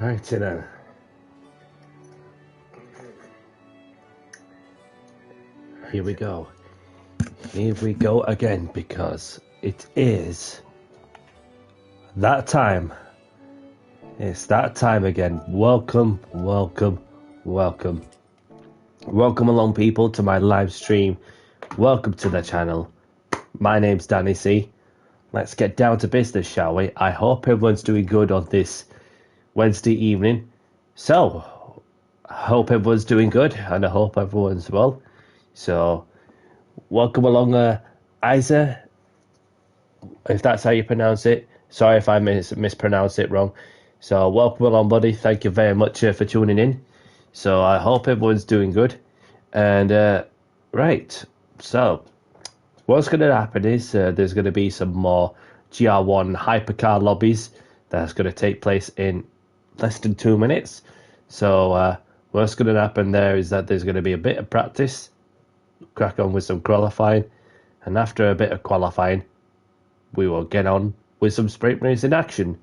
Right then. Here we go. Here we go again, because it is that time. It's that time again. Welcome, welcome, welcome. Welcome along, people, to my live stream. Welcome to the channel. My name's Danny C. Let's get down to business, shall we? I hope everyone's doing good on this Wednesday evening. So, I hope everyone's doing good, and I hope everyone's well. So, welcome along, Isa, if that's how you pronounce it. Sorry if I mispronounced it wrong. So, welcome along, buddy. Thank you very much for tuning in. So, I hope everyone's doing good. And, right, so what's going to happen is there's going to be some more Gr.1 Hypercar lobbies that's going to take place in less than 2 minutes. So what's going to happen there is that there's going to be a bit of practice, crack on with some qualifying, and after a bit of qualifying, we will get on with some sprint racing action.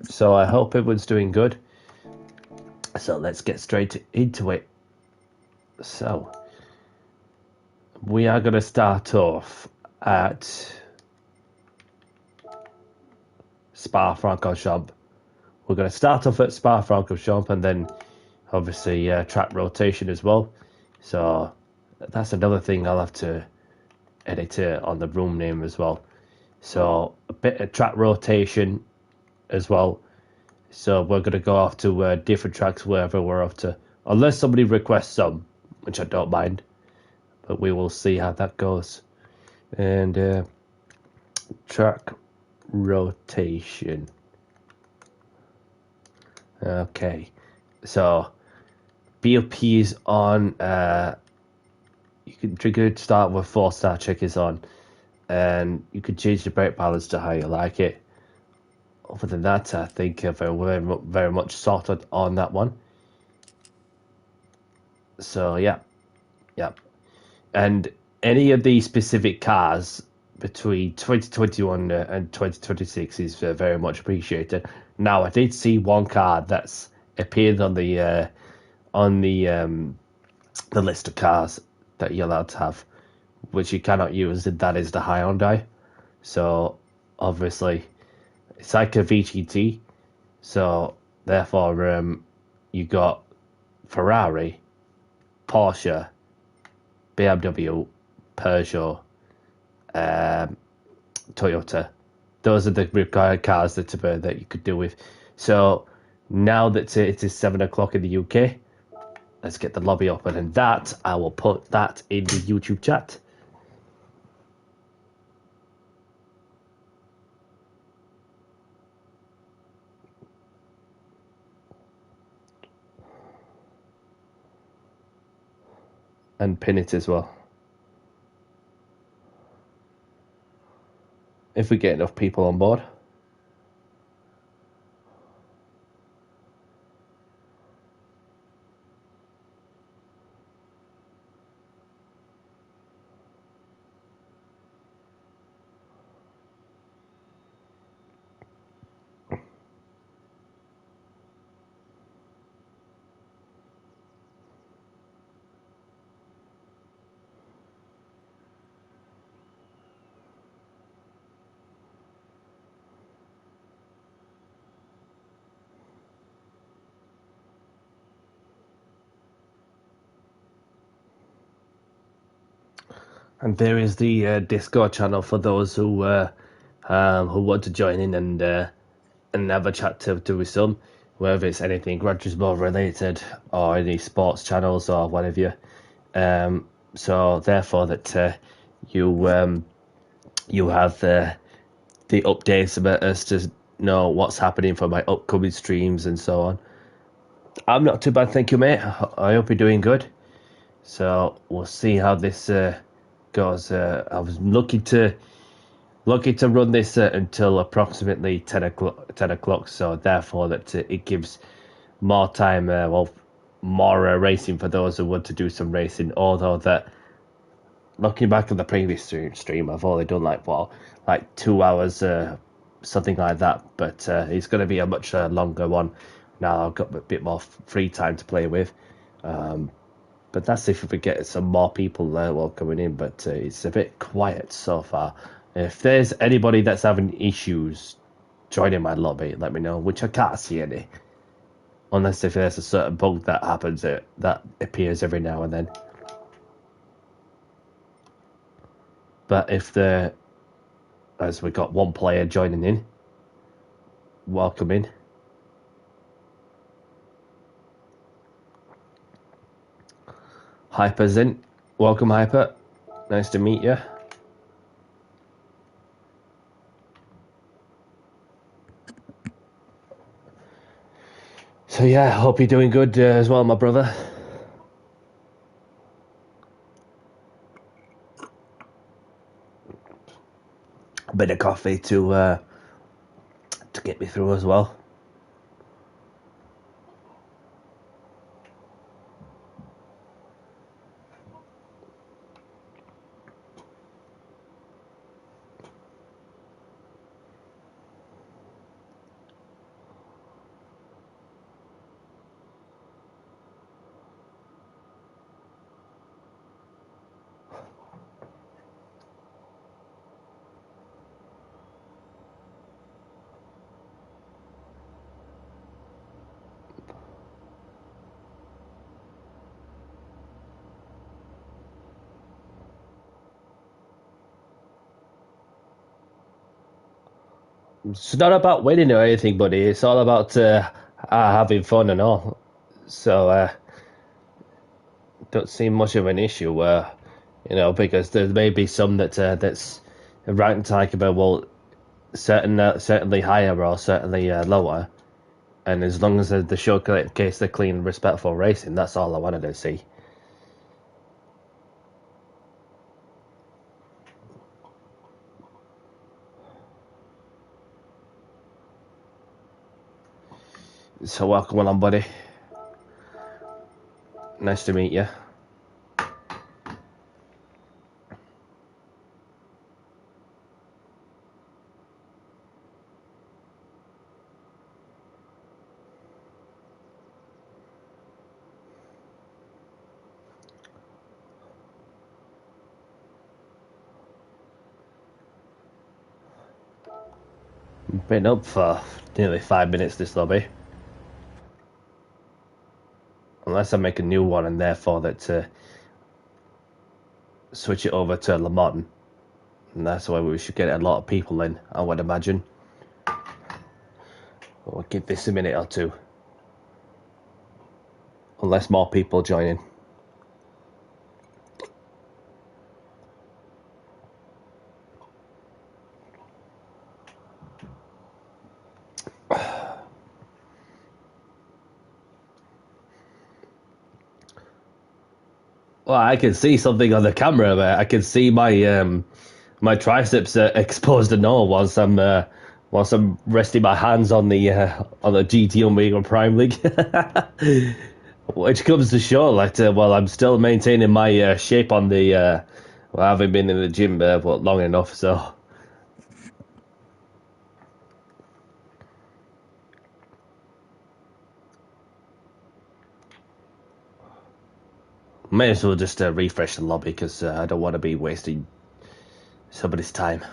So I hope everyone's doing good. So let's get straight into it. So we are going to start off at Spa-Francorchamps. We're going to start off at Spa-Francorchamps and then obviously track rotation as well. So that's another thing I'll have to edit on the room name as well. So a bit of track rotation as well. So we're going to go off to different tracks wherever we're off to, unless somebody requests some, which I don't mind. But we will see how that goes. And track rotation. Okay. So BOP is on. You could start with 4-star checkers on. And you can change the brake balance to how you like it. Other than that, I think we're very much sorted on that one. So, yeah. And any of these specific cars between 2021 and 2026 is very much appreciated. Now, I did see one car that's appeared on the list of cars that you're allowed to have, which you cannot use, and that is the Hyundai. So, obviously, it's like a VGT. So, therefore, you got Ferrari, Porsche, BMW, Peugeot, Toyota. Those are the required cars that you could do with. So now that it is 7 o'clock in the UK, let's get the lobby open, and that I will put that in the YouTube chat. And pin it as well. If we get enough people on board. And there is the Discord channel for those who want to join in and have a chat to with some, whether it's anything Gran Turismo related or any sports channels or whatever. So therefore that you have the updates about us to know what's happening for my upcoming streams and so on. I'm not too bad, thank you, mate. I hope you're doing good. So we'll see how this goes. I was looking to run this until approximately 10 o'clock. So therefore that it gives more time, more racing for those who want to do some racing. Although that looking back at the previous stream, I've only done like 2 hours, something like that. But it's going to be a much longer one. Now I've got a bit more free time to play with. But that's if we get some more people coming in. But it's a bit quiet so far. If there's anybody that's having issues joining my lobby, let me know. Which I can't see any, unless if there's a certain bug that happens that appears every now and then. But if as we got one player joining in, welcome in. Hyper's in. Welcome, Hyper. Nice to meet you. So yeah, hope you're doing good as well, my brother. A bit of coffee to get me through as well. It's not about winning or anything, buddy. It's all about having fun and all. So don't seem much of an issue. Because there may be some that's ranked like about certainly higher or certainly lower. And as long as the showcase the clean, respectful racing, that's all I wanted to see. So welcome along, buddy. Nice to meet you. Been up for nearly 5 minutes this lobby. Unless I make a new one and therefore that switch it over to Le Mans. And that's why we should get a lot of people in, I would imagine. We'll give this a minute or two. Unless more people join in. Well, I can see something on the camera, but I can see my my triceps exposed and all whilst I'm resting my hands on the GT Omega Prime League, which comes to show that I'm still maintaining my shape on the I haven't been in the gym long enough, so. May as well just refresh the lobby because I don't want to be wasting somebody's time.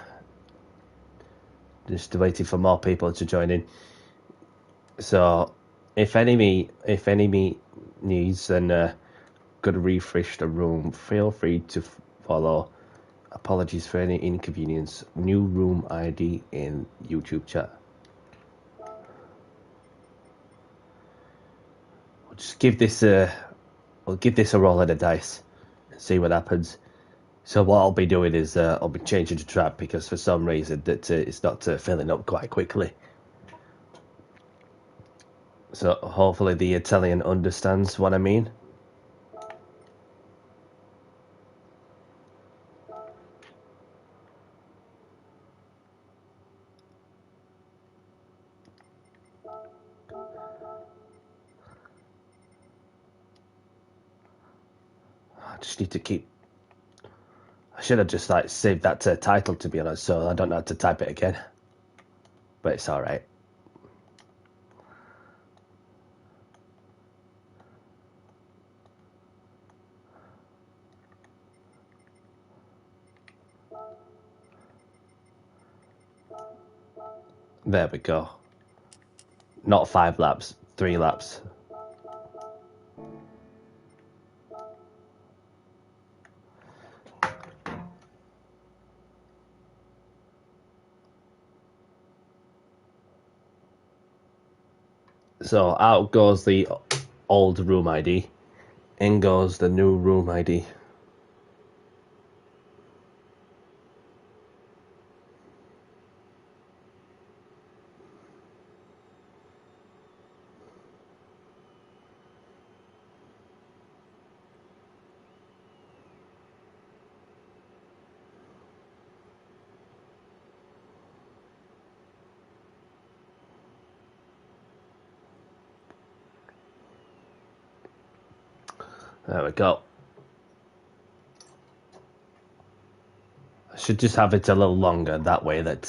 Just waiting for more people to join in. So, if any me needs, then could refresh the room. Feel free to follow. Apologies for any inconvenience. New room ID in YouTube chat. We'll just give this we'll give this a roll of the dice and see what happens. So what I'll be doing is I'll be changing the trap because for some reason that it's not filling up quite quickly. So hopefully the Italian understands what I mean. I just need to keep I should have just like saved that title, to be honest, so I don't know how to type it again. But it's all right. There we go. Not 5 laps, 3 laps. So out goes the old room ID, in goes the new room ID. There we go. I should just have it a little longer, that way that...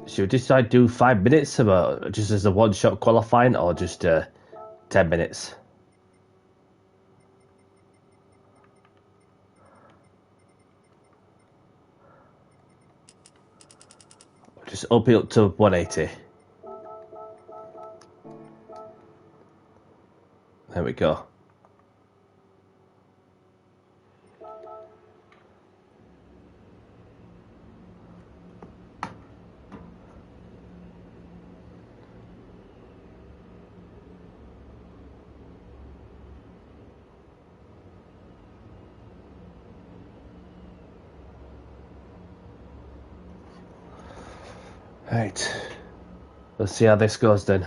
should we just like do 5 minutes about just as a one-shot qualifying, or just 10 minutes? Just up it up to 180. There we go. Right. Let's see how this goes then.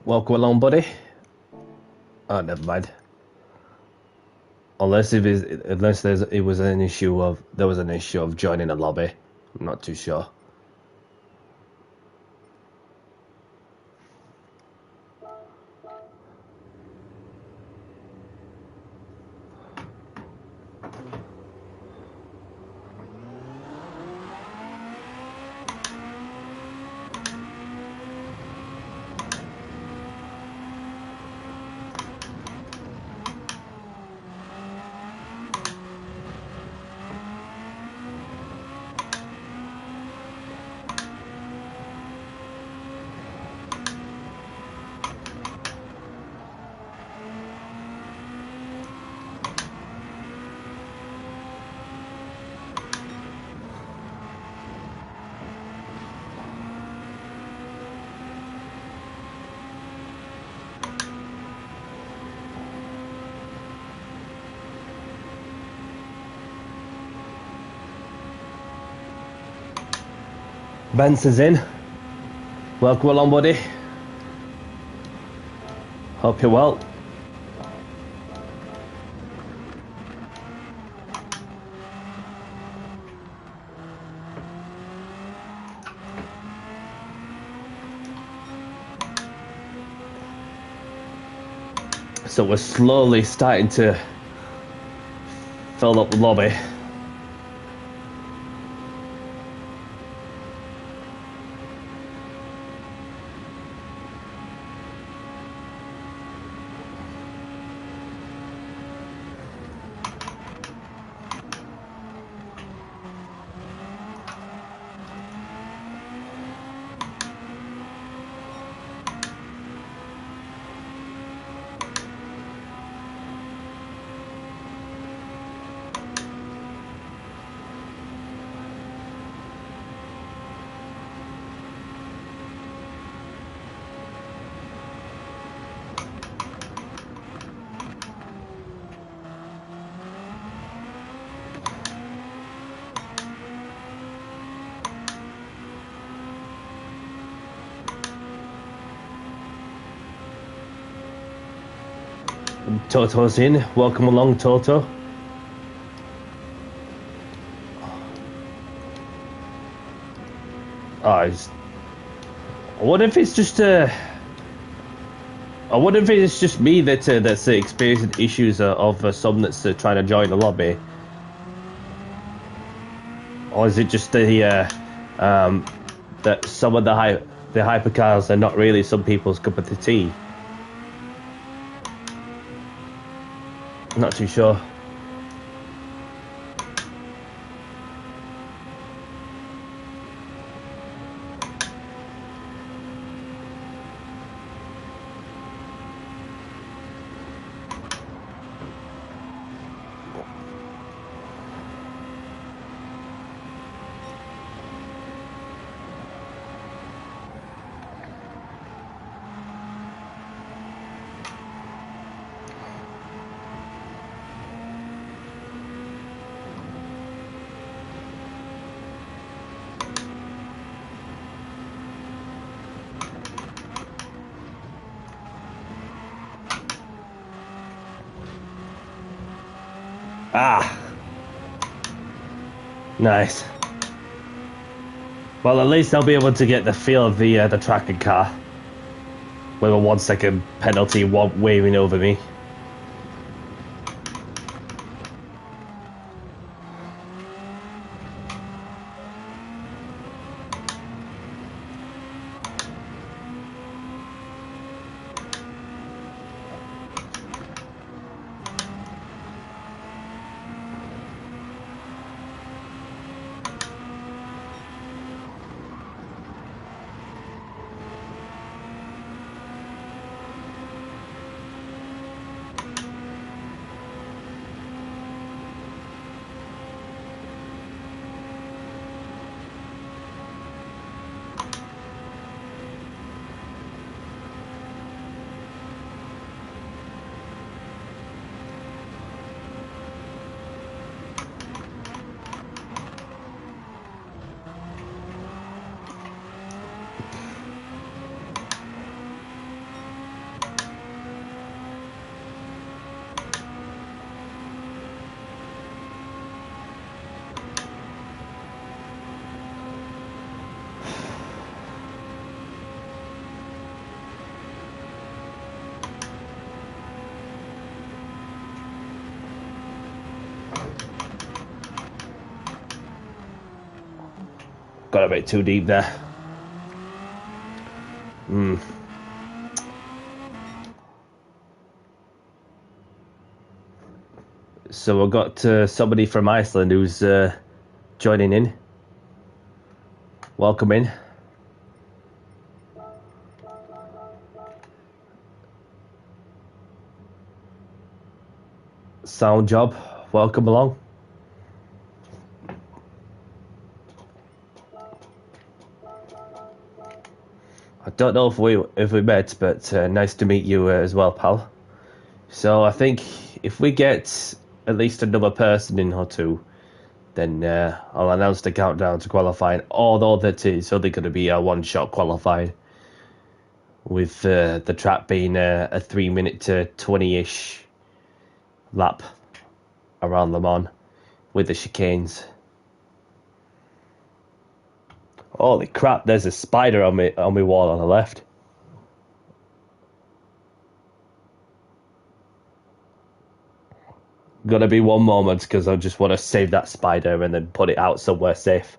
Welcome along, buddy. Oh, never mind. Unless it is, unless there was an issue of joining a lobby. I'm not too sure. Benson's in. Welcome along, buddy. Hope you're well. So we're slowly starting to fill up the lobby. Toto's in. Welcome along, Toto. I wonder if it's just I wonder if it's just me that's experiencing issues of some that's trying to join the lobby, or is it just that some of the hypercars are not really some people's cup of tea? Not too sure. Ah, nice. Well, at least I'll be able to get the feel of the tracking car with a 1 second penalty waving over me. Got a bit too deep there. So we've got somebody from Iceland who's joining in. Welcome in. Sound job. Welcome along. I don't know if we met, but nice to meet you as well, pal. So I think if we get at least another person in or two, then I'll announce the countdown to qualifying, although that is only going to be a one-shot qualifying, with the track being a 3-minute to 20-ish lap around Le Mans with the chicanes. Holy crap, there's a spider on my wall on the left. Gonna be one moment because I just want to save that spider and then put it out somewhere safe.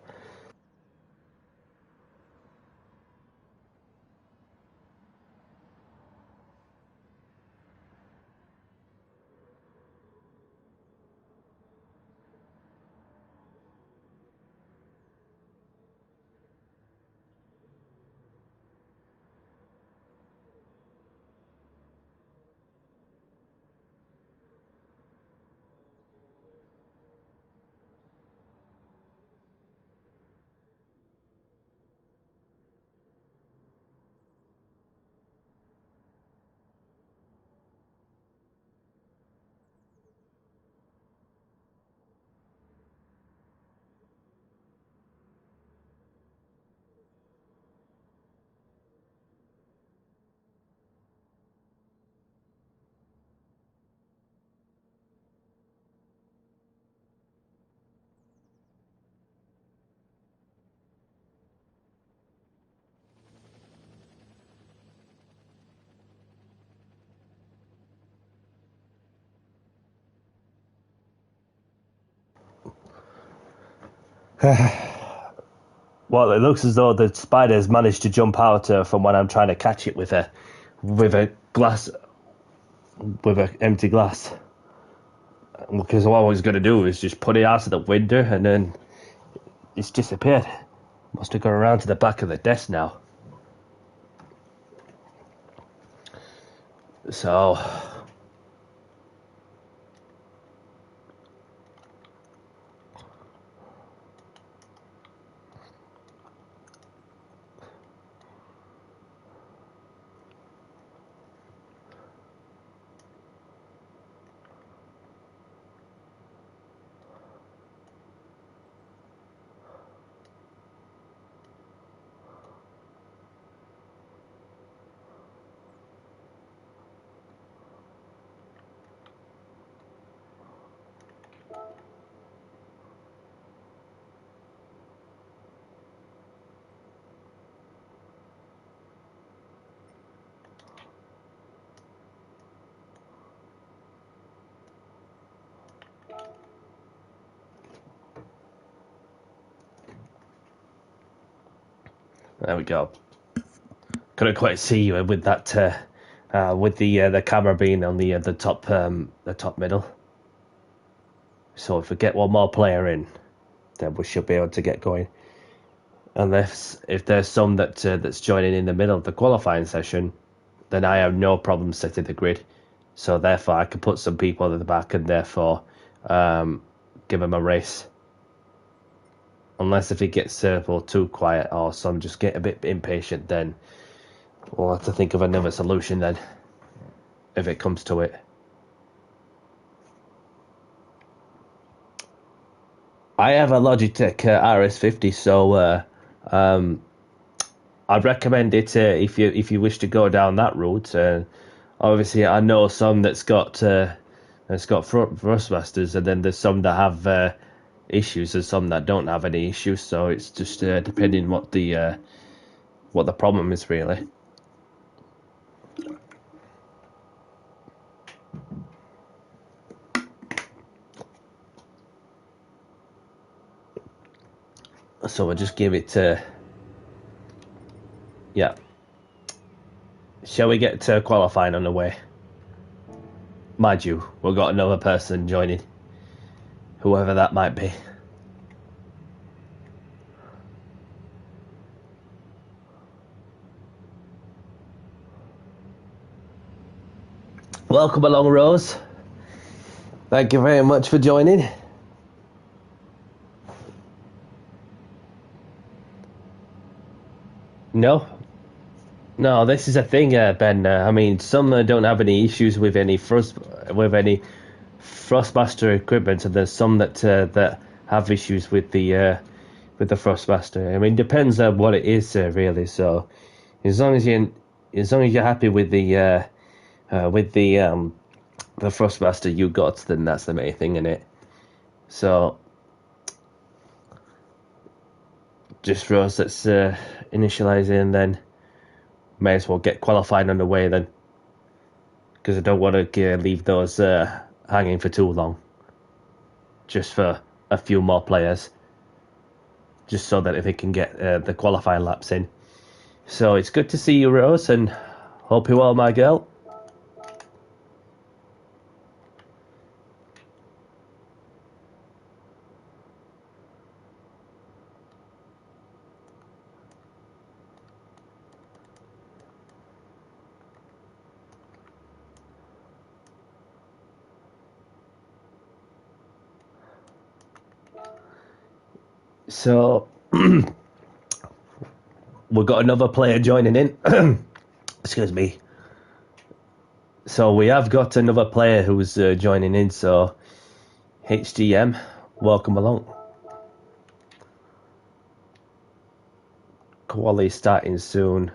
Well, it looks as though the spider's managed to jump out from when I'm trying to catch it with a glass, with an empty glass. Because what I was going to do is just put it out of the window and then it's disappeared. Must have gone around to the back of the desk now. So there we go. Couldn't quite see you with that, with the camera being on the top middle. So if we get one more player in, then we should be able to get going. Unless if there's some that's joining in the middle of the qualifying session, then I have no problem setting the grid. So therefore, I can put some people at the back and therefore give them a race. Unless if it gets too quiet or some just get a bit impatient, then we'll have to think of another solution then, if it comes to it. I have a Logitech RS50, so I'd recommend it if you wish to go down that route. Obviously, I know some that's got thrustmasters, and then there's some that have issues, and some that don't have any issues. So it's just depending what the problem is really. So we'll just give it yeah. Shall we get to qualifying on the way? Mind you, we've got another person joining, whoever that might be. Welcome along, Rose. Thank you very much for joining. No, this is a thing, Ben. I mean, some don't have any issues with any thrustmaster equipment, and there's some that have issues with the Thrustmaster. I mean, depends on what it is really. So as long as you're happy with the Thrustmaster you got, then that's the main thing in it. So just for us, let's initialize it, and then may as well get qualifying underway then, because I don't want to leave those hanging for too long, just for a few more players, just so that if they can get the qualifying laps in. So it's good to see you, Rose, and hope you're well, my girl. So we've got another player joining in. Excuse me. So we have got another player who's joining in. So HGM, welcome along. Quali starting soon.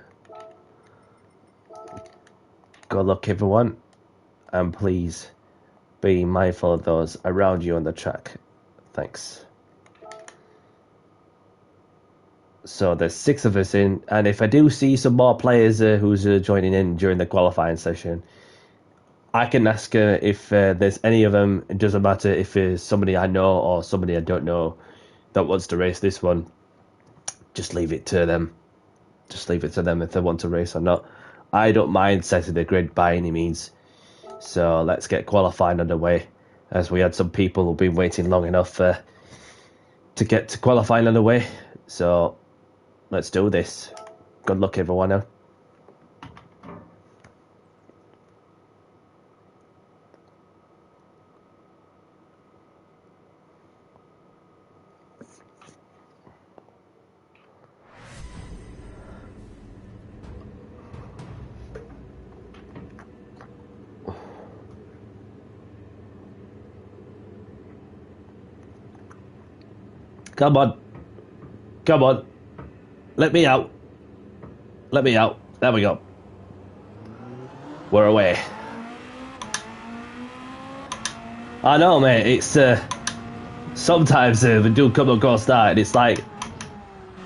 Good luck, everyone, and please be mindful of those around you on the track. Thanks. So there's 6 of us in, and if I do see some more players who's joining in during the qualifying session, I can ask if there's any of them. It doesn't matter if it's somebody I know or somebody I don't know that wants to race this one. Just leave it to them. Just leave it to them if they want to race or not. I don't mind setting the grid by any means. So let's get qualifying underway, as we had some people who've been waiting long enough to get to qualifying underway. So let's do this. Good luck, everyone. Now. Come on. Come on. Let me out. Let me out. There we go. We're away. I know, mate. It's sometimes we do come across that, and it's like,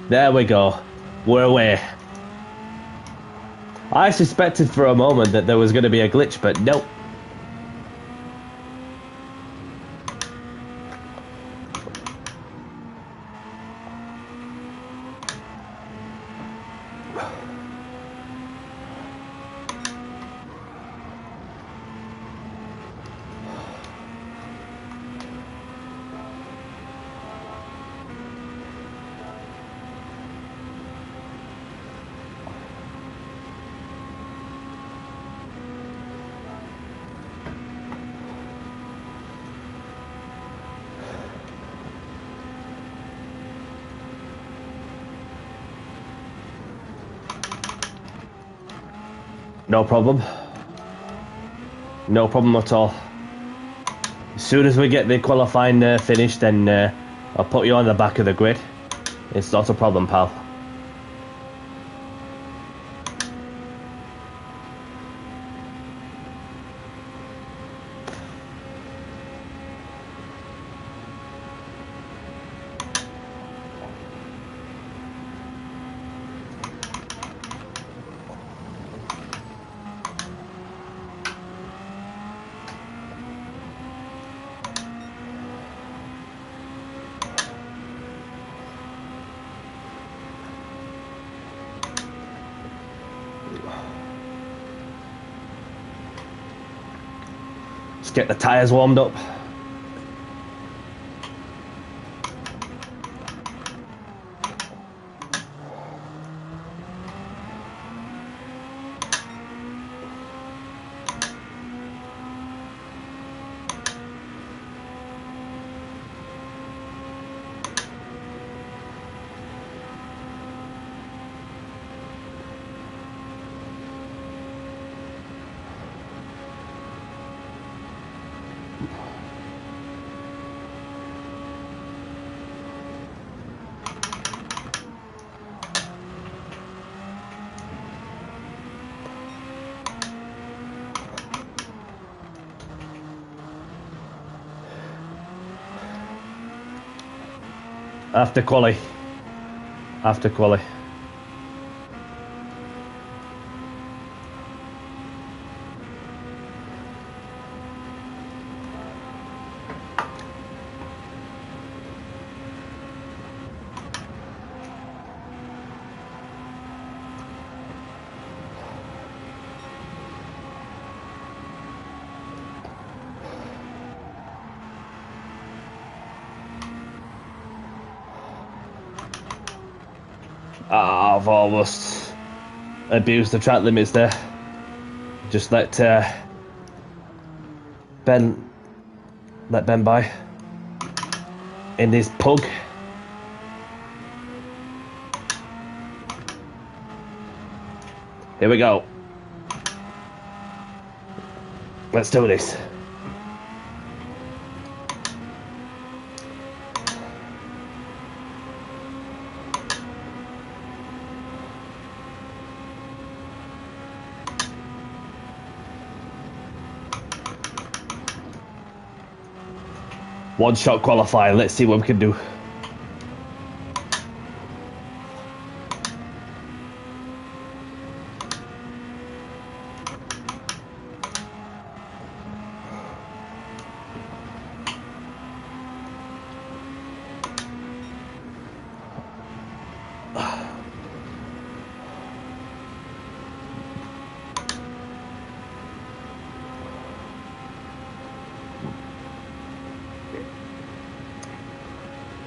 there we go. We're away. I suspected for a moment that there was going to be a glitch, but nope. No problem. No problem at all. As soon as we get the qualifying finished, then I'll put you on the back of the grid. It's not a problem, pal. Let's get the tyres warmed up. After quali. After quali. I've almost abused the track limits there. Just let Ben by in his pug. Here we go. Let's do this. One shot qualifying, let's see what we can do.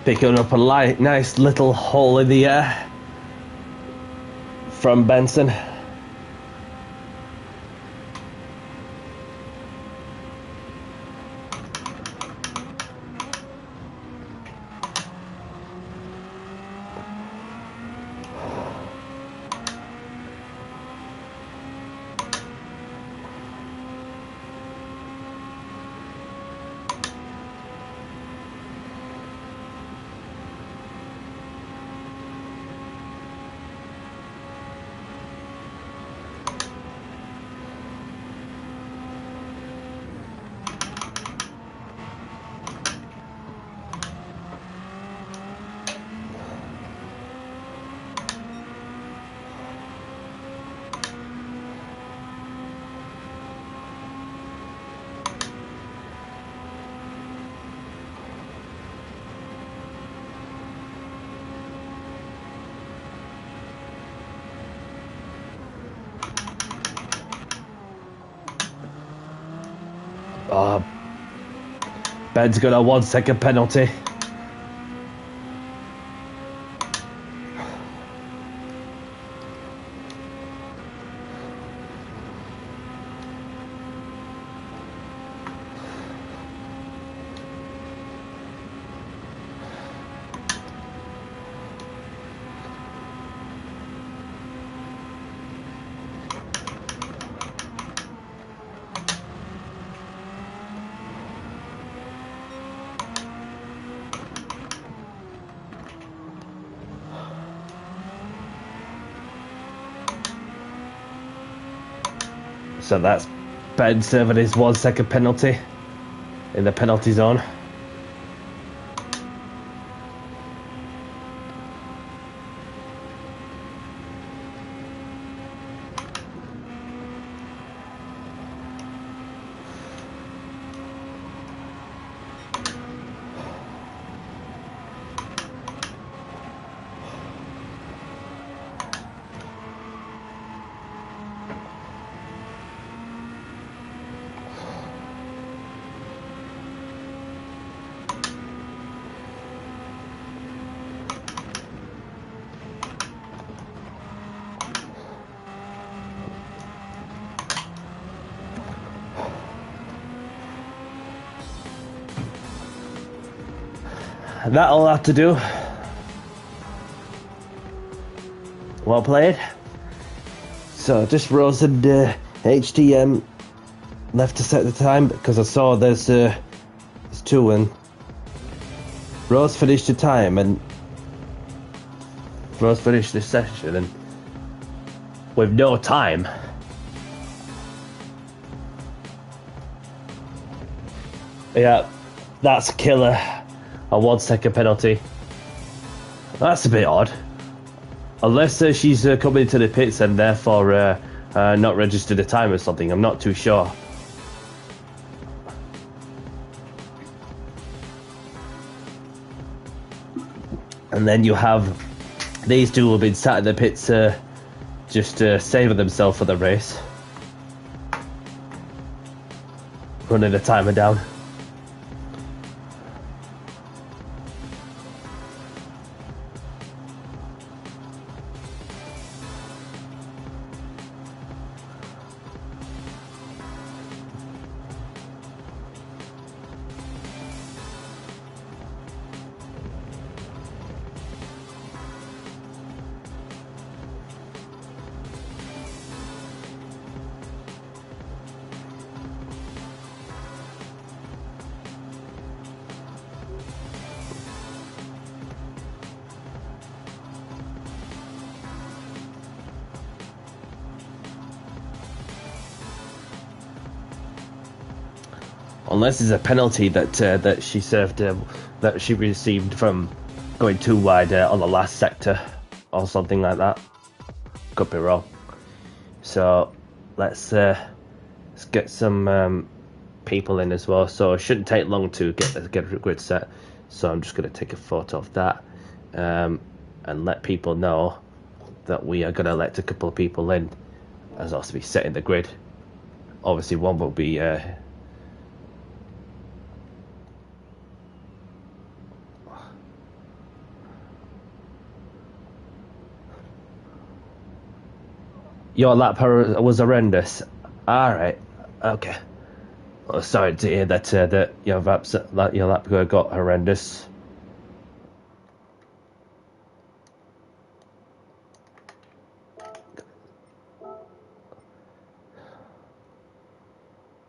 Picking up a nice little hole in the air from Benson. Ben's got a 1 second penalty. So that's Ben serving his 1 second penalty in the penalty zone. That'll have to do. Well played. So just Rose and HTM left to set the time because I saw there's two, and Rose finished the time and Rose finished this session and with no time. Yeah, that's killer. A 1 second penalty. That's a bit odd. Unless she's coming into the pits and therefore not registered a time or something. I'm not too sure. And then you have these two who have been sat in the pits just saving themselves for the race. Running the timer down. Unless there's a penalty that she served, that she received from going too wide on the last sector, or something like that. Could be wrong. So let's get some people in as well. So it shouldn't take long to get a grid set. So I'm just going to take a photo of that and let people know that we are going to let a couple of people in, as also be setting the grid. Obviously, one will be. Your lap was horrendous. Alright, okay. Well, sorry to hear that your lap got horrendous.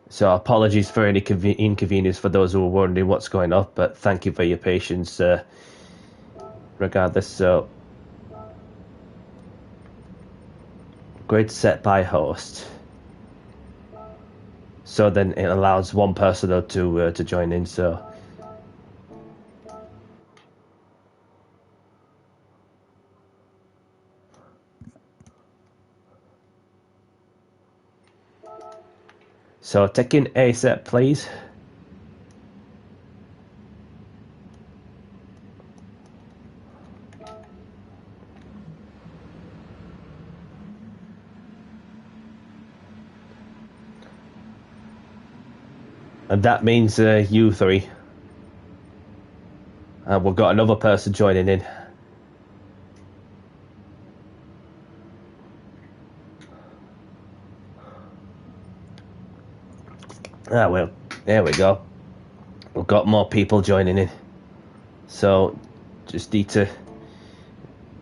So apologies for any inconvenience for those who were wondering what's going on, but thank you for your patience regardless. So grid set by host. So then it allows one person to join in. So take in a set, please. And that means you three. And we've got another person joining in. Ah, well, there we go. We've got more people joining in. So, just need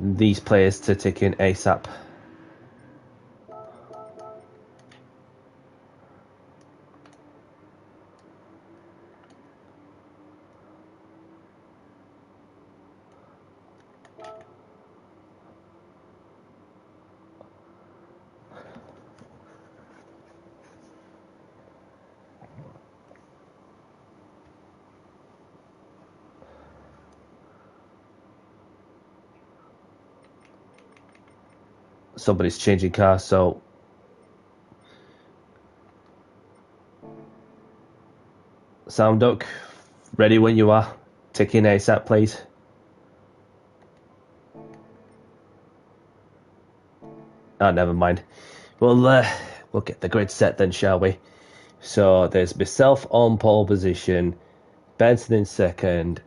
these players to tick in ASAP. Somebody's changing cars, so Sound Duck, ready when you are. Tick in ASAP, please. Oh, never mind. We'll get the grid set then, shall we? So there's myself on pole position, Benson in second,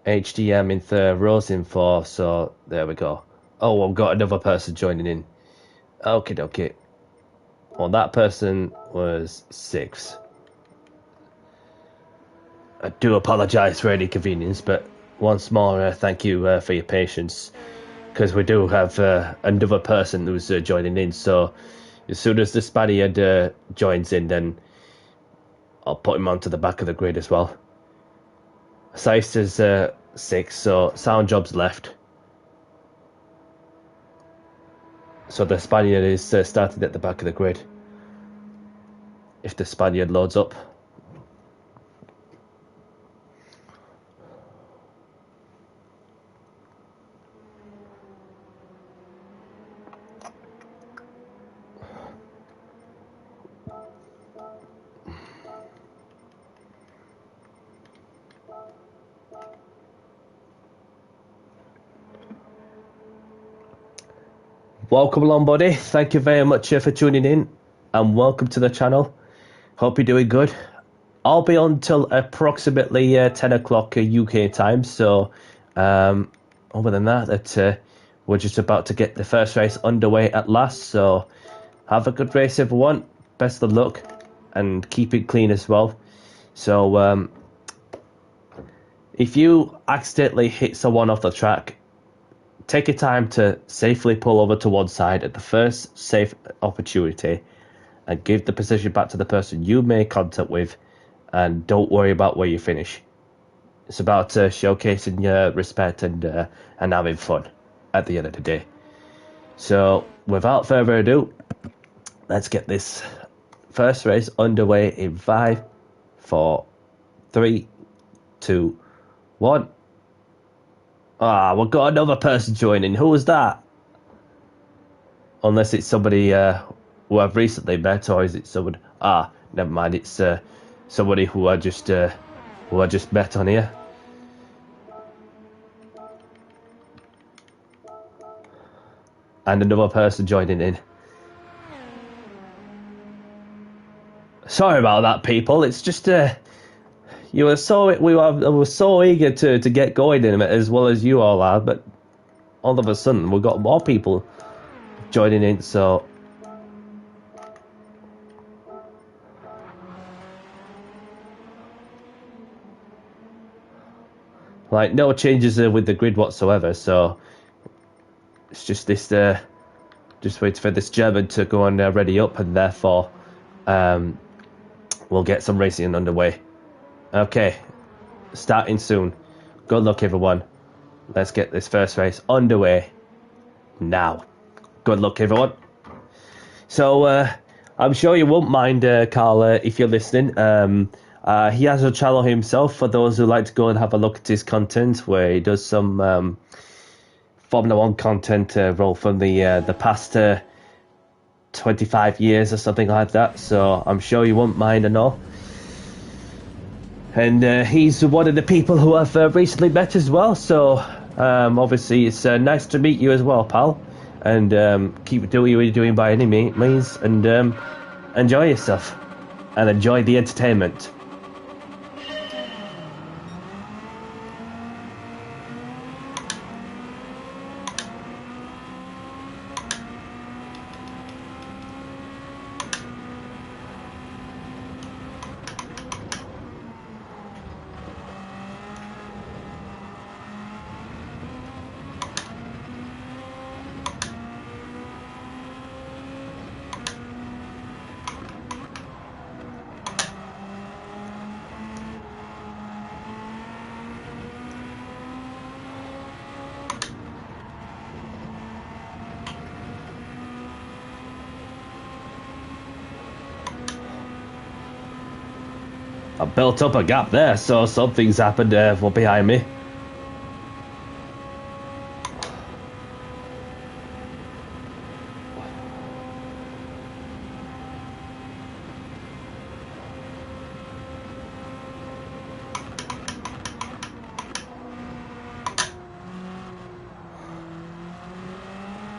HDM in third, Rose in fourth, so there we go. Oh, I've got another person joining in. Okie dokie. Well, that person was sixth. I do apologise for any inconvenience, but once more, thank you for your patience, because we do have another person who's joining in, so as soon as the Spaniard joins in, then I'll put him onto the back of the grid as well. Sice is 6, so Sound Job's left. So the Spaniard is starting at the back of the grid. If the Spaniard loads up. Welcome along, buddy. Thank you very much for tuning in, and welcome to the channel. Hope you're doing good. I'll be on till approximately 10 o'clock UK time, so other than that, we're just about to get the first race underway at last, so have a good race, everyone. Best of luck, and keep it clean as well. So, if you accidentally hit someone off the track, take your time to safely pull over to one side at the first safe opportunity and give the position back to the person you made contact with, and don't worry about where you finish. It's about showcasing your respect and having fun at the end of the day. So without further ado, let's get this first race underway in 5, 4, 3, 2, 1. We've got another person joining. Who was that? Unless it's somebody who I've recently met, or is it someone? Never mind. It's somebody who I just met on here. And another person joining in. Sorry about that, people. It's just we were so eager to get going in it, as well as you all are, but all of a sudden we've got more people joining in, so like no changes with the grid whatsoever, so it's just this just wait for this German to go and ready up, and therefore we'll get some racing underway. Okay, starting soon. Good luck, everyone. Let's get this first race underway now. Good luck, everyone. So, I'm sure you won't mind, Carl, if you're listening. He has a channel himself, for those who like to go and have a look at his content, where he does some Formula 1 content roll from the past 25 years or something like that. So, I'm sure you won't mind and all. And he's one of the people who I've recently met as well, so obviously it's nice to meet you as well, pal. And keep doing what you're doing by any means, and enjoy yourself, and enjoy the entertainment. I built up a gap there, so something's happened for behind me.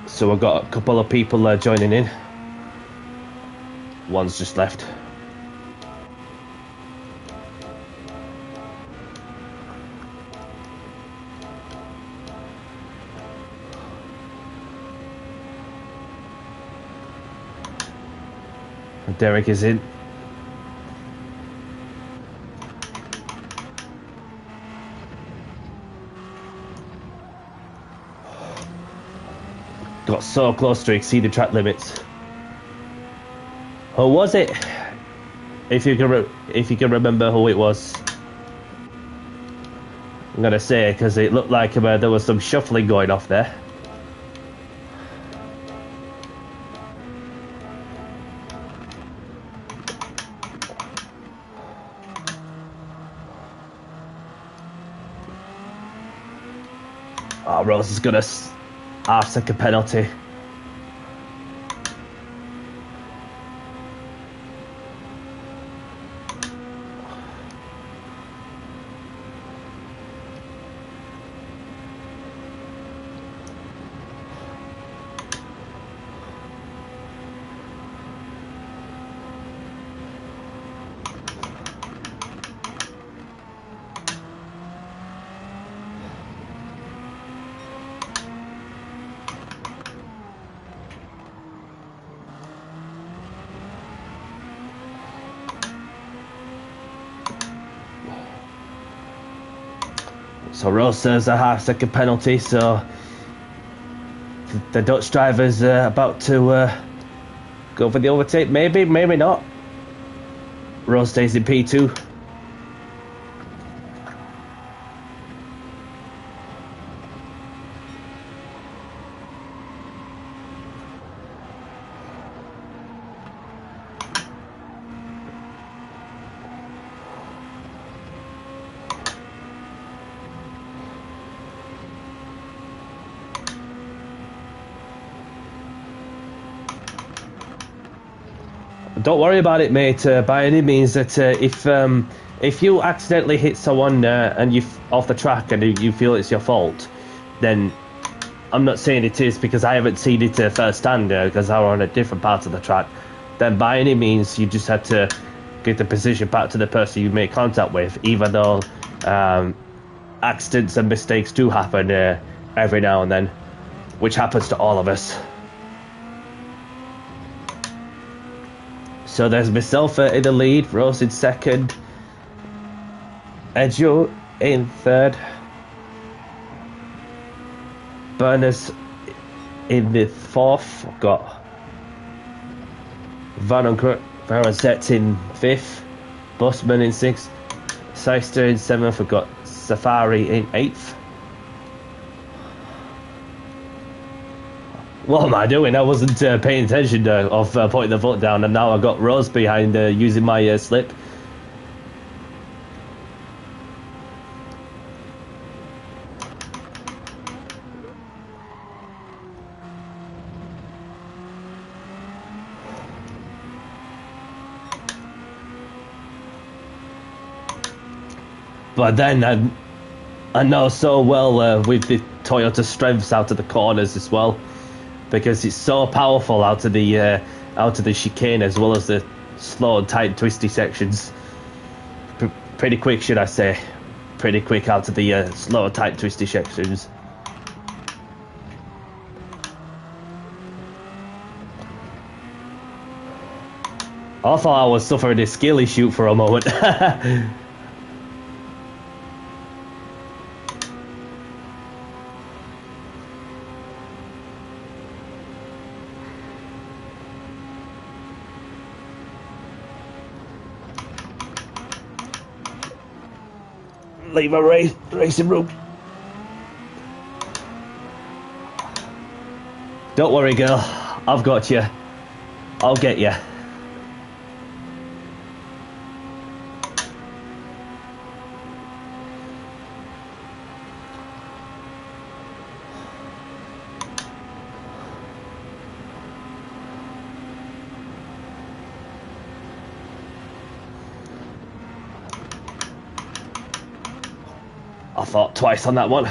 So I've got a couple of people joining in. One's just left. Derek is in. Got so close to exceeding track limits. Who was it? If you can remember who it was. I'm gonna say, because it looked like there was some shuffling going off there. Oh, Rose is gonna take a penalty. So Rose serves a half-second penalty, so the Dutch driver's about to go for the overtake. Maybe, maybe not. Rose stays in P2. Don't worry about it, mate. By any means, that if you accidentally hit someone and you off the track and you feel it's your fault, then I'm not saying it is, because I haven't seen it firsthand because I were on a different part of the track. Then by any means, you just had to get the position back to the person you made contact with, even though accidents and mistakes do happen every now and then, which happens to all of us. So there's myself in the lead, Rose in second, Edgio in third, Burners in the fourth. I've got Varanset in fifth, Busman in sixth, Seister in seventh. I've got Safari in eighth. What am I doing? I wasn't paying attention of putting the foot down, and now I've got Rose behind using my slip. But then I know so well with the Toyota strengths out of the corners as well, because it's so powerful out of the chicane, as well as the slow and tight twisty sections. Pretty quick, should I say. Pretty quick out of the slow and tight twisty sections. I thought I was suffering a skill issue for a moment. Leave a racing room. Don't worry, girl. I've got you. I'll get you. I thought twice on that one.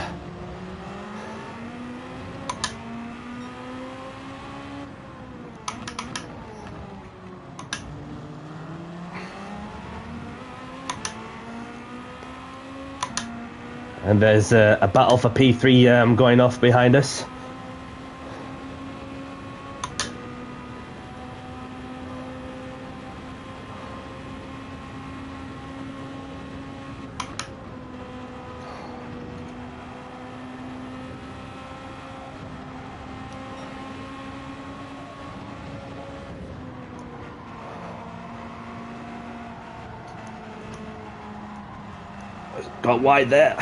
And there's a battle for P3 going off behind us. Got wide there.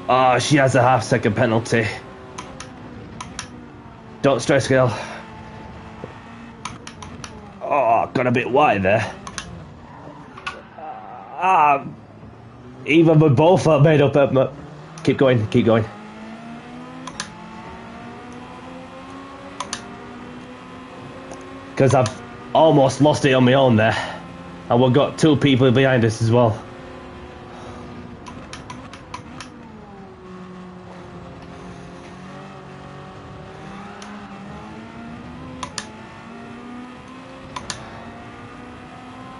Oh, she has a half-second penalty. Don't stress, girl. Oh, got a bit wide there. Even with both are made up. Keep going, keep going. Because I've almost lost it on my own there. And we've got two people behind us as well.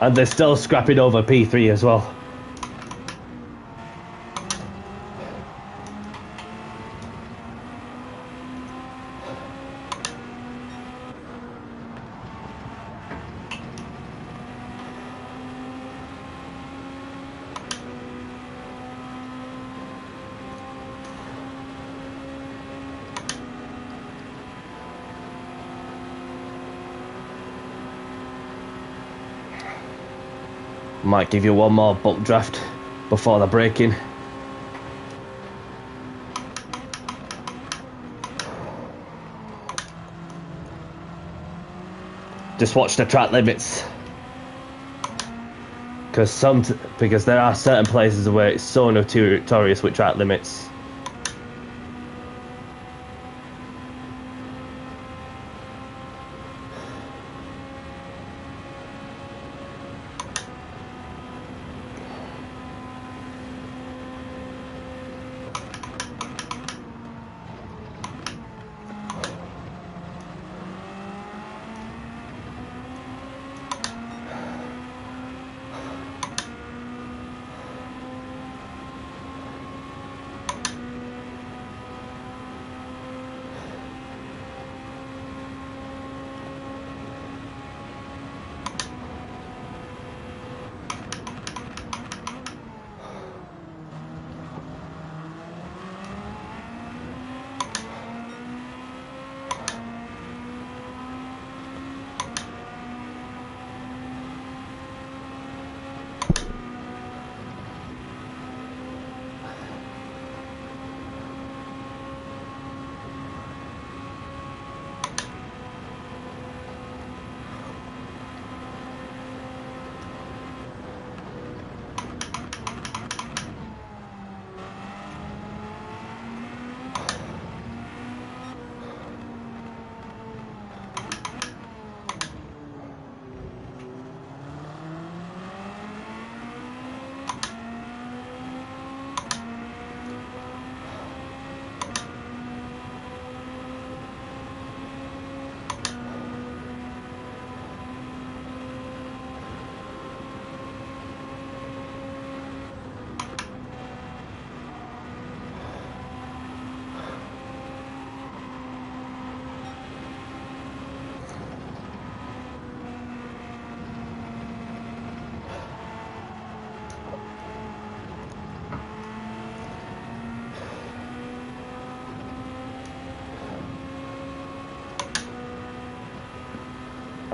And they're still scrapping over P3 as well. Might give you one more bulk draft before the braking. Just watch the track limits, because there are certain places where it's so notorious with track limits.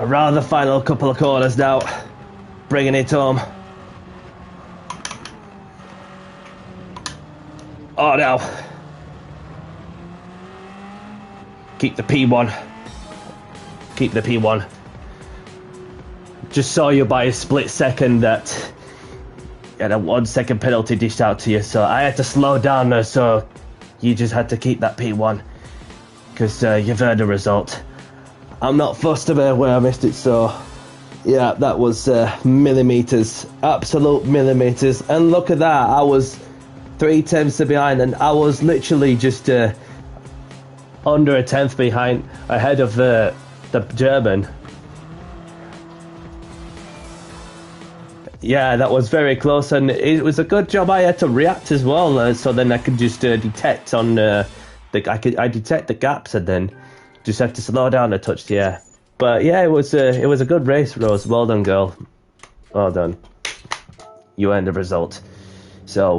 Around the final couple of corners now, bringing it home. Oh no. Keep the P1. Keep the P1. Just saw you by a split second that you had a 1 second penalty dished out to you, so I had to slow down there, so you just had to keep that P1 because you've heard the result. I'm not fussed about where I missed it, so yeah, that was millimeters, absolute millimeters. And look at that, I was 3/10 behind, and I was literally just under a tenth behind, ahead of the German. Yeah, that was very close, and it was a good job I had to react as well, so then I could just detect on I detect the gaps, and then just have to slow down a touch. Yeah, but yeah, it was a good race, Rose. Well done, girl. Well done. You earned the result. So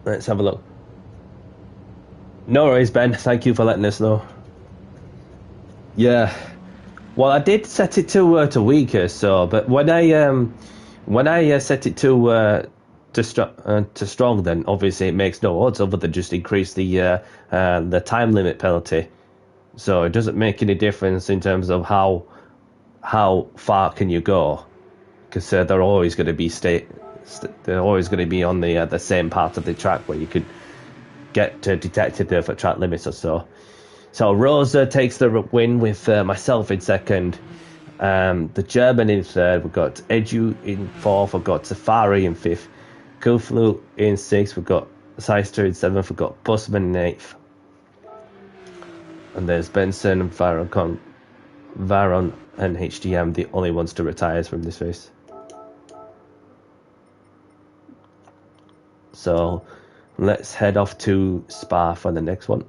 let's have a look. No worries, Ben. Thank you for letting us know. Yeah. Well, I did set it to weaker, so but when I set it to strong, then obviously it makes no odds other than just increase the time limit penalty. So it doesn't make any difference in terms of how far can you go, because they're always going to be they're always going to be on the same part of the track where you could get detected there for track limits or so. So Rosa takes the win with myself in second. The German in third. We've got Edu in fourth. We've got Safari in fifth. Kuflu in sixth. We've got Seister in seventh. We've got Busman in eighth. And there's Benson and Varon and HDM, the only ones to retire from this race. So let's head off to Spa for the next one.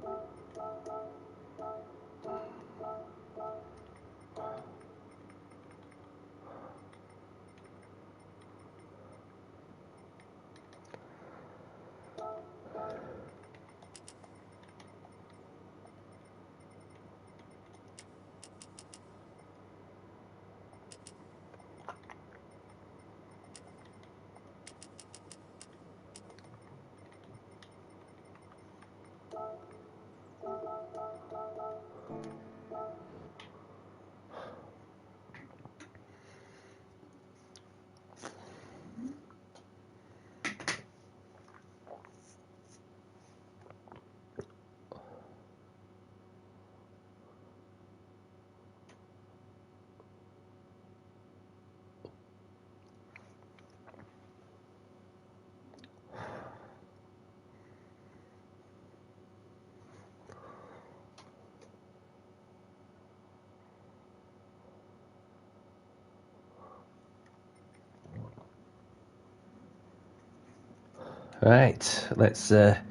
Right, let's get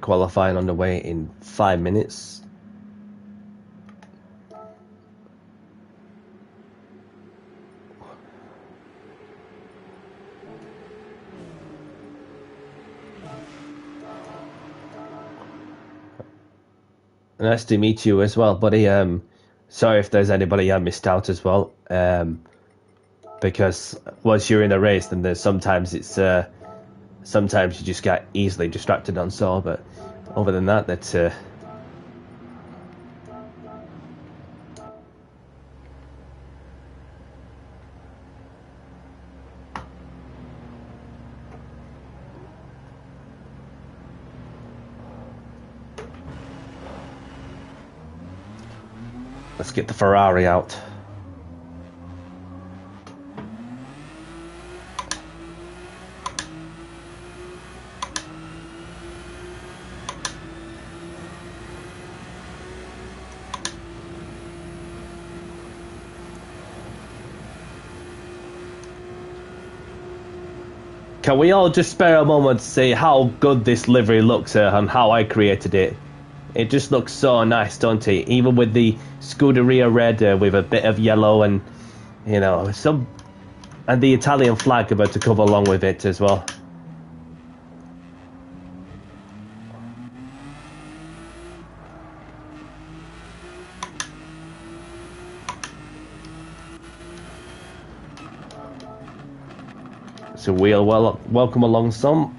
qualifying underway in 5 minutes. Nice to meet you as well, buddy. Sorry if there's anybody I missed out as well. Because once you're in a race, then there's sometimes sometimes you just get easily distracted on so. But other than that, let's get the Ferrari out. Can we all just spare a moment to say how good this livery looks and how I created it? It just looks so nice, don't it? Even with the Scuderia red with a bit of yellow and, you know, and the Italian flag about to come along with it as well. So we'll welcome along some.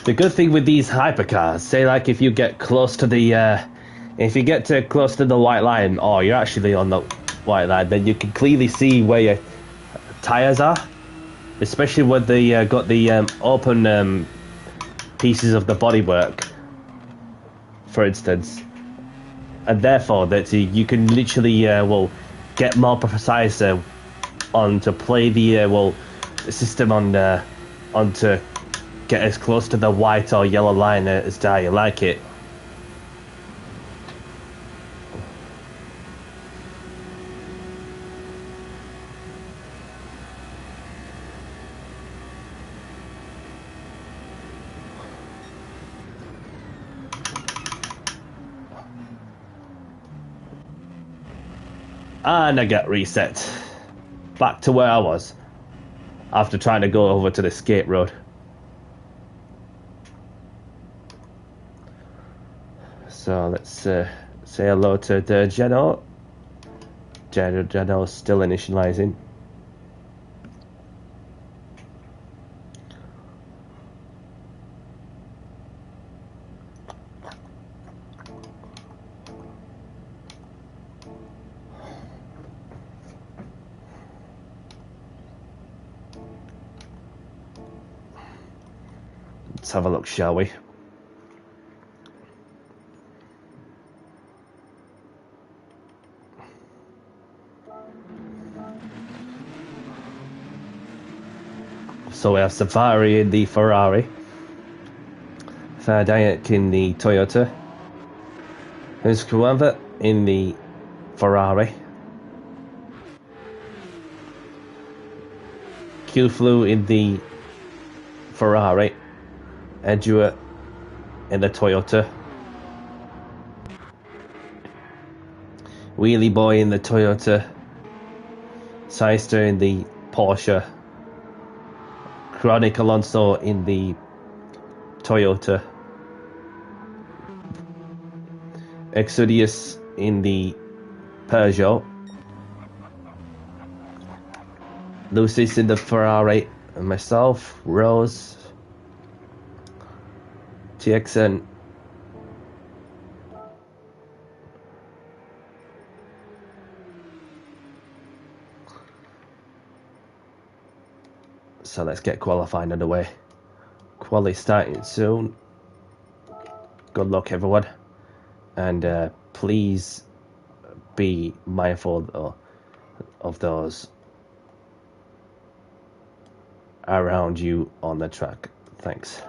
The good thing with these hypercars, say like if you get close to the, close to the white line, or you're actually on the white line, then you can clearly see where your tires are, especially when they got the open pieces of the bodywork, for instance, and therefore that you can literally get more precise on to play the system on to get as close to the white or yellow line as how you like it. And I got reset. Back to where I was. After trying to go over to the skate road. So let's say hello to Geno. Geno's still initializing. Let's have a look, shall we? So we have Safari in the Ferrari, Fadayak in the Toyota, Gr.1 in the Ferrari, Q-Flu in the Ferrari, Edua in the Toyota, Wheelie Boy in the Toyota, Seister in the Porsche, Chronic Alonso in the Toyota, Exodius in the Peugeot, Lucy's in the Ferrari, and myself, Rose, TXN. So let's get qualifying underway. Quali starting soon. Good luck, everyone. And please be mindful of those around you on the track. Thanks.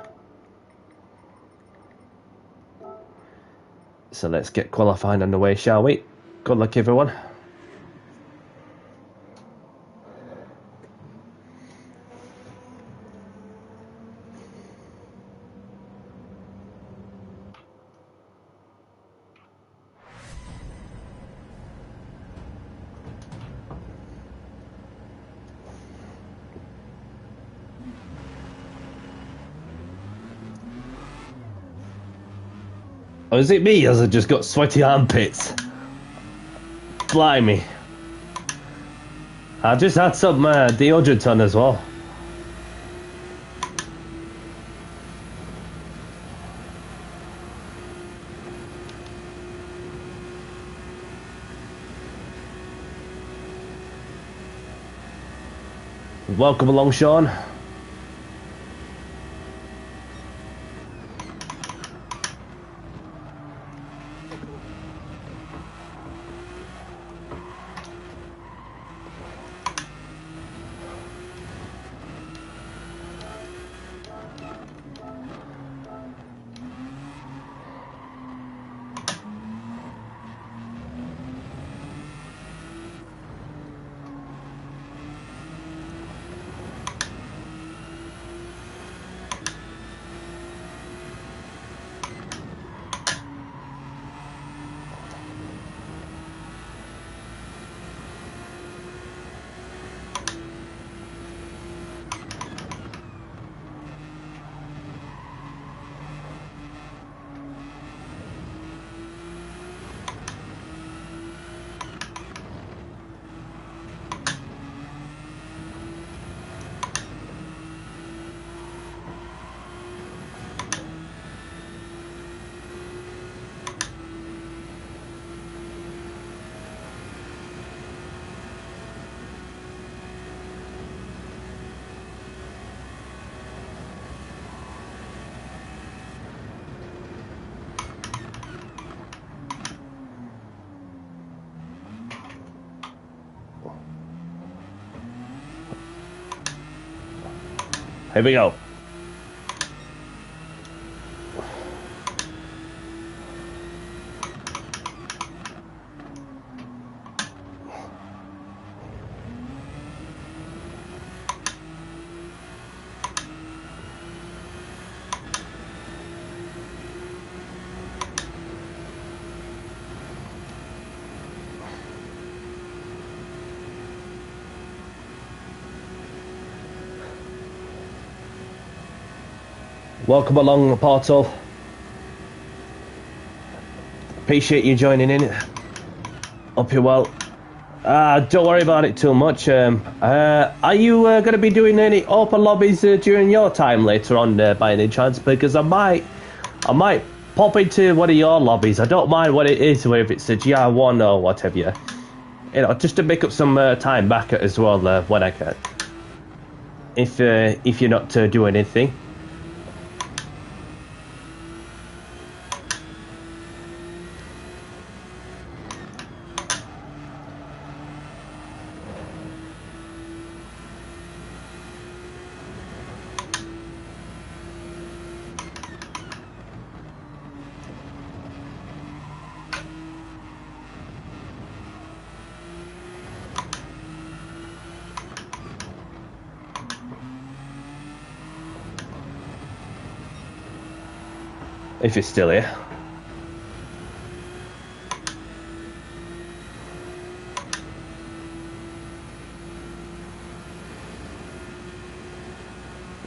So let's get qualifying underway, shall we? Good luck, everyone. Or is it me, as I just got sweaty armpits? Blimey. I just had some deodorant on as well. Welcome along, Sean. Here we go. Welcome along, Portal. Appreciate you joining in. Hope you're well. Don't worry about it too much. Are you going to be doing any open lobbies during your time later on, by any chance? Because I might pop into one of your lobbies. I don't mind what it is, whether it's a GR1 or whatever. You know, just to make up some time back as well when I can. If you're not doing anything. If it's still here.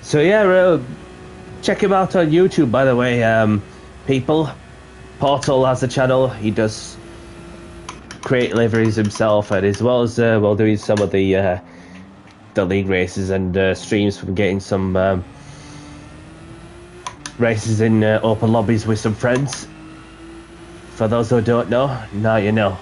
So yeah, check him out on YouTube, by the way, people. Portal has a channel. He does create liveries himself, and as well as doing some of the league races and streams from getting some races in open lobbies with some friends. For those who don't know, now you know.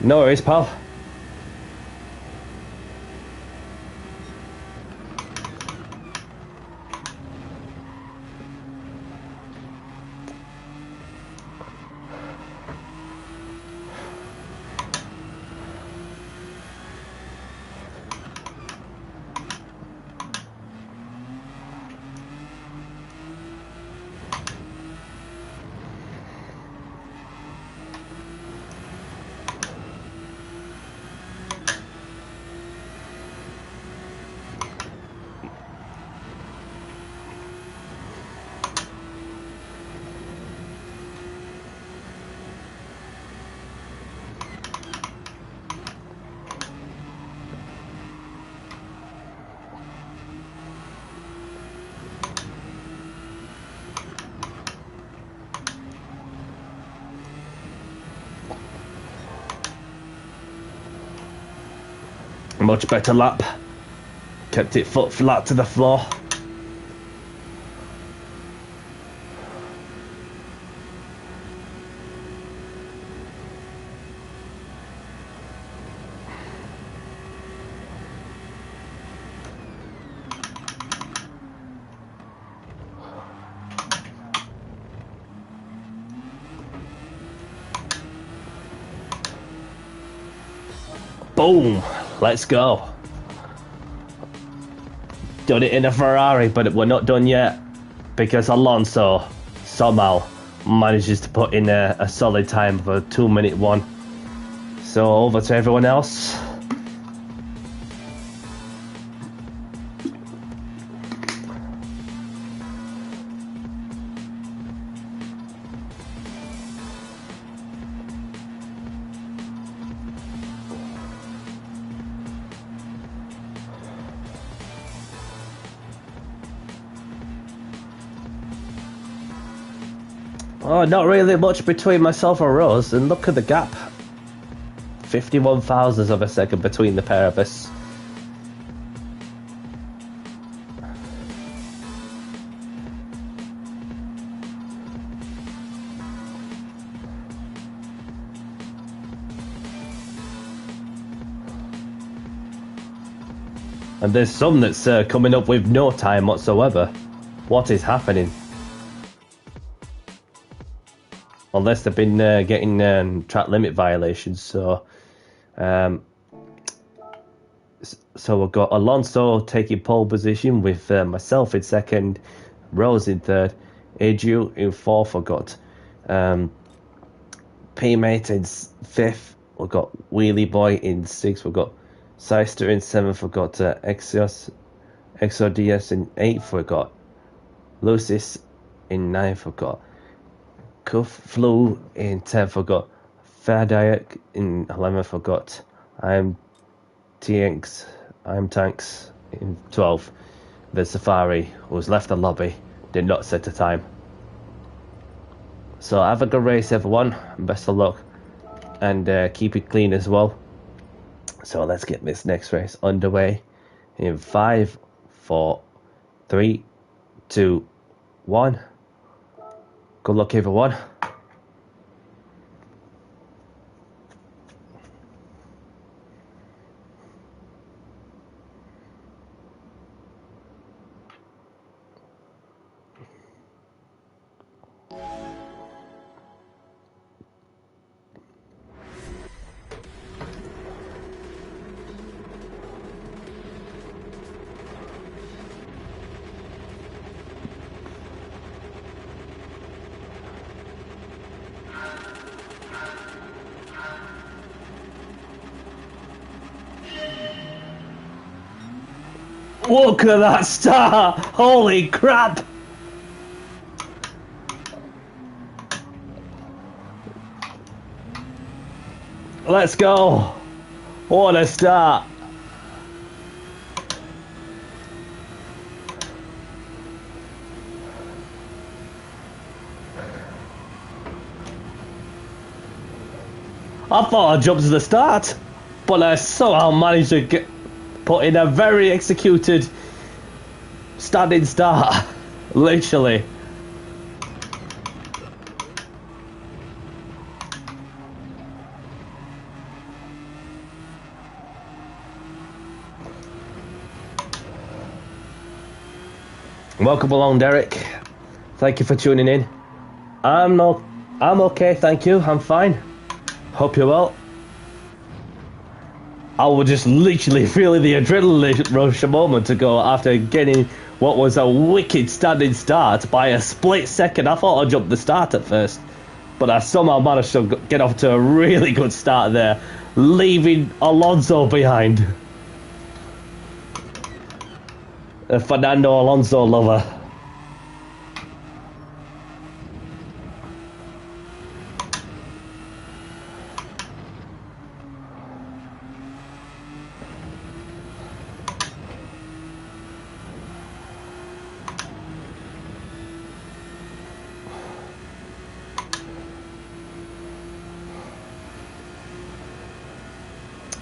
No worries, pal. Much better lap. Kept it foot flat to the floor. Boom! Let's go. Done it in a Ferrari, but we're not done yet because Alonso somehow manages to put in a solid time of a 2-minute one. So over to everyone else. Oh, not really much between myself and Rose, and look at the gap. 51 thousandths of a second between the pair of us. And there's some that's coming up with no time whatsoever. What is happening? Unless they've been getting track limit violations. So we've got Alonso taking pole position with myself in second, Rose in third, Adriel in fourth. I've got P-Mate in fifth. We've got Wheelie Boy in sixth. We've got Seister in seventh. We've got Exodius in eighth. We've got Lucis in ninth. We've got Cuff Flu in 10th. I've got Fairdayak in 11th. I've got I'm Tanks in 12th. The Safari was left the lobby, did not set a time. So have a good race, everyone. Best of luck, and keep it clean as well. So let's get this next race underway in 5, 4, 3, 2, 1. Good luck, everyone. Look at that start! Holy crap! Let's go! What a start! I thought I jumped to the start, but I somehow managed to put in a very executed standing start. Literally. Welcome along, Derek. Thank you for tuning in. I'm okay, thank you. I'm fine. Hope you're well. I was just literally feeling the adrenaline rush a moment ago after getting what was a wicked standing start by a split second. I thought I jumped the start at first, but I somehow managed to get off to a really good start there, leaving Alonso behind. A Fernando Alonso lover.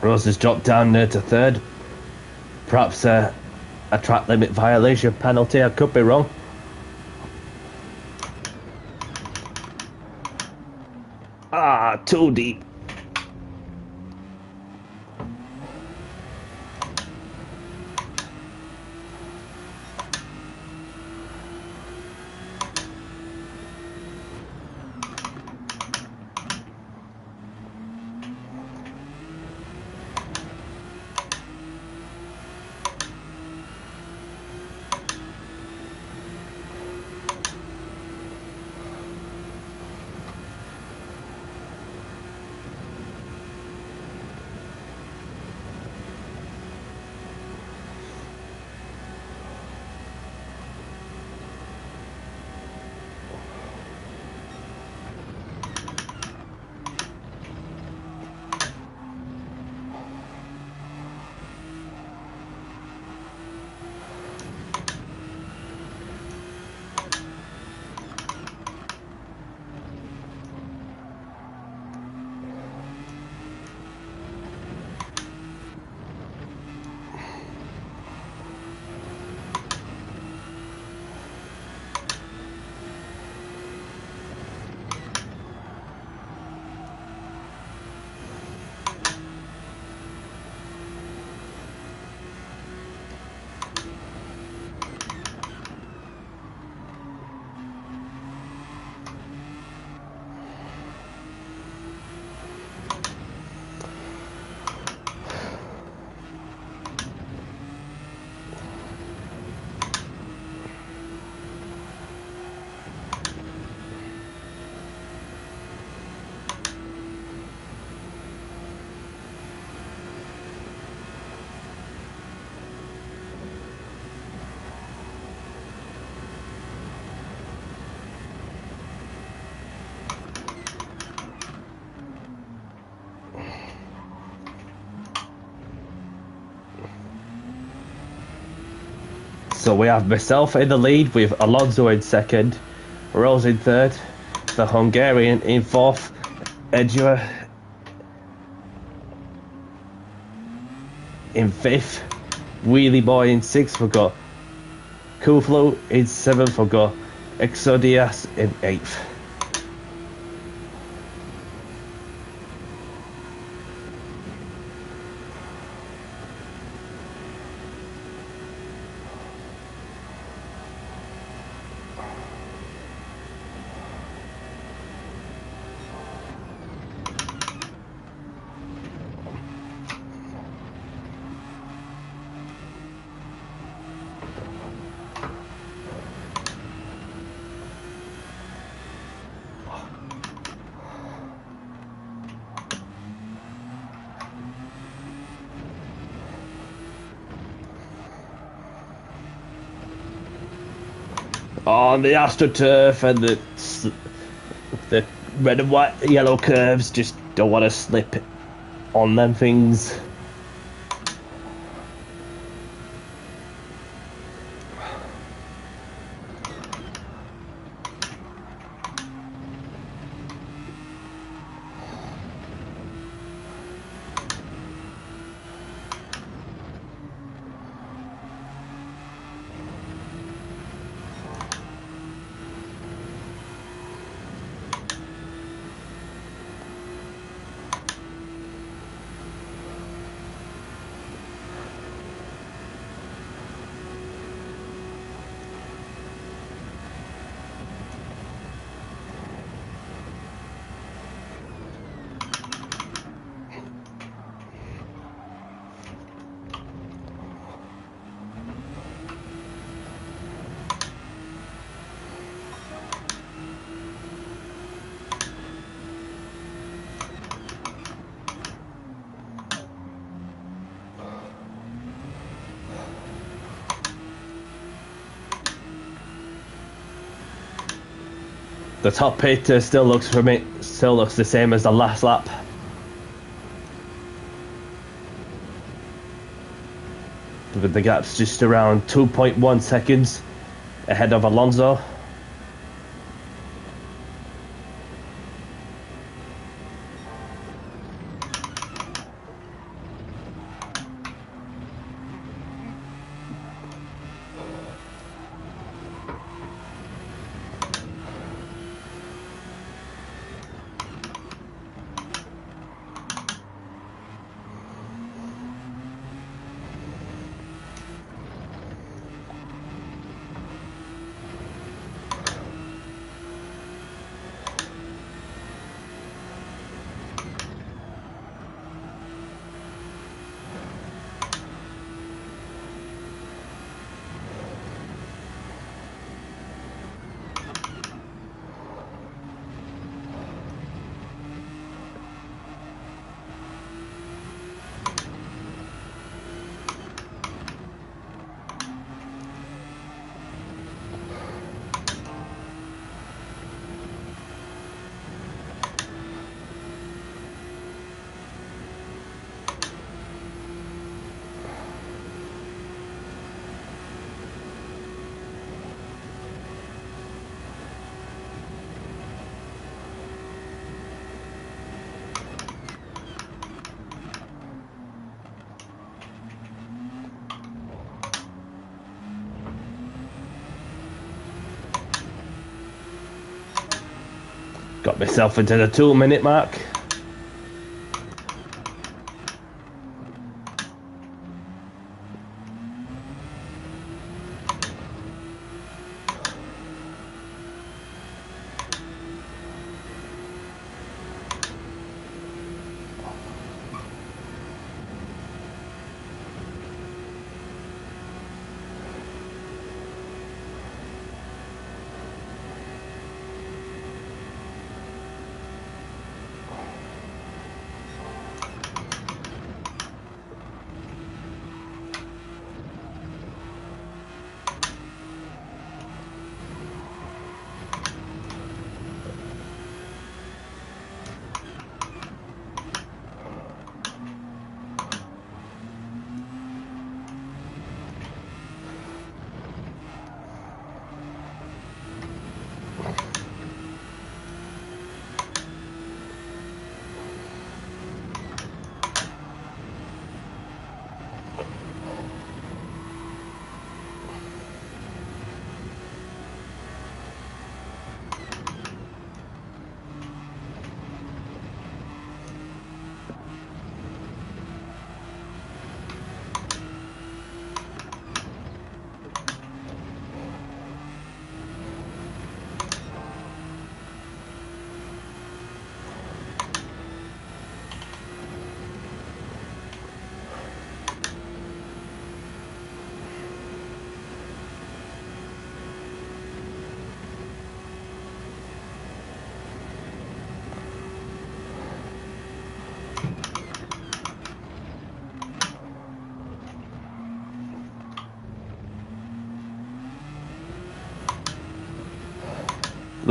Rose has dropped down there to third. Perhaps a track limit violation penalty. I could be wrong. Too deep. So we have myself in the lead with Alonso in second, Rose in third, the Hungarian in fourth, Edua in fifth, Wheelie Boy in sixth. We've got Kuflu in seventh. We've got Exodias in eighth. on the AstroTurf and the red and white yellow curves. Just don't want to slip on them things. The top pit still looks the same as the last lap. But the gap's just around 2.1 seconds ahead of Alonso. Got myself into the 2-minute mark.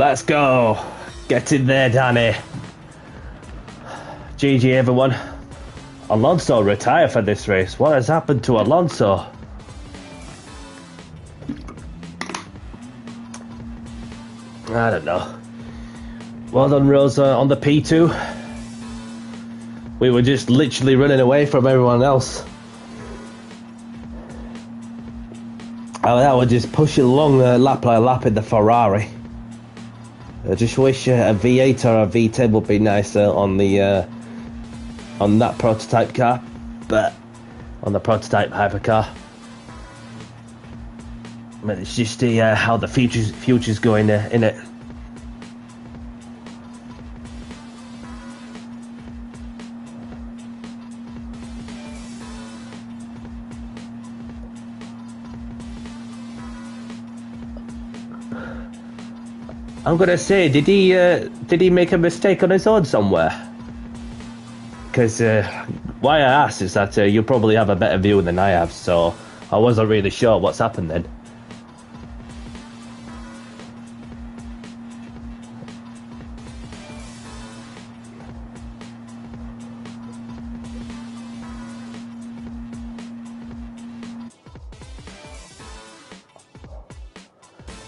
Let's go. Get in there, Danny. GG, everyone. Alonso retired for this race. What has happened to Alonso? I don't know. Well done, Rosa, on the P2. We were just literally running away from everyone else. I was just pushing along lap by lap in the Ferrari. I just wish a V8 or a V10 would be nicer on the on that prototype car, but on the prototype hypercar. But it's just how the future's going in it. I'm gonna say, did he make a mistake on his own somewhere? Because why I asked is that you probably have a better view than I have, so I wasn't really sure what's happened then.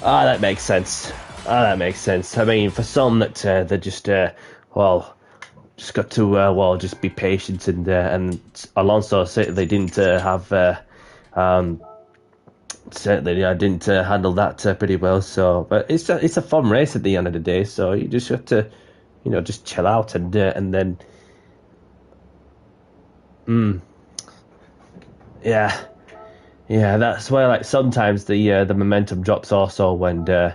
Ah, that makes sense. That makes sense. I mean, for some that they just just got to just be patient, and Alonso certainly didn't certainly didn't handle that pretty well. So, but it's a fun race at the end of the day. So you just have to, just chill out and then, yeah. Yeah, that's why, like, sometimes the momentum drops also when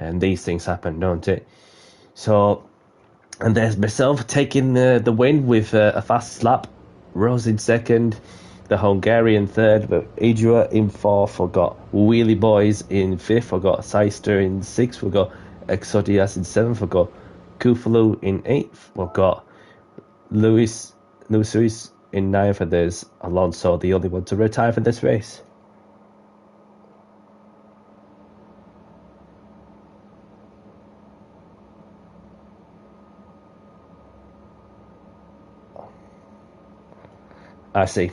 and these things happen, don't it? So, and there's myself taking the win with a fast lap. Rose in second, the Hungarian third, but Idra in fourth. We've got Wheelie Boys in fifth. We've got Seister in sixth. We've got Exodias in seventh. We've got Kufalu in eighth. We've got Luis in ninth, and there's Alonso, the only one to retire for this race. I see.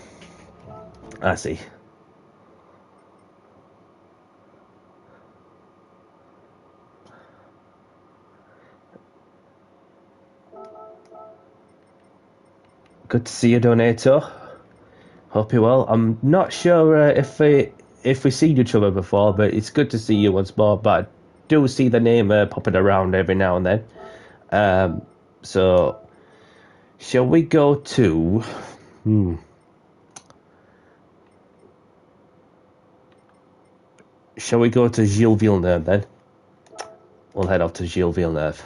Good to see you, Donato. Hope you're well. I'm not sure if we've seen each other before, but it's good to see you once more. But I do see the name popping around every now and then. So, shall we go to... Shall we go to Gilles Villeneuve then? We'll head off to Gilles Villeneuve.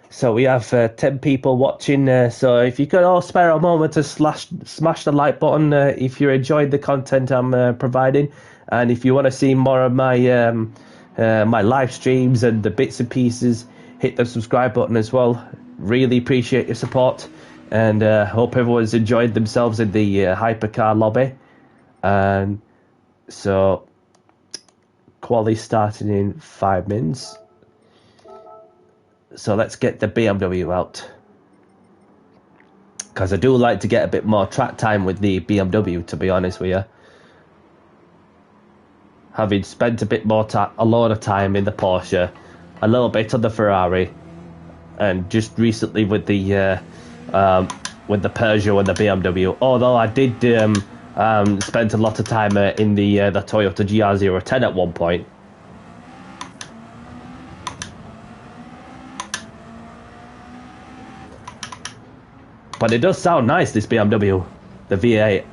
So we have 10 people watching, so if you could all spare a moment to smash the like button if you enjoyed the content I'm providing, and if you want to see more of my my live streams and the bits and pieces, hit the subscribe button as well. Really appreciate your support, and hope everyone's enjoyed themselves in the hypercar lobby. And so quali starting in 5 minutes. So let's get the BMW out, because I do like to get a bit more track time with the BMW, to be honest with you. Having spent a lot of time in the Porsche, a little bit on the Ferrari, and just recently with the Peugeot and the BMW. Although I did spend a lot of time in the Toyota GR010 at one point. But it does sound nice, this BMW, the V8.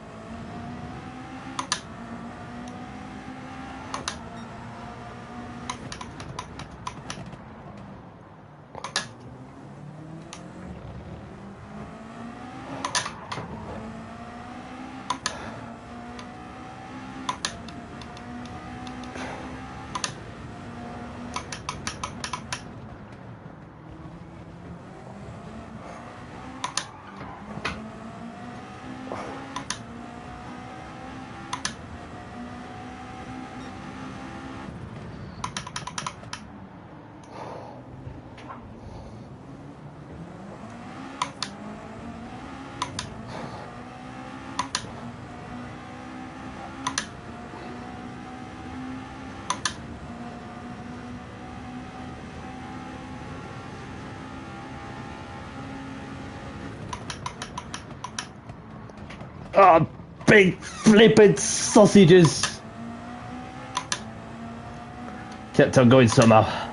Oh, big flippin' sausages! Kept on going somehow.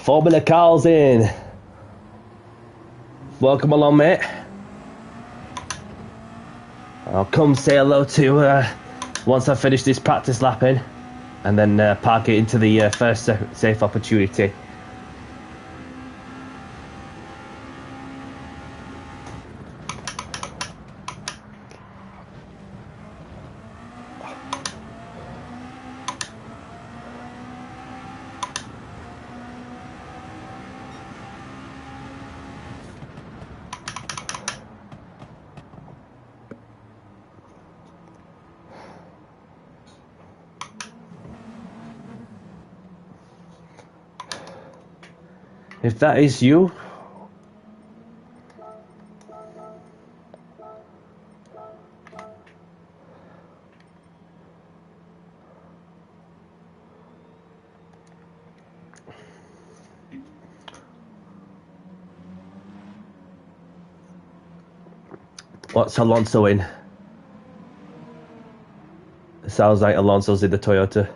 Formula Carl's in. Welcome along, mate. I'll come say hello to once I finish this practice lapping, and then park it into the first safe opportunity. If that is you, what's Alonso in? It sounds like Alonso's in the Toyota.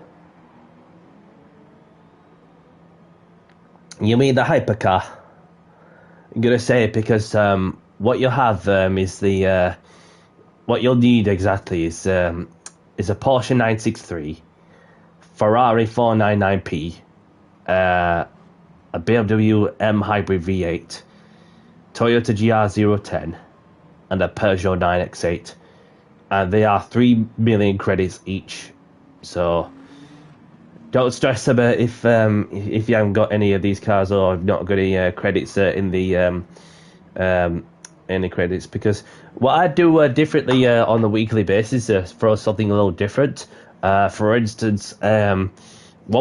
You mean the hypercar? I'm gonna say it because what you'll have is the what you'll need exactly is a Porsche 963, Ferrari 499p, a BMW M Hybrid V8, Toyota GR010, and a Peugeot 9X8, and they are 3 million credits each. So don't stress about if you haven't got any of these cars or have not got any credits in the any credits, because what I do differently on the weekly basis for something a little different. For instance, 1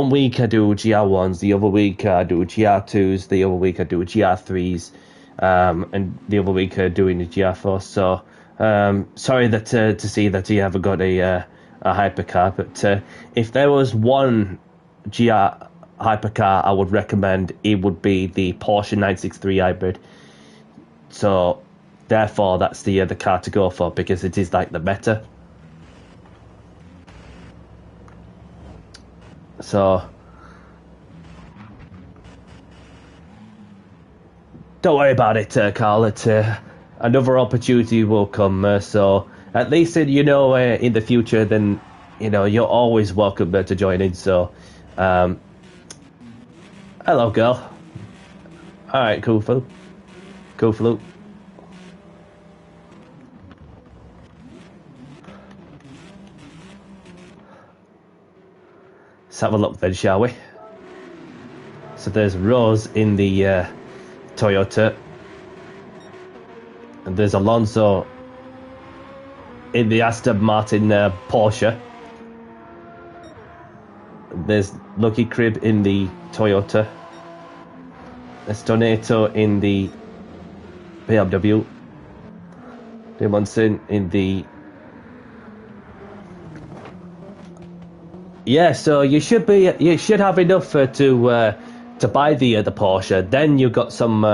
week I do GR1s, the other week I do GR2s, the other week I do GR3s, and the other week doing the GR4. So sorry that to see that you haven't got a hypercar, but if there was one GR hypercar I would recommend, it would be the Porsche 963 hybrid. So therefore that's the car to go for, because it is like the meta. So don't worry about it, Carl. Another opportunity will come. So at least in the future, then you're always welcome to join in. So hello, girl. All right, cool, Phil. Cool, Phil. have a look then, shall we? So there's Rose in the Toyota, and there's Alonso in the Aston Martin Porsche. There's Lucky Crib in the Toyota. There's Donato in the BMW. Dimonson in the... Yeah, so you should have enough to buy the Porsche. Then you got some.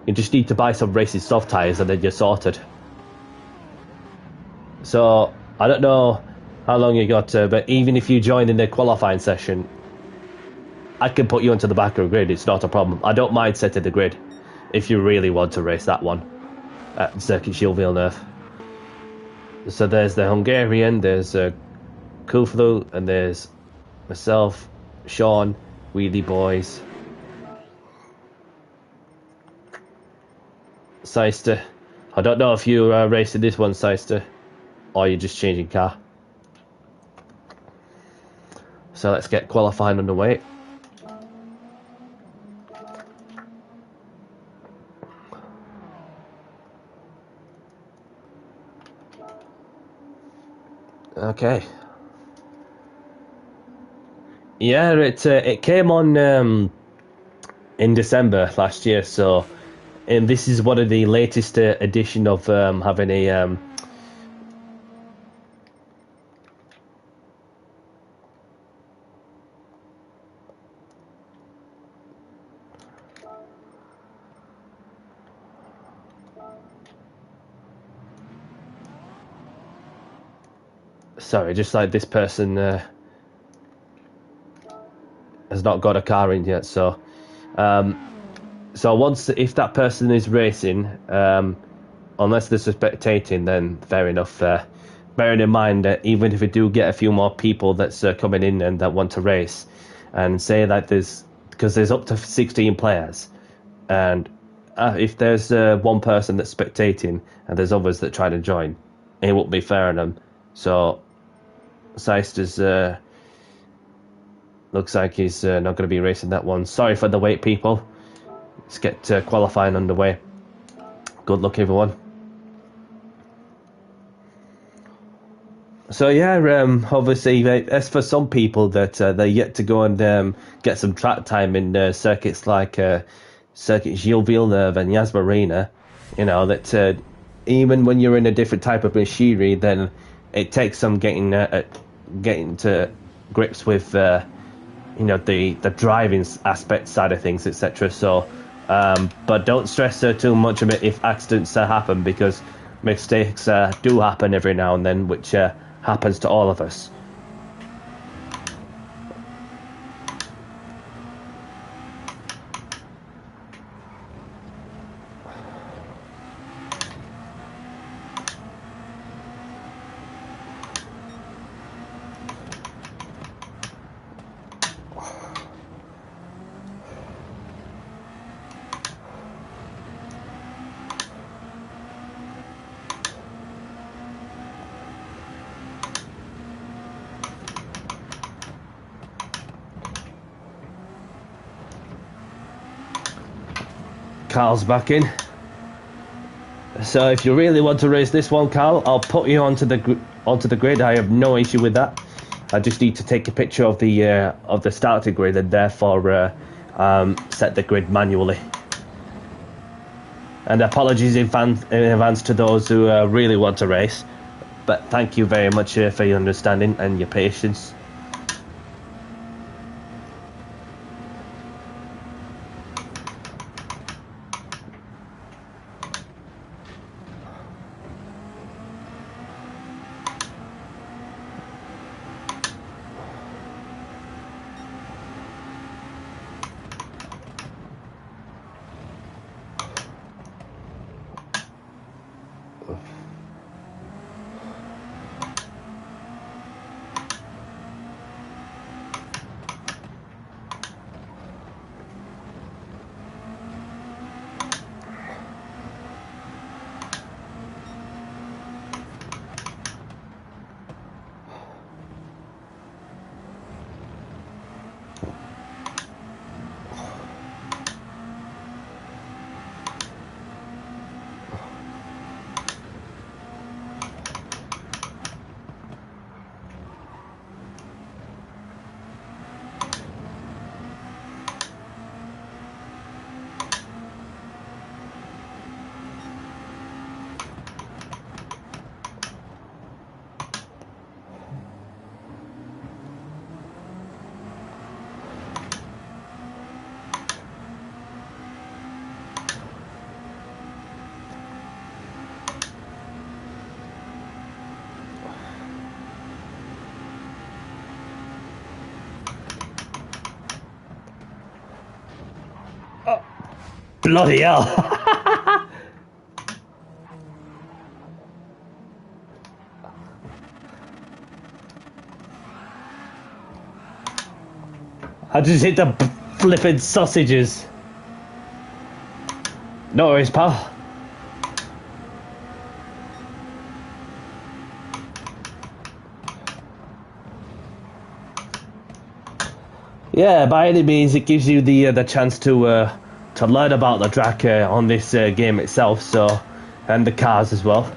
You just need to buy some racing soft tires, and then you're sorted. So I don't know how long you got, but even if you join in the qualifying session, I can put you onto the back of the grid. It's not a problem. I don't mind setting the grid if you really want to race that one at Circuit Gilles Villeneuve. So there's the Hungarian, there's Kuflu, and there's myself, Sean, Wheelie Boys, Seister. I don't know if you're racing this one, Seister, or you're just changing car. So let's get qualifying underway. Okay. Yeah, it came on in December last year, so and this is one of the latest edition of having a sorry, just like this person has not got a car in yet, so once if that person is racing, unless they're spectating, then fair enough. Bearing in mind that even if we do get a few more people that's coming in and that want to race, and say that because there's up to 16 players, and if there's one person that's spectating and there's others that try to join, it won't be fair on them. So Seister's looks like he's not going to be racing that one. Sorry for the wait, people. Let's get qualifying underway. Good luck, everyone. So yeah, obviously, as for some people that they're yet to go and get some track time in circuits like Circuit Gilles Villeneuve and Yas Marina, you know, that even when you're in a different type of machinery, then it takes some getting to grips with you know, the driving aspect side of things, etc. So but don't stress too much of it if accidents happen, because mistakes do happen every now and then, which happens to all of us. Carl's back in. So if you really want to race this one, Carl, I'll put you onto the grid. I have no issue with that. I just need to take a picture of the starting grid and therefore set the grid manually. And apologies in advance to those who really want to race, but thank you very much for your understanding and your patience. Bloody hell. I just hit the flipping sausages. No worries, pal. Yeah, by any means, it gives you the chance to learn about the track on this game itself, so, and the cars as well.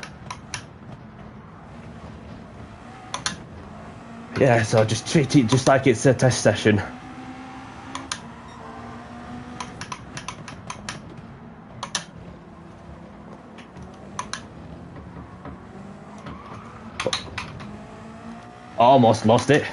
Yeah, so just treat it just like it's a test session. Almost lost it.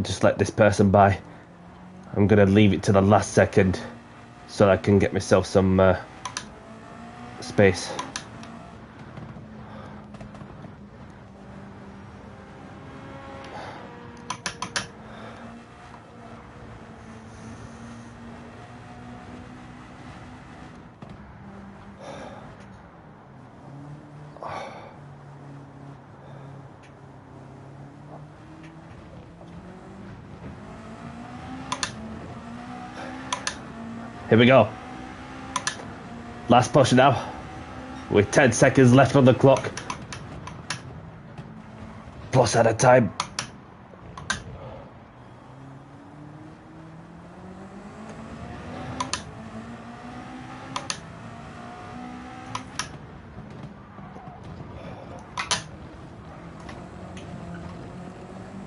Just let this person by. I'm gonna leave it to the last second so I can get myself some space. Here we go. Last push now. With 10 seconds left on the clock. Plus out of time.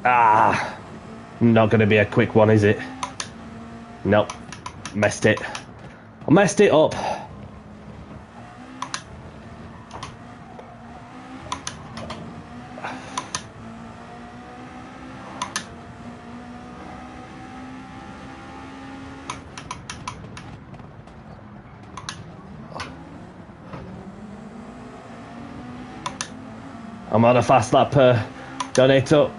Ah, not going to be a quick one, is it? Nope. Messed it. I messed it up. I'm on a fast lap, Donato.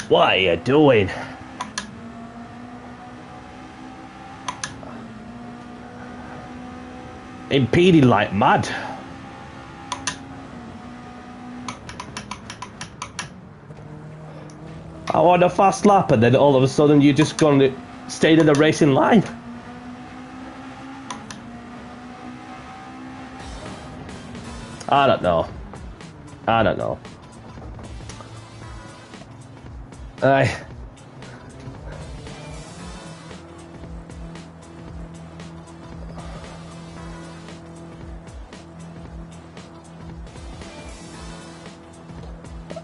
What are you doing? Impeding like mad. I want a fast lap and then all of a sudden you're just going to stay in the racing line. I don't know.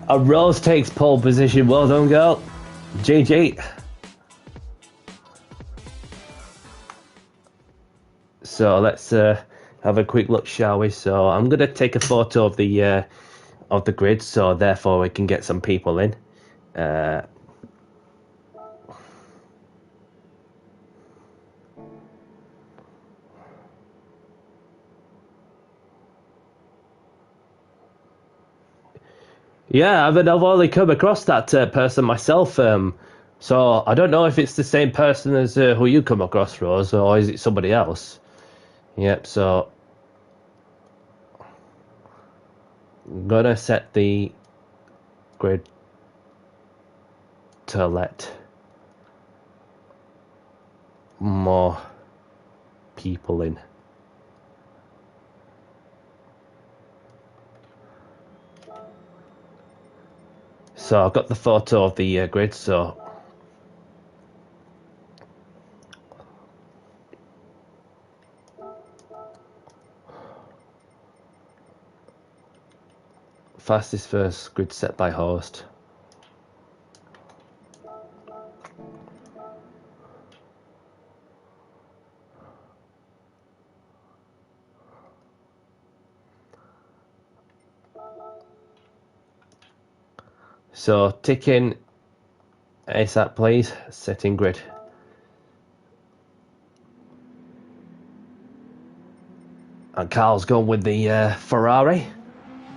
A Rose takes pole position. Well done, girl. GG. So let's have a quick look, shall we? So I'm gonna take a photo of the grid, so therefore we can get some people in. Yeah, I've only come across that person myself, so I don't know if it's the same person as who you come across, Rose, or is it somebody else? Yep, so I'm gonna set the grid to let more people in. So I've got the photo of the grid, so Fastest first grid set by host. So tick in ASAP please, setting grid. And Carl's gone with the Ferrari.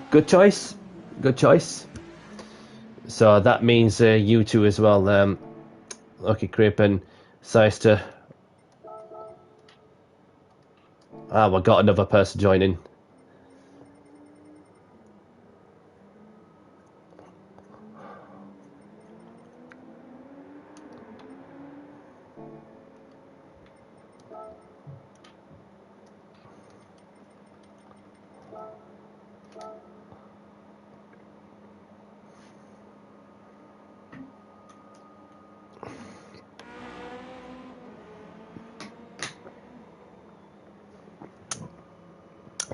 Good choice, good choice. So that means you two as well, Lucky Creep and Seister. Ah, we've got another person joining.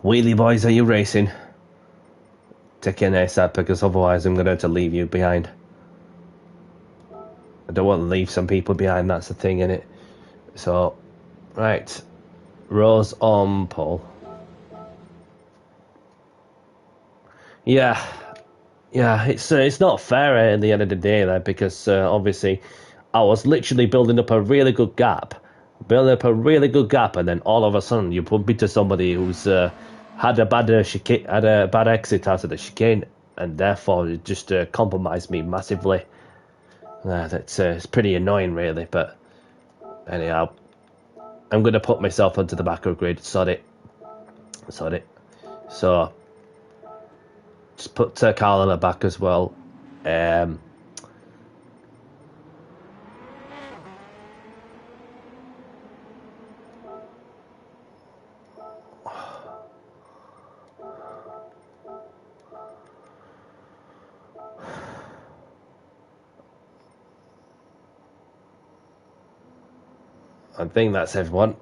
Wheelie boys, are you racing? Take in ASAP because otherwise I'm going to have to leave you behind. I don't want to leave some people behind, that's the thing, innit? So, right. Rose on pole. Yeah, it's not fair at the end of the day there because obviously I was literally building up a really good gap, and then all of a sudden you bump into somebody who's had a bad exit out of the chicane, and therefore it just compromised me massively. That's it's pretty annoying, really. But anyhow, I'm gonna put myself onto the back of the grid. Sod it. So. Just put Carl in the back as well. I think that's everyone.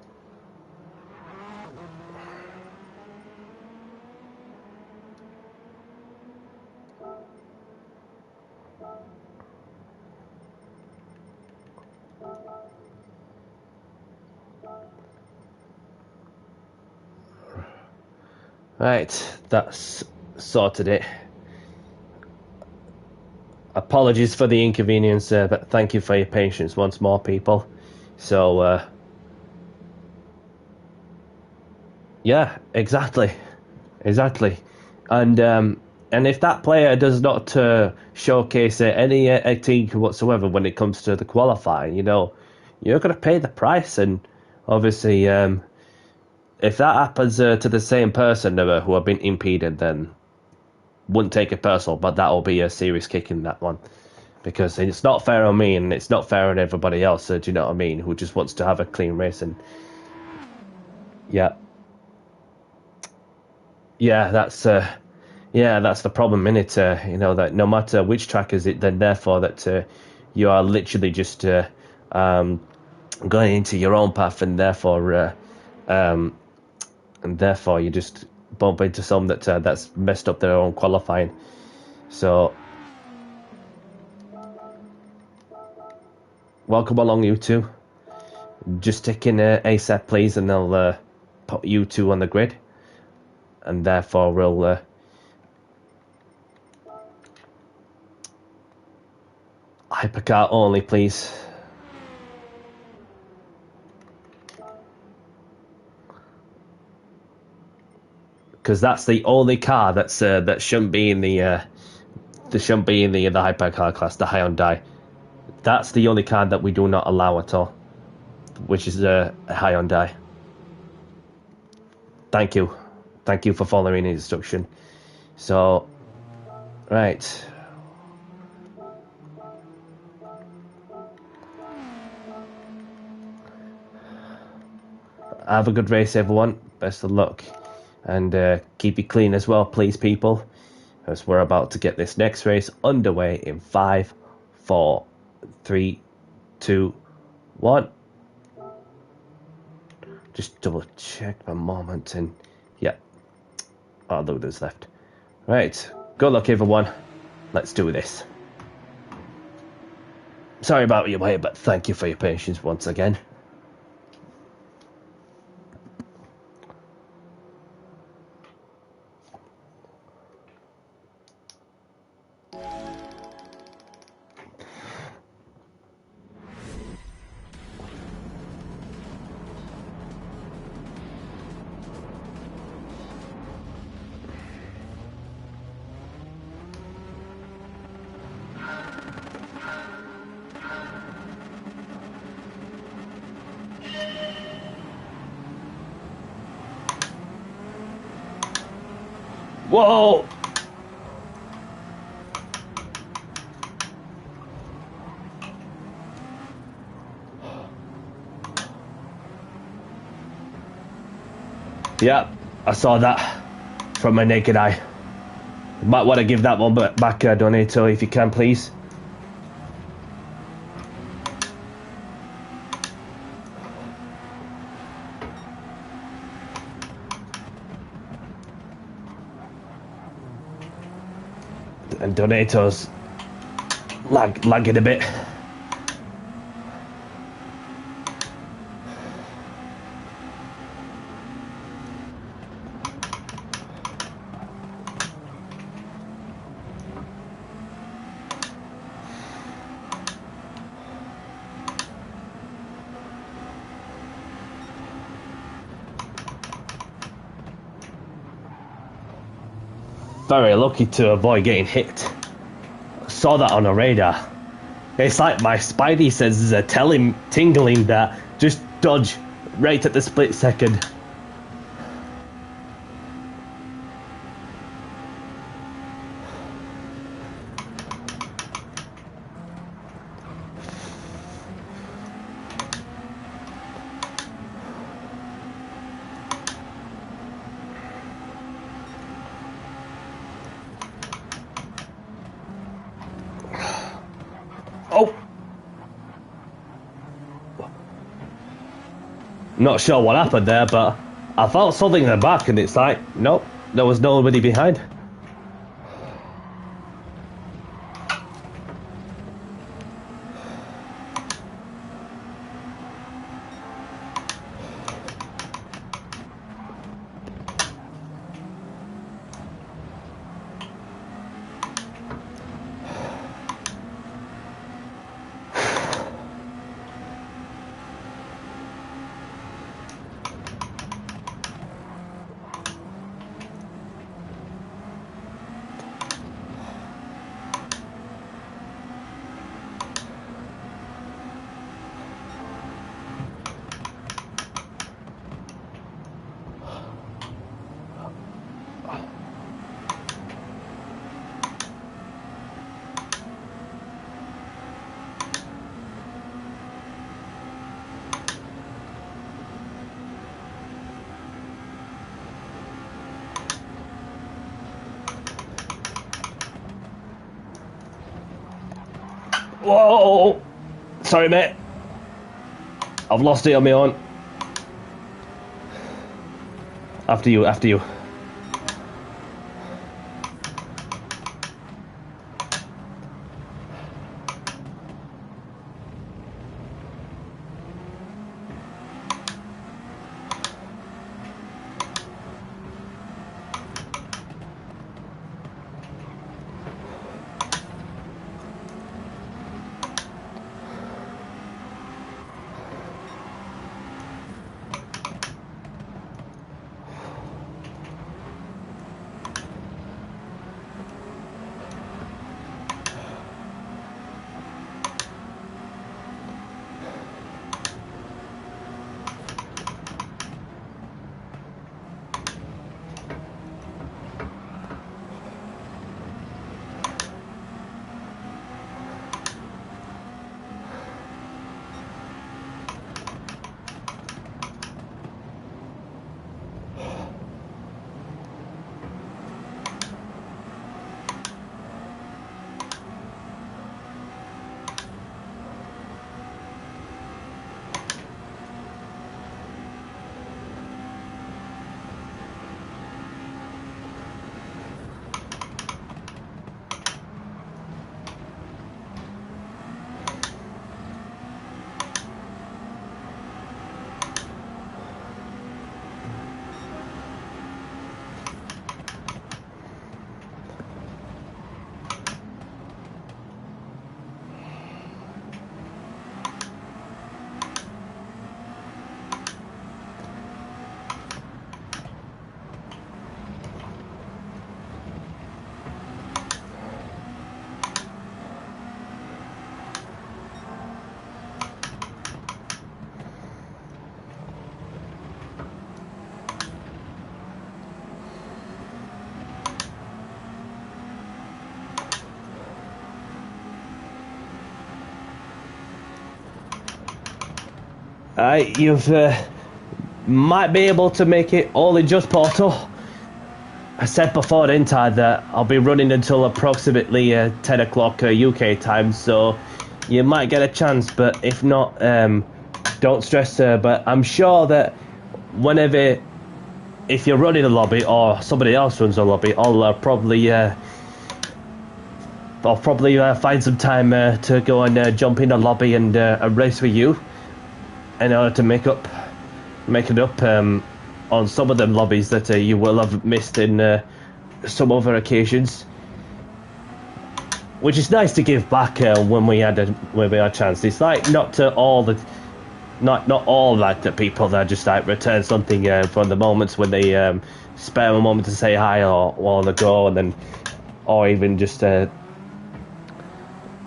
Right, that's sorted it. Apologies for the inconvenience, but thank you for your patience once more, people. So, yeah, exactly, and if that player does not showcase any fatigue whatsoever when it comes to the qualifying, you're going to pay the price, and obviously, if that happens to the same person who have been impeded, then wouldn't take it personal, but that will be a serious kick in that one. Because it's not fair on me and it's not fair on everybody else, do you know what I mean, who just wants to have a clean race. And yeah, that's the problem in it, that no matter which track is it, then therefore that you are literally just going into your own path, and therefore you just bump into some that's messed up their own qualifying. So welcome along, you two. Just take in ASAP, please, and they'll put you two on the grid, and therefore we'll Hypercar only, please. Because that's the only car that shouldn't be in the Hypercar class, the Hyundai. That's the only car that we do not allow at all, which is a Hyundai. Thank you for following the instruction. So, right. Have a good race, everyone. Best of luck. And keep it clean as well, please, people. As we're about to get this next race underway in 5, 4, 3, 2, 1. Just double check my moment, and yeah. Oh, look, there's left. Right. Good luck, everyone. Let's do this. Sorry about your wait, but thank you for your patience once again. Whoa! Yeah, I saw that from my naked eye. You might want to give that one back, Donato, if you can, please. And Donato's lagging a bit. Very lucky to avoid getting hit. Saw that on a radar. It's like my spidey senses are tingling that just dodge right at the split second. Oh! Not sure what happened there, but I felt something in the back and it's like, nope, there was nobody behind. Whoa! Sorry, mate. I've lost it on my own. After you, after you. You've might be able to make it all in just Porto. I said before, didn't I, that I'll be running until approximately 10 o'clock UK time, so you might get a chance, but if not, don't stress, but I'm sure that whenever, if you're running a lobby or somebody else runs a lobby, I'll probably find some time to go and jump in a lobby and race with you in order to make it up on some of them lobbies that you will have missed in some other occasions, which is nice to give back when we had a chance. It's like not all like the people that just like return something from the moments when they spare a moment to say hi or want to go, and then or even just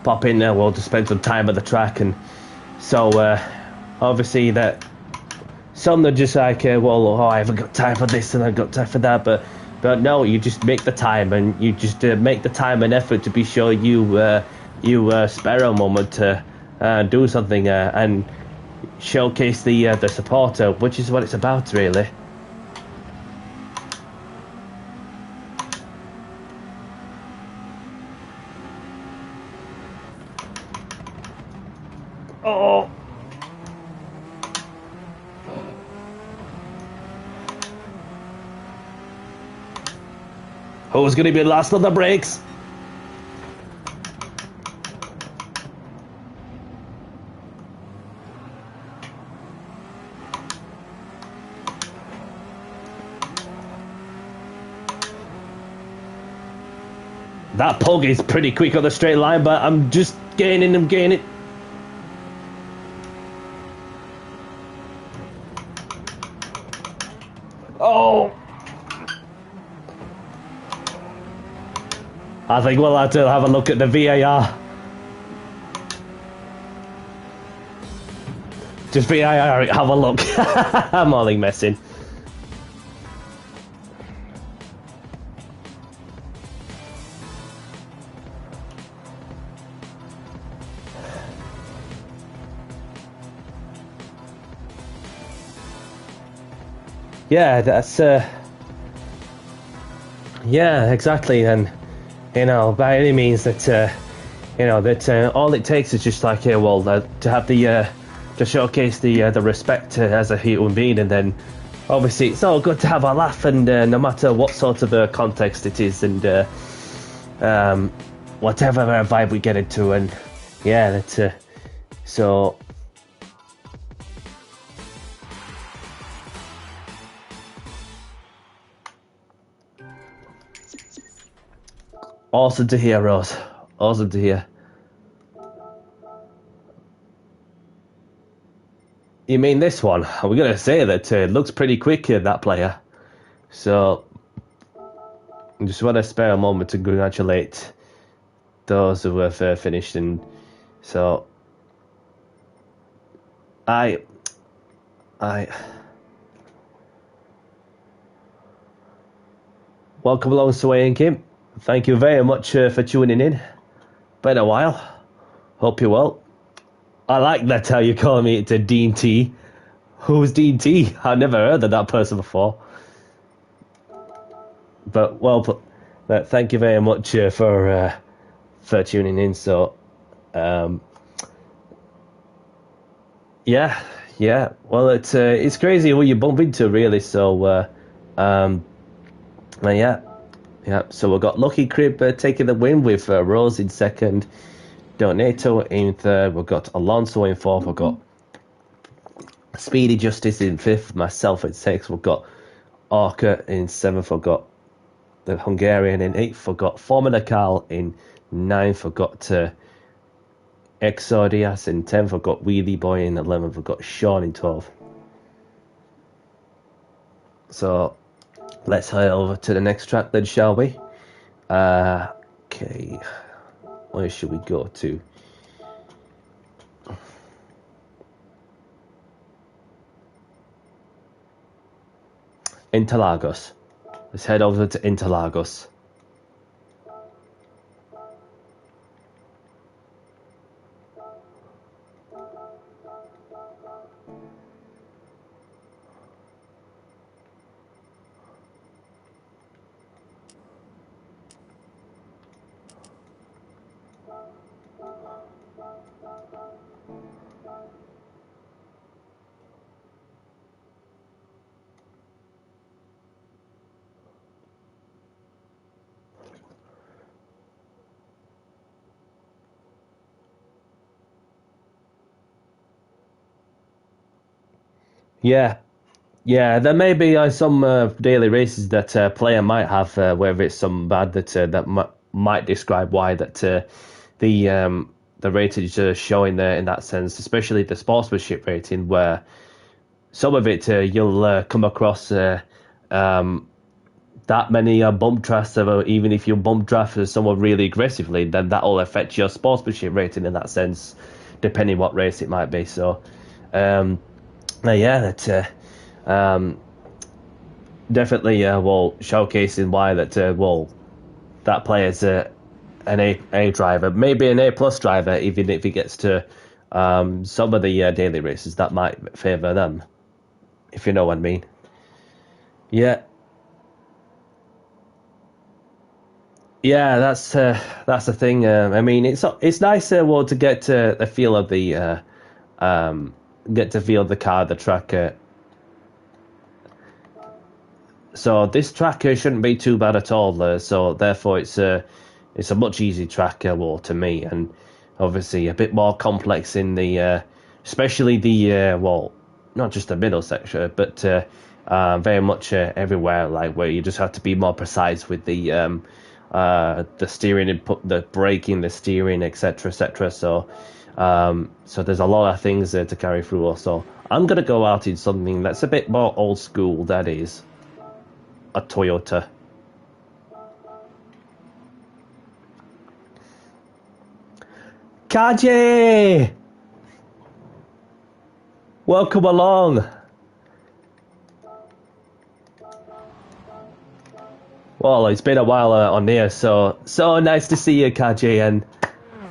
pop in there, well, to spend some time at the track. And so obviously that some are just like, I haven't got time for this and I've got time for that, but no, you just make the time, and you just make the time and effort to be sure you spare a moment to do something and showcase the supporter, which is what it's about, really. Oh. Who's going to be last on the brakes? That pug is pretty quick on the straight line, but I'm just gaining. Oh! I think we'll have to have a look at the VAR. Just VAR, have a look. I'm only messing. Yeah, that's yeah, exactly, and by any means that all it takes is just like to have the to showcase the respect as a human being, and then obviously it's all good to have a laugh, and no matter what sort of context it is, and whatever vibe we get into, and yeah, that's so. Awesome to hear, Rose. Awesome to hear. You mean this one? We're going to say that it looks pretty quick here, that player. So, I just want to spare a moment to congratulate those who have finished. And so, welcome along, Sway and Kim. Thank you very much for tuning in. Been a while. Hope you're well. I like that how you call me to Dean T. Who's Dean T? I've never heard of that person before. But but thank you very much for tuning in. So, yeah. Well, it's crazy who you bump into, really. So, yeah. So we've got Lucky Crib taking the win with Rose in second, Donato in third. We've got Alonso in fourth. We've got Speedy Justice in fifth. Myself in sixth. We've got Orca in seventh. We've got the Hungarian in eighth. We've got Formula Carl in ninth. We've got Exodias in 10th. We've got Wheelie Boy in 11th. We've got Sean in 12th. So let's head over to the next track then, shall we? Okay. Where should we go to? Interlagos. Let's head over to Interlagos. Yeah, yeah. There may be some daily races that player might have, whether it's some bad that might describe why that the rating is showing there in that sense, especially the sportsmanship rating, where some of it you'll come across that many bump drafts, even if you bump draft someone really aggressively, then that will affect your sportsmanship rating in that sense, depending what race it might be. So, yeah, that definitely well showcasing why that player's an A driver, maybe an A plus driver, even if he gets to some of the daily races that might favour them, if you know what I mean. Yeah. Yeah, that's the thing. I mean, it's nice to get the feel of the get to feel the car, the track. So this track shouldn't be too bad at all. So therefore, it's a much easier track, to me, and obviously a bit more complex in the especially the not just the middle section, but very much everywhere, like where you just have to be more precise with the steering and put the braking, the steering, etc., etc. So there's a lot of things to carry through. Also, I'm gonna go out in something that's a bit more old school. That is a Toyota. Kaji, welcome along. Well, it's been a while on here, so nice to see you, Kaji, and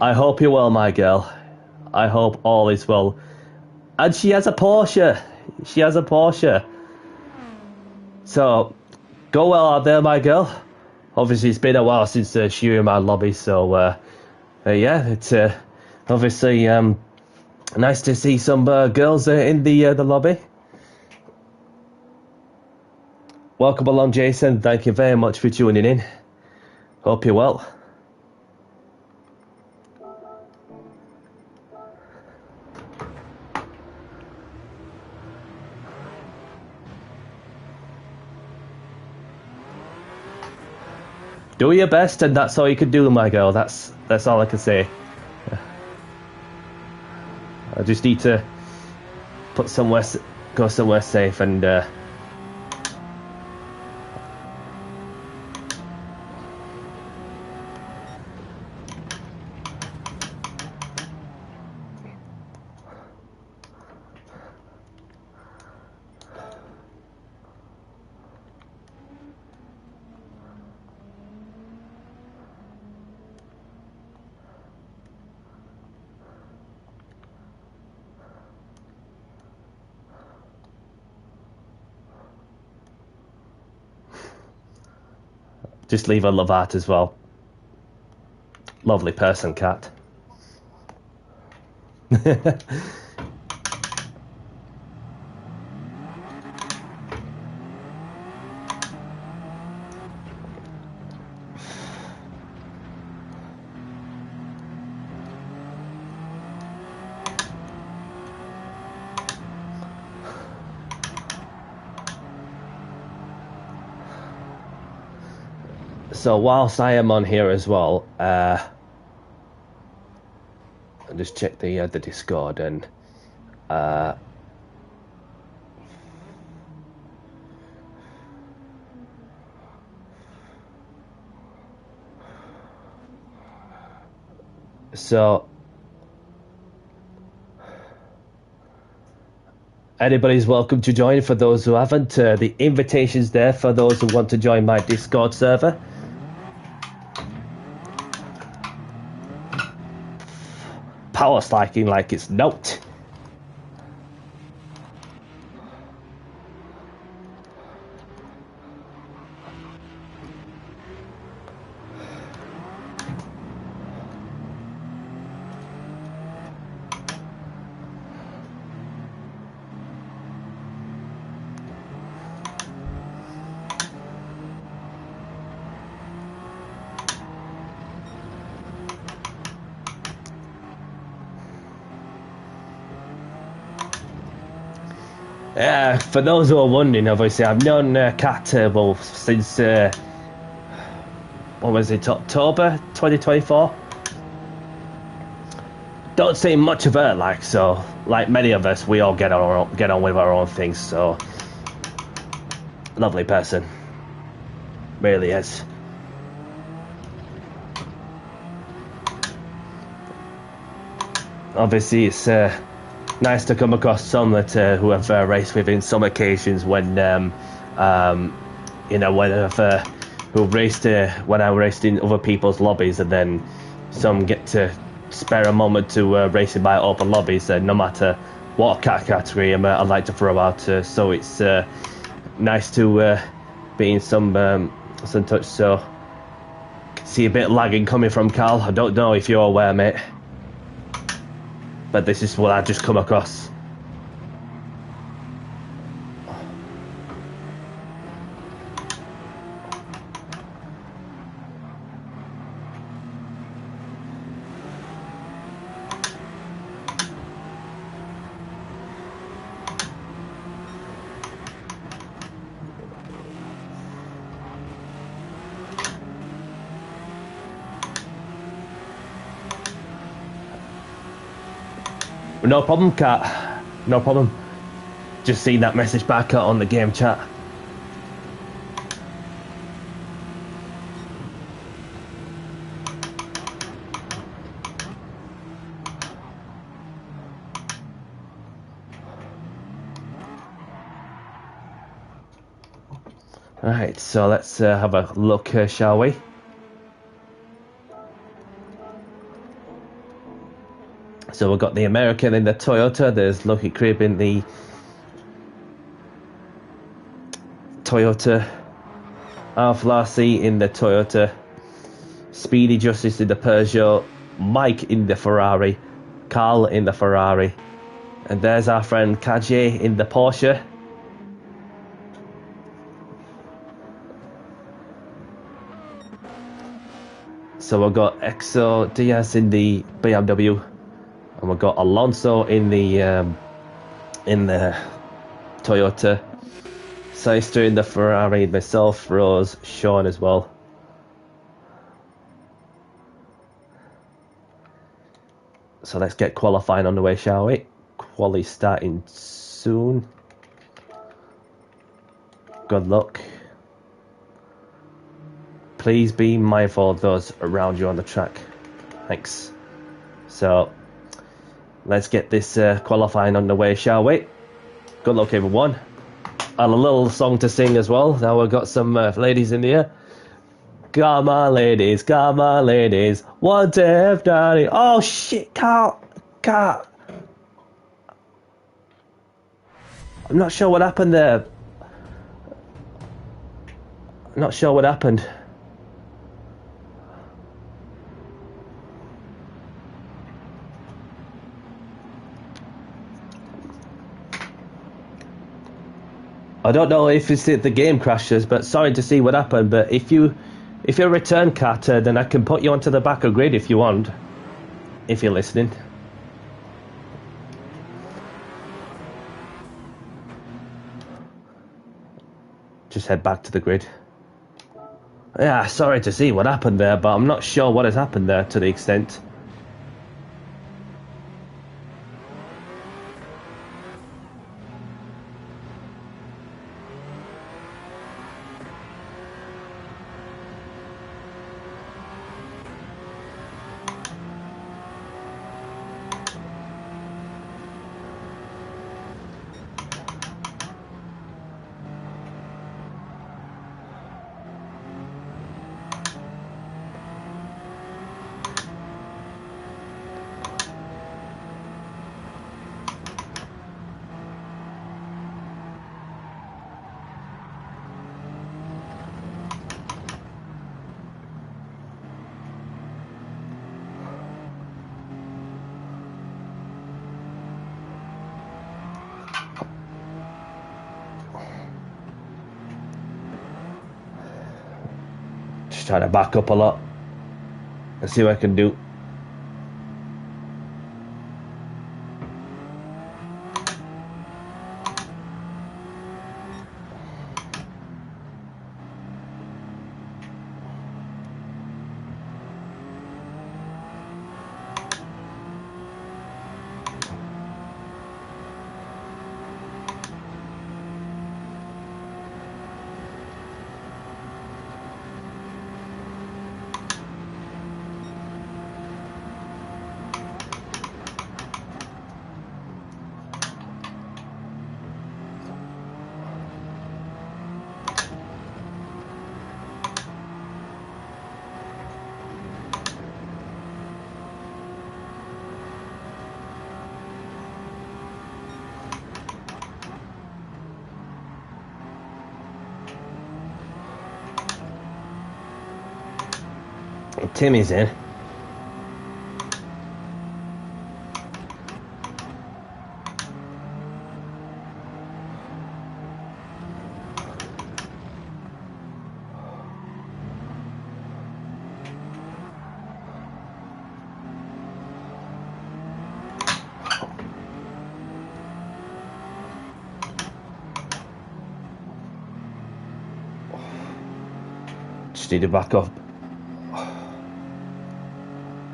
I hope you're well, my girl. I hope all is well. And she has a Porsche. She has a Porsche. So go well out there, my girl. Obviously, it's been a while since she was in my lobby, so yeah, it's obviously nice to see some girls in the lobby. Welcome along, Jason. Thank you very much for tuning in. Hope you're well. Do your best, and that's all you can do, my girl. That's all I can say. I just need to go somewhere safe, and just leave a love heart as well. Lovely person, Cat. So whilst I am on here as well, I'll just check the Discord and so anybody's welcome to join. For those who haven't, the invitation's there for those who want to join my Discord server. Power sliking like it's note. For those who are wondering, obviously, I've known Cat well since what was it, October 2024. Don't see much of her, like many of us, we all get on with our own things. So, lovely person, really is. Obviously, it's nice to come across some that who have raced with in some occasions when you know, who've raced when I raced in other people's lobbies, and then some get to spare a moment to race in my open lobbies, no matter what category I'd like to throw out. So it's nice to be in some touch. So see a bit of lagging coming from Carl. I don't know if you're aware, mate, but this is what I just come across. No problem, Cat. No problem. Just seen that message back on the game chat. Alright, so let's have a look, shall we? So we've got the American in the Toyota, there's Lucky Crib in the Toyota, Alf Lassie in the Toyota, Speedy Justice in the Peugeot, Mike in the Ferrari, Carl in the Ferrari, and there's our friend Kaji in the Porsche. So we've got Exo Diaz in the BMW, and we've got Alonso in the Toyota, Seister in the Ferrari, myself, Rose, Sean as well. So let's get qualifying on the way, shall we? Quali starting soon. Good luck. Please be mindful of those around you on the track. Thanks. So let's get this qualifying on the way, shall we? Good luck, everyone. And a little song to sing as well. Now we've got some ladies in here. Come on, ladies, one death daddy. Oh shit, Carl. I'm not sure what happened there. I'm not sure what happened. I don't know if it's the game crashes, but sorry to see what happened. But if you're a return cat, then I can put you onto the back of grid if you want, if you're listening. Just head back to the grid. Yeah, sorry to see what happened there, but I'm not sure what has happened there to the extent. Trying to back up a lot and see what I can do. Timmy's in. Just need to back up.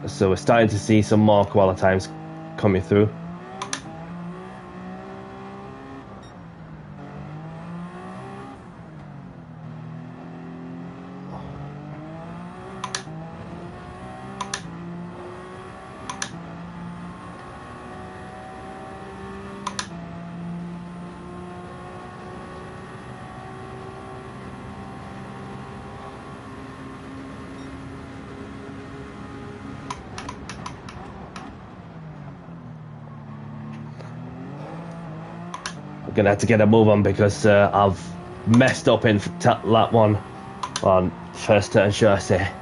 So we're starting to see some more koala times coming through. I'm gonna have to get a move on because I've messed up in lap one on first turn, should I say.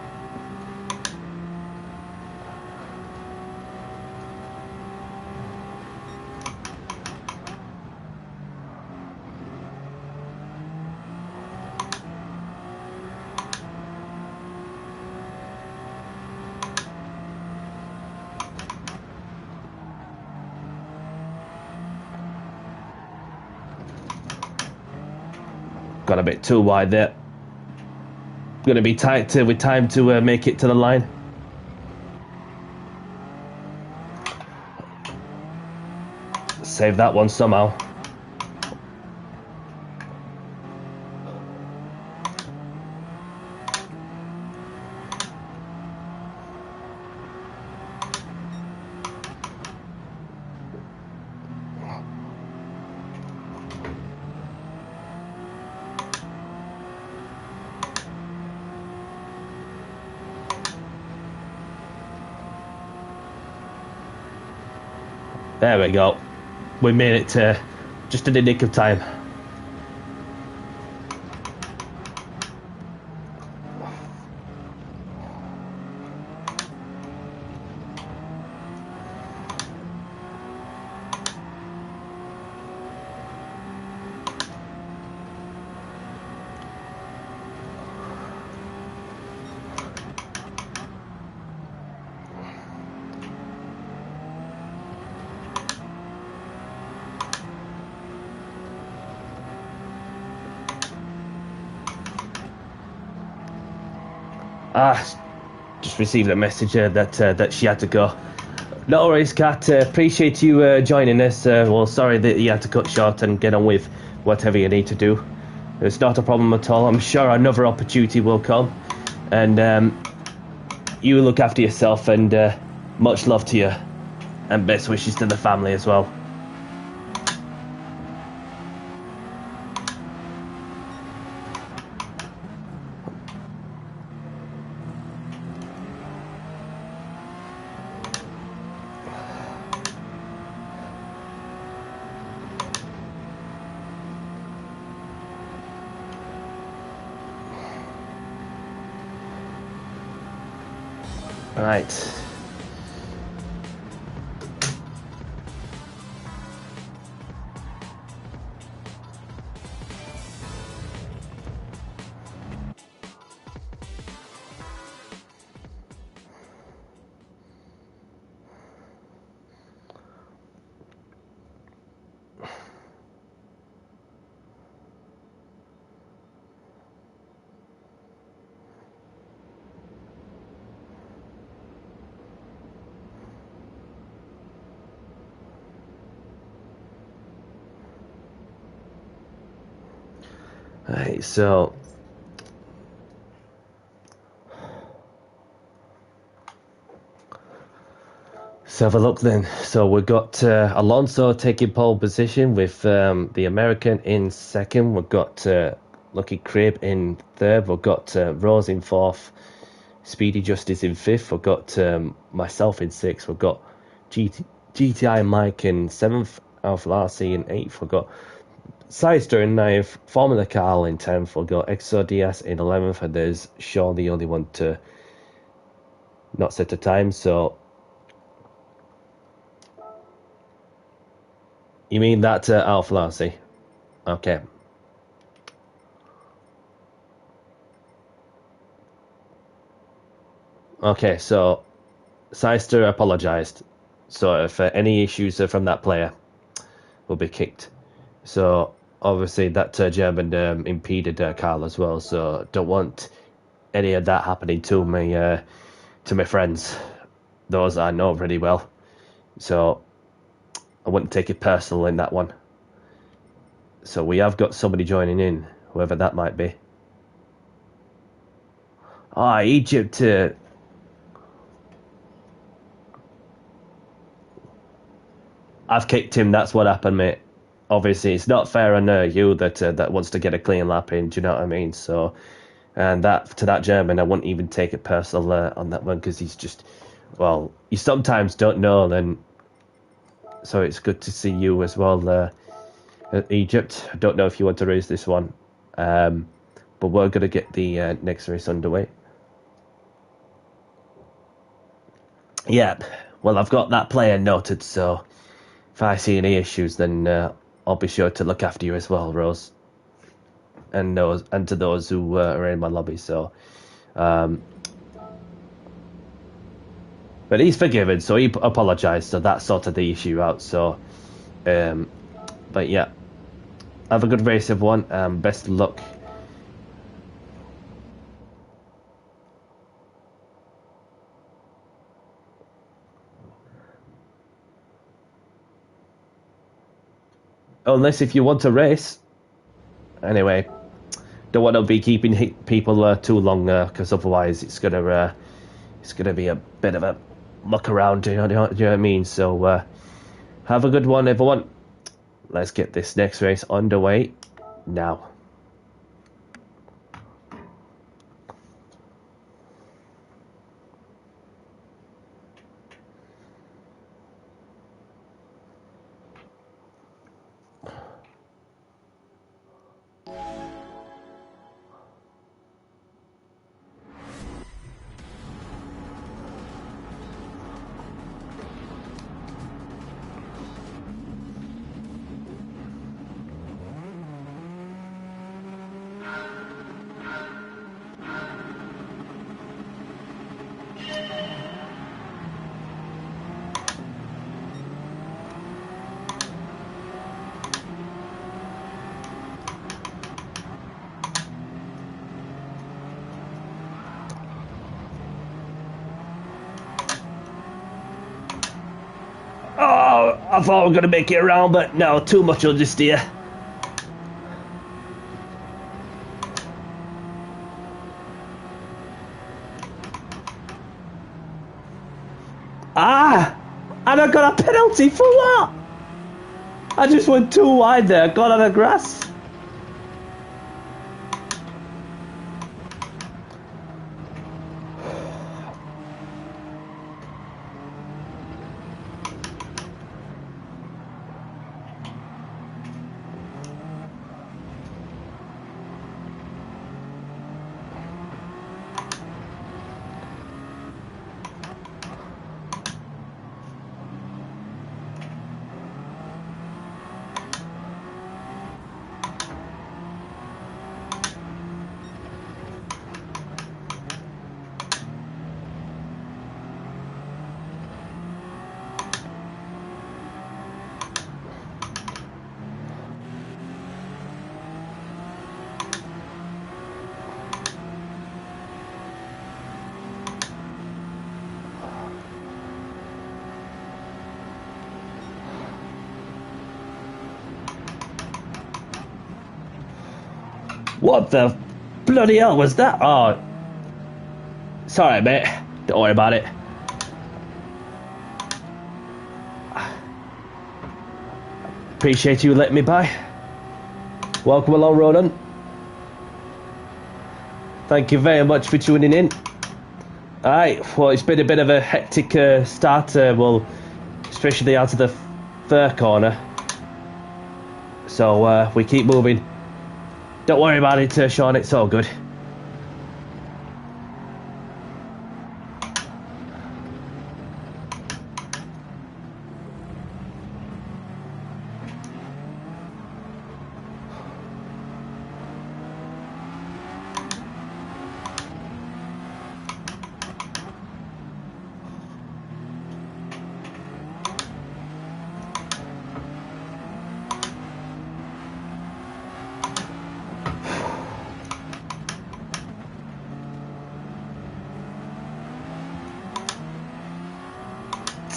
Got a bit too wide there. Gonna be tight with time to make it to the line. Save that one somehow. There we go. We made it to just in the nick of time. Just received a message that she had to go. No worries, Kat. Appreciate you joining us. Well, sorry that you had to cut short and get on with whatever you need to do. It's not a problem at all. I'm sure another opportunity will come. And you look after yourself, and much love to you. And best wishes to the family as well. Right. Right, so let's have a look then. So we've got Alonso taking pole position with the American in second. We've got Lucky Crib in third. We've got Rose in fourth. Speedy Justice in fifth. We've got myself in sixth. We've got GTI Mike in seventh. Alpha Larcy in eighth. We've got Sister in ninth, Formula Carl in 10th, we'll go Exo Diaz in 11th, and there's Sean, the only one to not set a time, so... You mean that Alpha Lassie? Okay. Okay, so Seister apologized. So if any issues from that player will be kicked. So obviously that German impeded Carl as well. So don't want any of that happening to my friends. Those I know really well. So I wouldn't take it personal in that one. So we have got somebody joining in, whoever that might be. Ah, Egypt. I've kicked him. That's what happened, mate. Obviously, it's not fair on you that wants to get a clean lap in. Do you know what I mean? So, and that to that German, I wouldn't even take it personal on that one because he's just, well, you sometimes don't know. Then, so it's good to see you as well, Egypt. I don't know if you want to raise this one, but we're gonna get the next race underway. Yep. Well, I've got that player noted, so if I see any issues, then I'll be sure to look after you as well, Rose. And to those who are in my lobby. So, but he's forgiven, so he apologised. So that sorted the issue out. So, but yeah, have a good race, everyone. Best of luck. Unless if you want to race. Anyway, don't want to be keeping people too long because otherwise it's gonna be a bit of a muck around. You know what I mean? So have a good one, everyone. Let's get this next race underway now. Oh, I thought I was going to make it around, but no, too much understeer. Ah! And I got a penalty for what? I just went too wide there, got on the grass. What the bloody hell was that? Oh, sorry, mate. Don't worry about it. Appreciate you letting me by. Welcome along, Ronan. Thank you very much for tuning in. Alright, well, it's been a bit of a hectic start, well, especially out of the third corner. So, we keep moving. Don't worry about it, Sean, it's all good.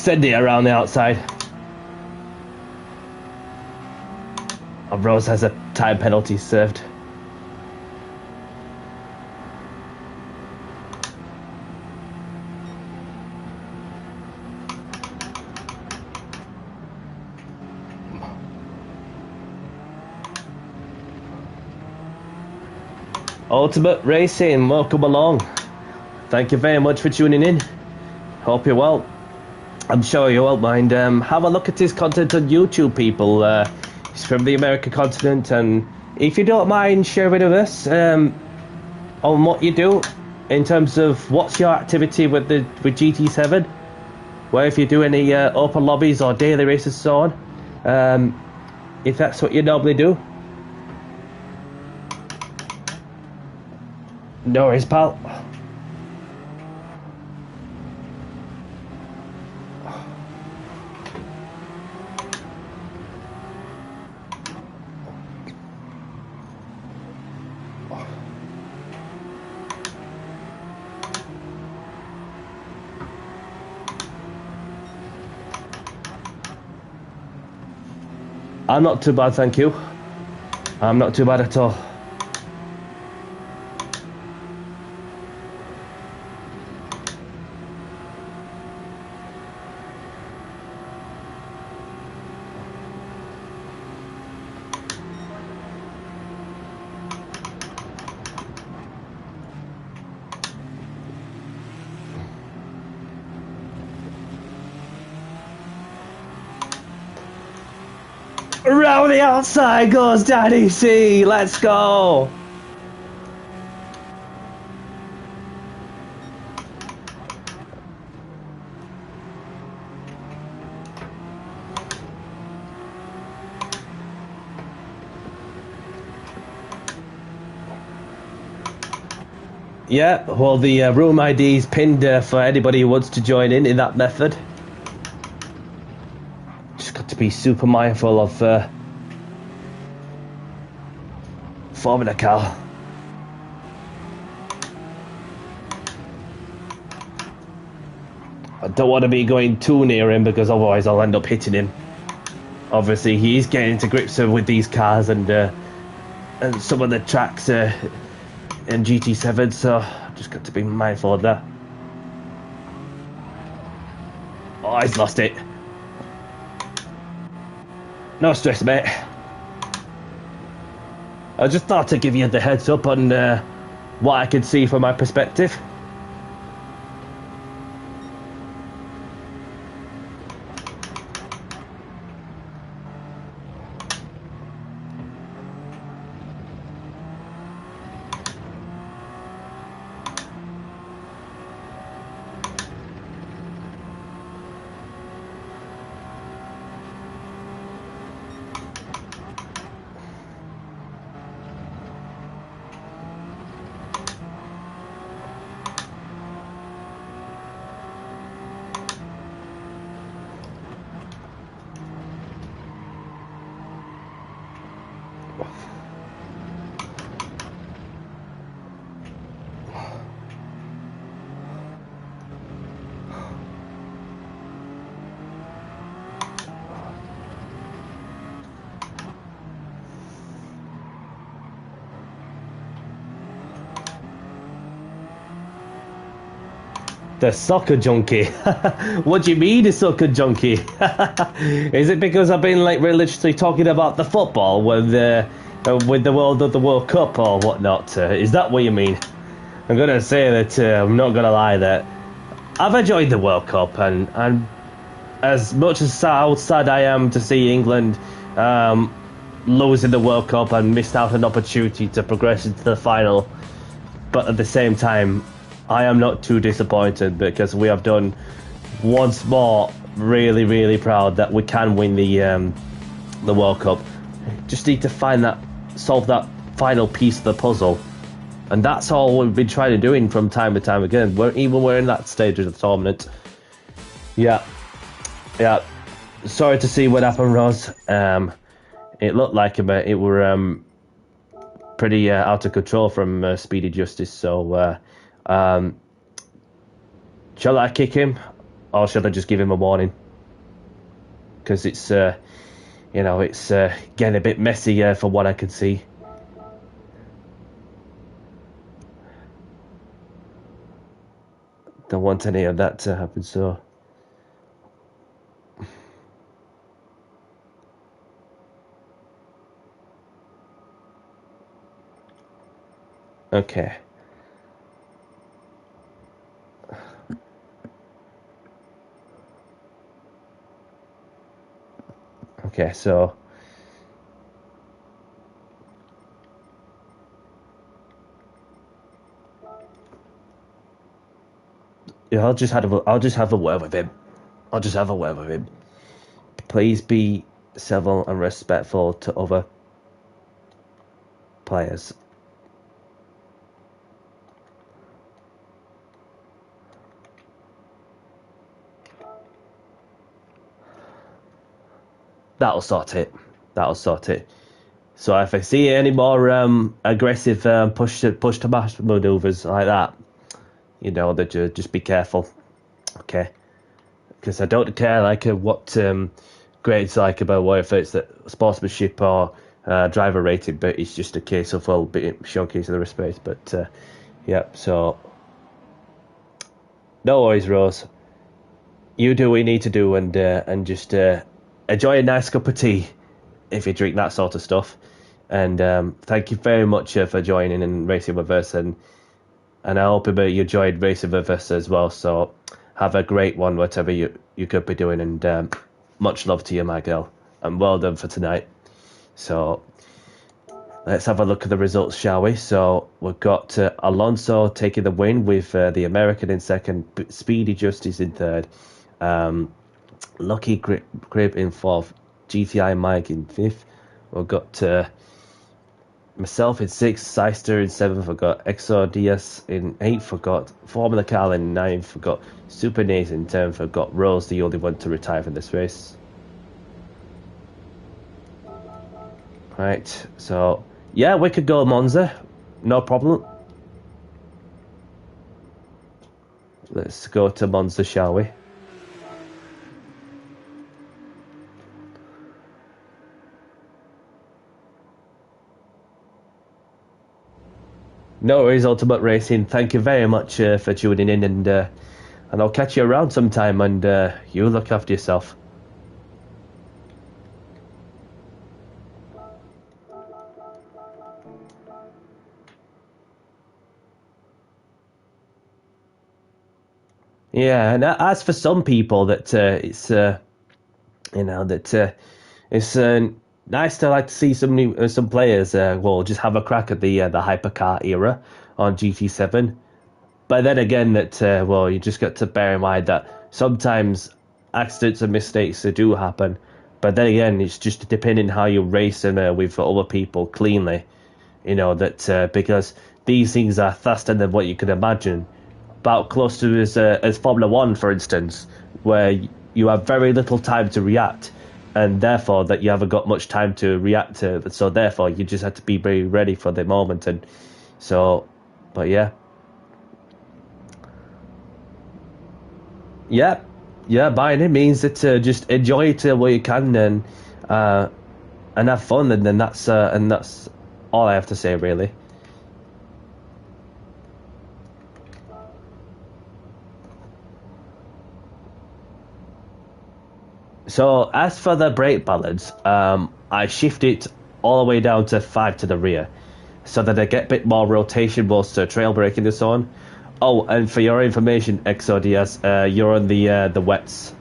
send it around the outside. And Rose has a time penalty served. Ultimate Racing, welcome along. Thank you very much for tuning in. Hope you're well. I'm sure you won't mind. Have a look at his content on YouTube, people. He's from the American continent, and if you don't mind sharing with us on what you do in terms of what's your activity with GT7, where if you do any open lobbies or daily races, so on, if that's what you normally do. No worries, pal. I'm not too bad, thank you. I'm not too bad at all. Around the outside goes Daddy C. Let's go. Yeah, well, the room ID is pinned for anybody who wants to join in that method. Just got to be super mindful of forming a car. I don't want to be going too near him because otherwise I'll end up hitting him. Obviously, he's getting to grips with these cars and some of the tracks in GT7, so I've just got to be mindful of that. Oh, he's lost it. No stress, mate. I just thought to give you the heads up on what I could see from my perspective. The soccer junkie. What do you mean, a soccer junkie? Is it because I've been like religiously talking about the football with the world of the World Cup or whatnot? Is that what you mean? I'm gonna say that I'm not gonna lie that I've enjoyed the World Cup, and as much as how sad I am to see England losing the World Cup and missed out an opportunity to progress into the final, but at the same time, I am not too disappointed because we have done once more really, really proud that we can win the World Cup. Just need to solve that final piece of the puzzle, and that's all we've been trying to do from time to time again. We're in that stage of the tournament. Yeah. Sorry to see what happened, Roz. It looked like it were pretty out of control from Speedy Justice. So. Shall I kick him? or should I just give him a warning? Because it's you know, it's getting a bit messy from what I can see. Don't want any of that to happen, so. Okay. Okay, so. Yeah, I'll just have a word with him. I'll just have a word with him. Please be civil and respectful to other players. That'll sort it. That'll sort it. So if I see any more aggressive push to mash maneuvers like that, you know that you just be careful, okay? Because I don't care like what grades like about whether it's the sportsmanship or driver rating, but it's just a case of well, showcasing the respect. But yeah, so no worries, Rose. You do what you need to do, and just enjoy a nice cup of tea if you drink that sort of stuff. And thank you very much for joining and racing with us, and I hope you enjoyed racing with us as well. So have a great one, whatever you could be doing, and much love to you, my girl, and well done for tonight. So let's have a look at the results, shall we? So we've got Alonso taking the win with the American in second, Speedy Justice in third, Lucky Grib in fourth, GTI Mike in fifth. We've got myself in sixth, Seister in seventh. I've got Exor Diaz in eighth. I've got Formula Carl in ninth. I've got Super Nate in 10th. I've got Rose, the only one to retire from this race. Right, so yeah, we could go Monza, no problem. Let's go to Monza, shall we? No worries, Ultimate Racing. Thank you very much for tuning in, and I'll catch you around sometime. And you look after yourself. Yeah, and as for some people, that it's you know that it's nice to like to see some new some players. Well, just have a crack at the Hypercar era on GT7. But then again, that well, you just got to bear in mind that sometimes accidents and mistakes do happen. But then again, it's just depending how you race and with other people cleanly. You know that because these things are faster than what you could imagine. About close to as Formula One, for instance, where you have very little time to react, and therefore that you haven't got much time to react to. So therefore, you just have to be very ready for the moment. And so, but yeah. Yeah, by any means, that just enjoy it where you can and have fun, and then that's all I have to say, really. So as for the brake balance, I shift it all the way down to 5 to the rear, so that I get a bit more rotation whilst trail braking and so on. Oh, and for your information, Exodias, you're on the wets.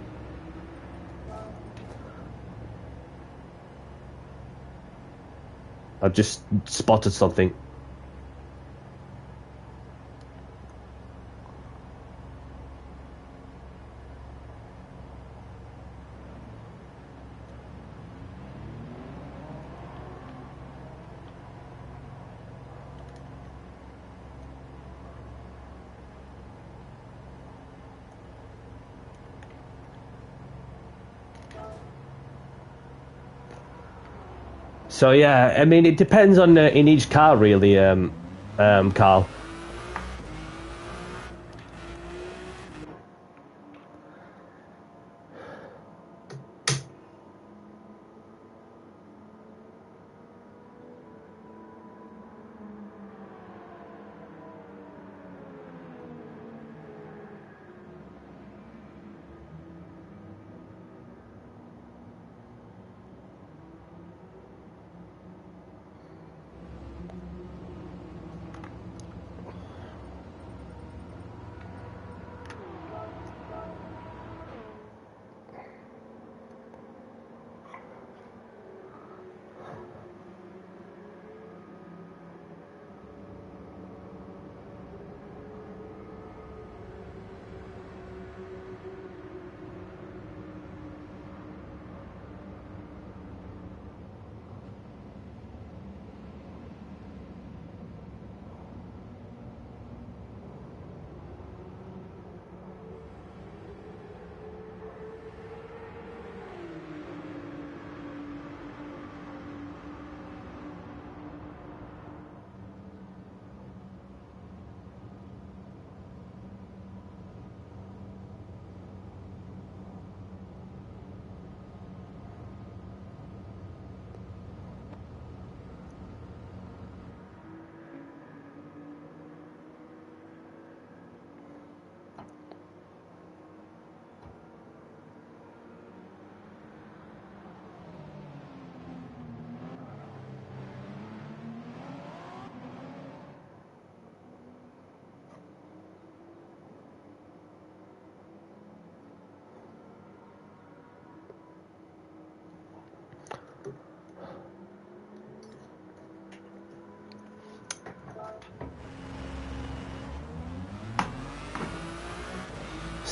I've just spotted something. So yeah, I mean, it depends on in each car, really, Carl.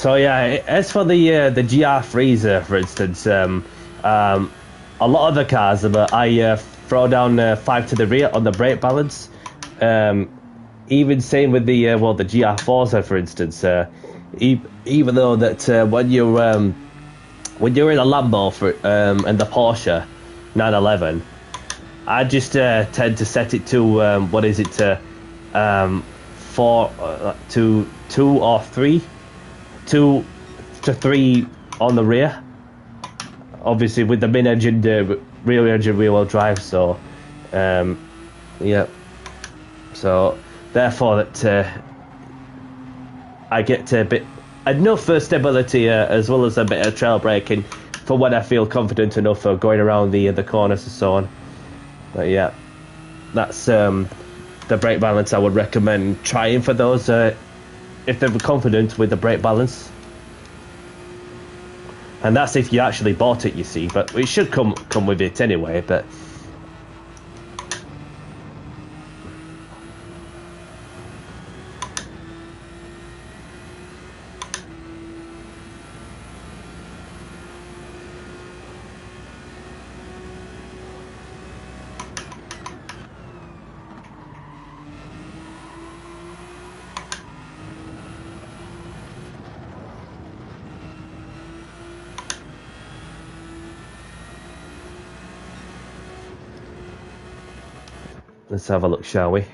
So yeah, as for the GR Freezer, for instance, a lot of the cars, I throw down 5 to the rear on the brake balance. Even same with the the GR Forza, for instance. Even though that when you're in a Lambo and the Porsche 911, I just tend to set it to what is it to 4 to 2 or 3. 2 to 3 on the rear, obviously with the mid-engine rear engine rear-wheel drive. So yeah, so therefore that I get a bit enough stability as well as a bit of trail braking for when I feel confident enough for going around the corners and so on. But yeah, that's the brake balance I would recommend trying for those if they're confident with the brake balance. And that's if you actually bought it, you see, but it should come with it anyway. But let's have a look, shall we?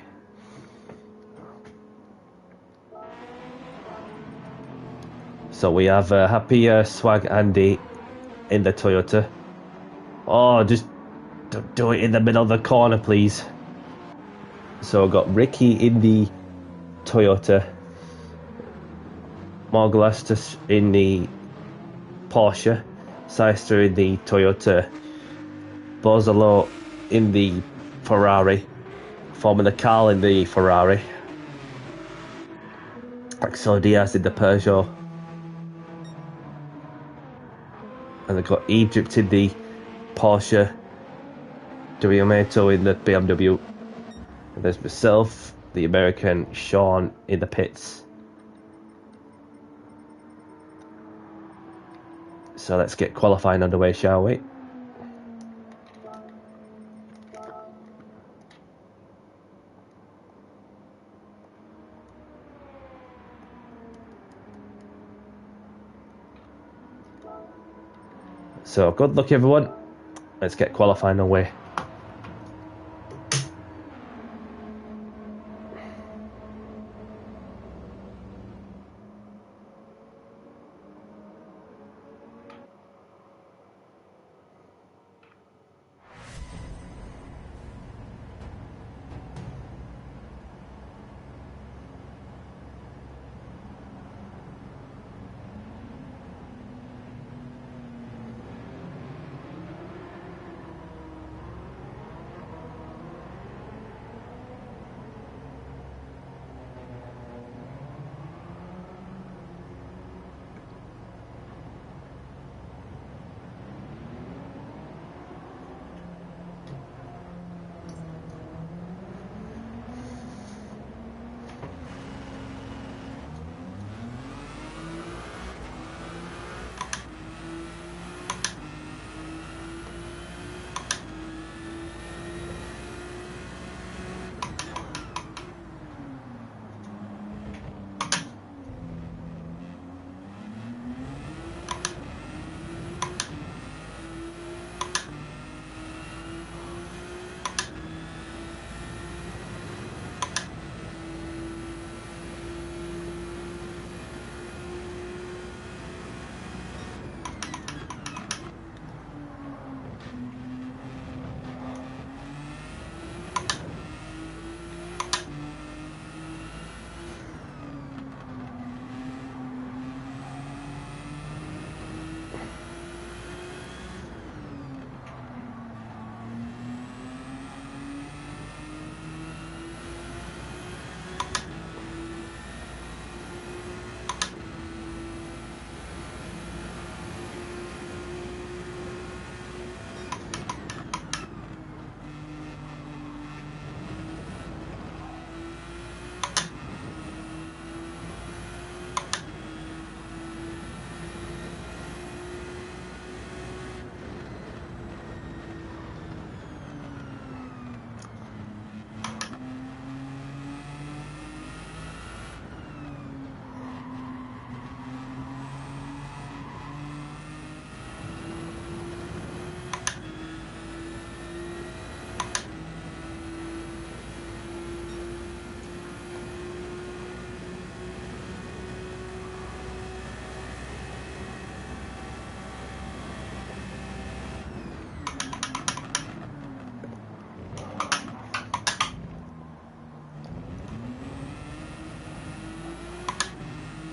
So we have Happy Swag Andy in the Toyota. Oh, just don't do it in the middle of the corner, please. So I've got Ricky in the Toyota, Morglastus in the Porsche, Seister in the Toyota, Borzolo in the Ferrari, Formula Carl in the Ferrari, Axel Diaz in the Peugeot, and I've got Egypt in the Porsche, Duriamato in the BMW, and there's myself, the American Sean in the pits. So let's get qualifying underway, shall we? So good luck, everyone. Let's get qualifying underway.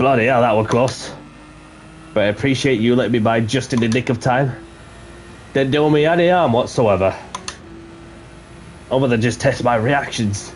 Bloody hell, that was close. But I appreciate you letting me by just in the nick of time. Didn't do me any harm whatsoever. Other than just test my reactions.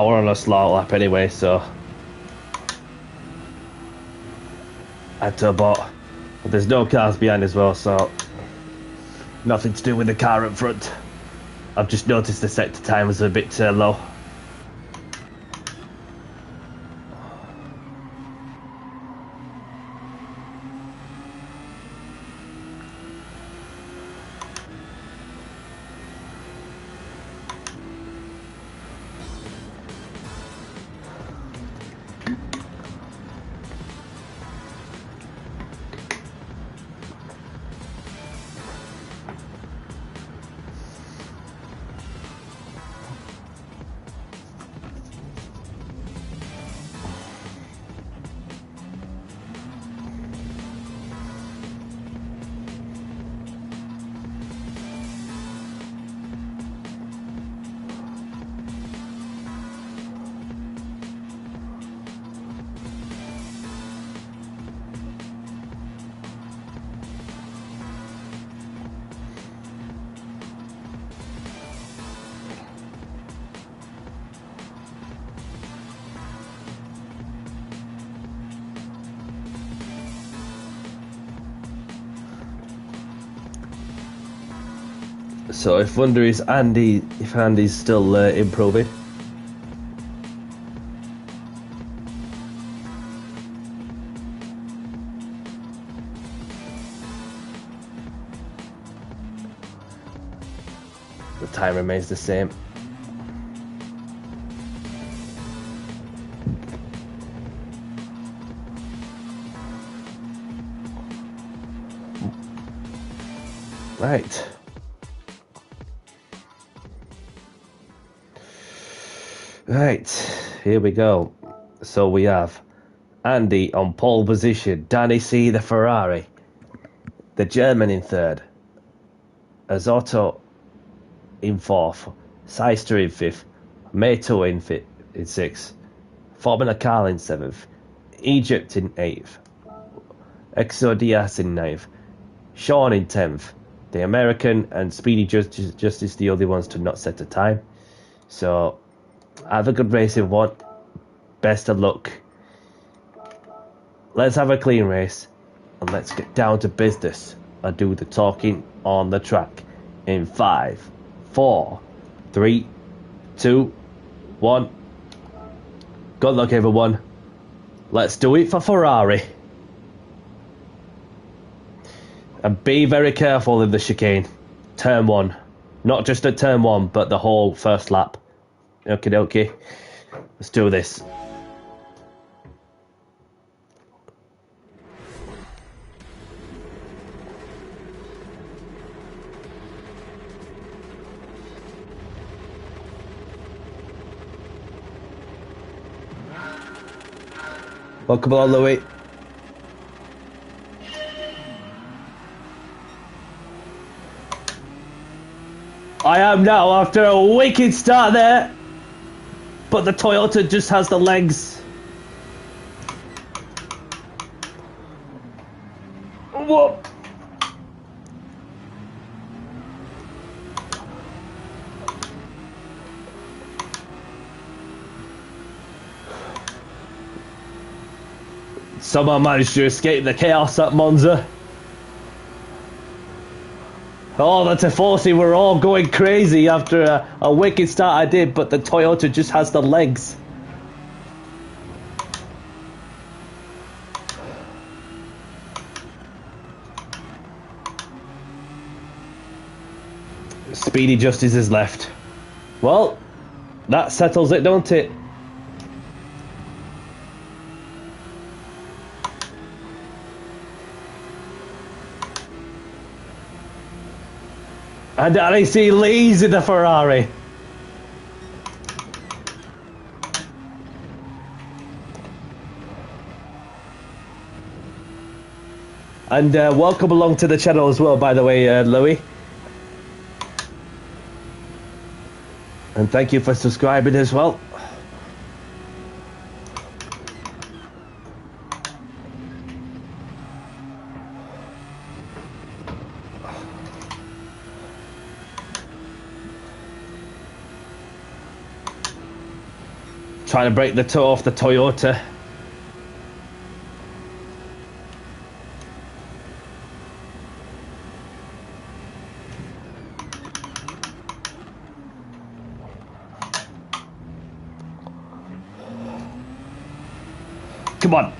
We're on a slow lap anyway, so had to abort. But there's no cars behind as well, so nothing to do with the car up front. I've just noticed the sector time was a bit low. So if wonder is Andy, if Andy's still improving. The time remains the same. Right. Right, here we go. So we have Andy on pole position, Danny C the Ferrari, the German in third, Azotto in fourth, Seister in fifth, Mato in sixth, Formula Carl in seventh, Egypt in eighth, Exo Diaz in ninth, Sean in 10th, the American and Speedy Justice the only ones to not set a time. So have a good race everyone. Best of luck. Let's have a clean race. and let's get down to business and do the talking on the track in 5, 4, 3, 2, 1. Good luck, everyone. Let's do it for Ferrari. And be very careful in the chicane. Turn 1. Not just at turn 1, but the whole first lap. Okie dokie. Let's do this. Welcome on, Louis. I am now after a wicked start there. But the Toyota just has the legs. Whoa. Somehow managed to escape the chaos at Monza. Oh, the Tifosi were all going crazy after a wicked start I did, but the Toyota just has the legs. Speedy Justice is left. Well, that settles it, don't it? And I see Lee's in the Ferrari. And welcome along to the channel as well, by the way, Louis. And thank you for subscribing as well. Trying to break the toe off the Toyota. Come on.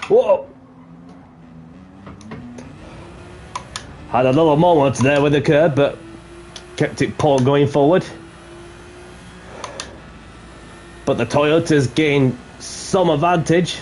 Whoa! Had a little moment there with the curb, but kept it poor going forward. But the Toyota's gained some advantage.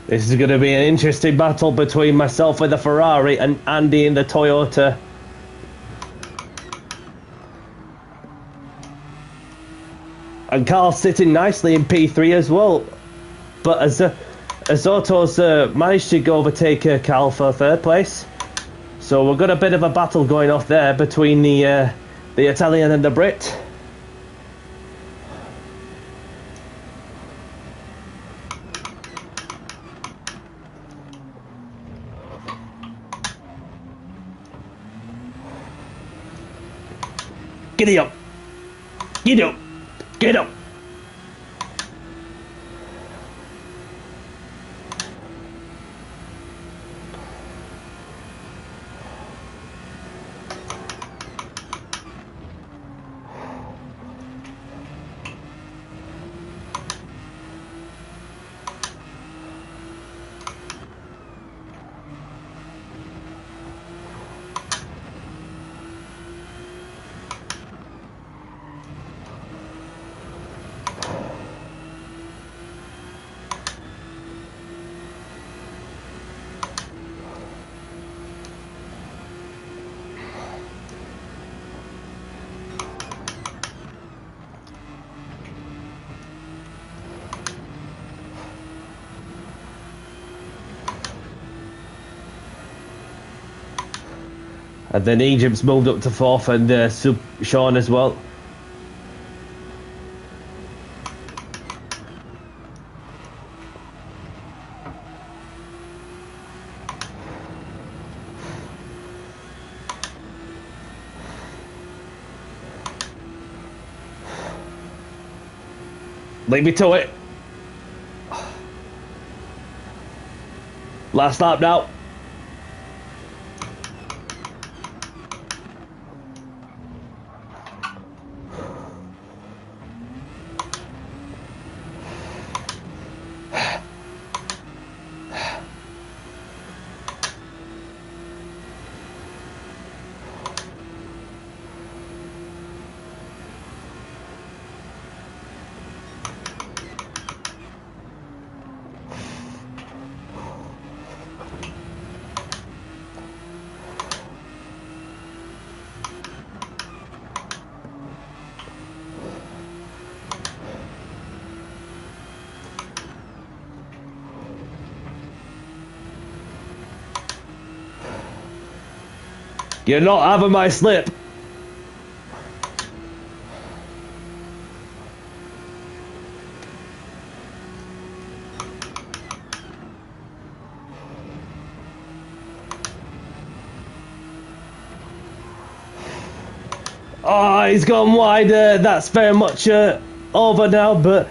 This is going to be an interesting battle between myself with the Ferrari and Andy in the Toyota. And Carl's sitting nicely in P3 as well. But as Otto's managed to overtake Carl for third place. So we've got a bit of a battle going off there between the Italian and the Brit. Giddy up! Get up! Get up! And then Egypt's moved up to fourth, and Sean as well. Leave me to it. Last lap now. You're not having my slip. Oh, he's gone wide. That's very much over now, but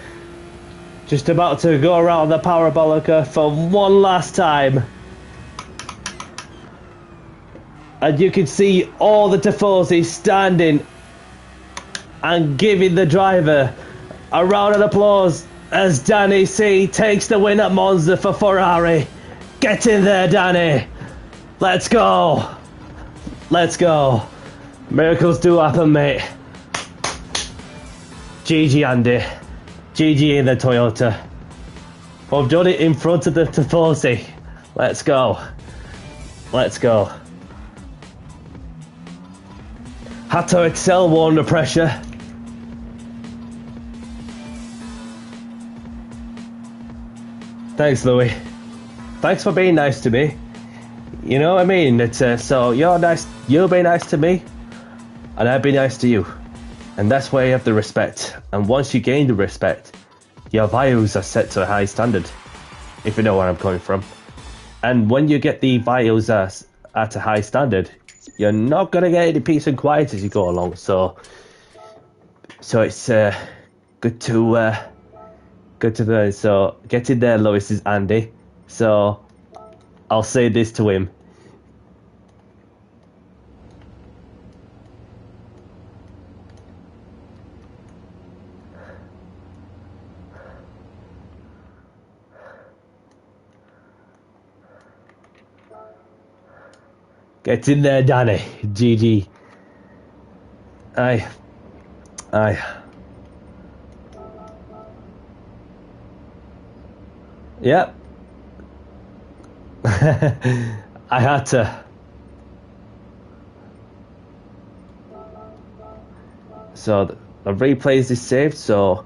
just about to go around the parabolica for one last time. And you can see all the Tifosi standing and giving the driver a round of applause as Danny C takes the win at Monza for Ferrari. Get in there, Danny. Let's go. Let's go. Miracles do happen, mate. GG, Andy. GG in the Toyota. We've done it in front of the Tifosi. Let's go. Let's go. Had to excel more under pressure. Thanks, Louis. Thanks for being nice to me. You know what I mean? It's so you're nice. You'll be nice to me, and I'll be nice to you, and that's why you have the respect. And once you gain the respect, your values are set to a high standard. If you know where I'm coming from. And when you get the values at a high standard, you're not gonna get any peace and quiet as you go along. So it's good to learn. So get in there, Lois, is Andy. So I'll say this to him. Get in there, Danny. GG. Aye. Yep. I had to. So the replays is saved. So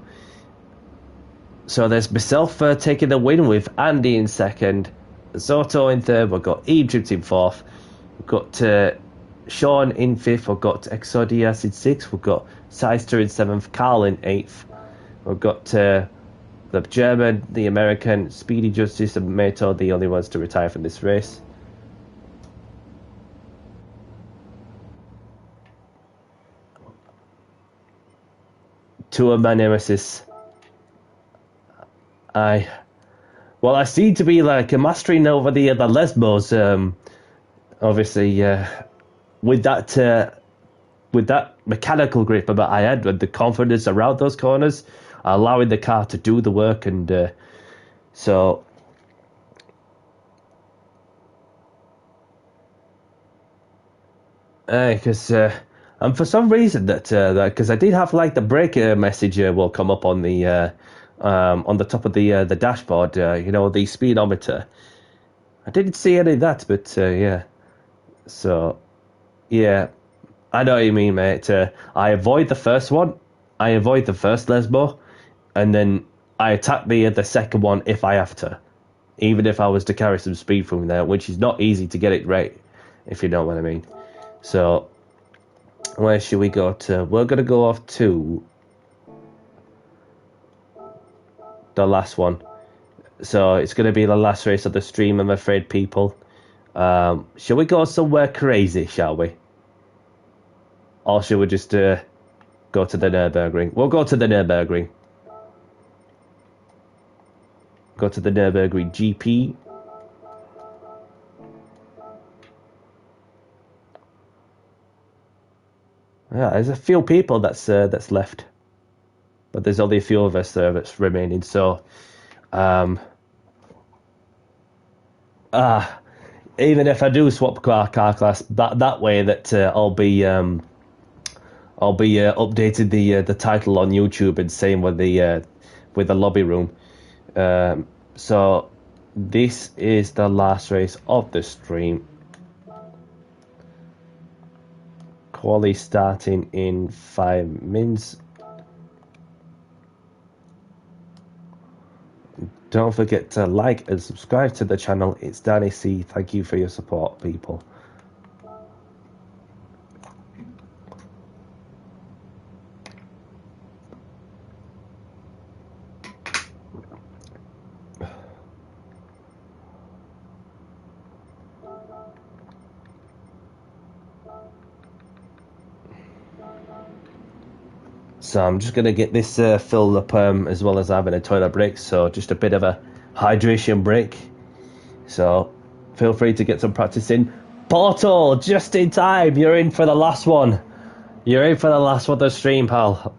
there's myself taking the win with Andy in second, Zoto in third. We've got Egypt in fourth. We've got Sean in fifth. We've got Exodias in sixth. We've got Seister in seventh. Carl in eighth. We've got the German, the American, Speedy Justice, and Mato, the only ones to retire from this race. Two of my nemesis. I seem to be like mastering over the Lesbos. Obviously, with that mechanical grip that I had, with the confidence around those corners, allowing the car to do the work, and so. Because and for some reason because I did have like the brake message will come up on the top of the dashboard, the speedometer. I didn't see any of that, but yeah. So yeah, I know what you mean, mate. I avoid the first one. I avoid the first Lesbo, and then I attack the second one if I have to, even if I was to carry some speed from there, which is not easy to get it right, if you know what I mean. So, where should we go to? We're going to go off to the last one. So, it's going to be the last race of the stream, I'm afraid, people. Shall we go somewhere crazy, shall we? Or should we just go to the Nürburgring? We'll go to the Nürburgring. Go to the Nürburgring GP. Yeah, there's a few people that's left, but there's only a few of us that's remaining. So, even if I do swap car class, that way that I'll be updating the title on YouTube and same with the lobby room. So this is the last race of the stream. Quali starting in 5 minutes. Don't forget to like and subscribe to the channel. It's Danny C. Thank you for your support, people. So I'm just going to get this filled up as well as having a toilet break. So just a bit of a hydration break. So feel free to get some practice in. Portal, just in time. You're in for the last one. You're in for the last one of the stream, pal.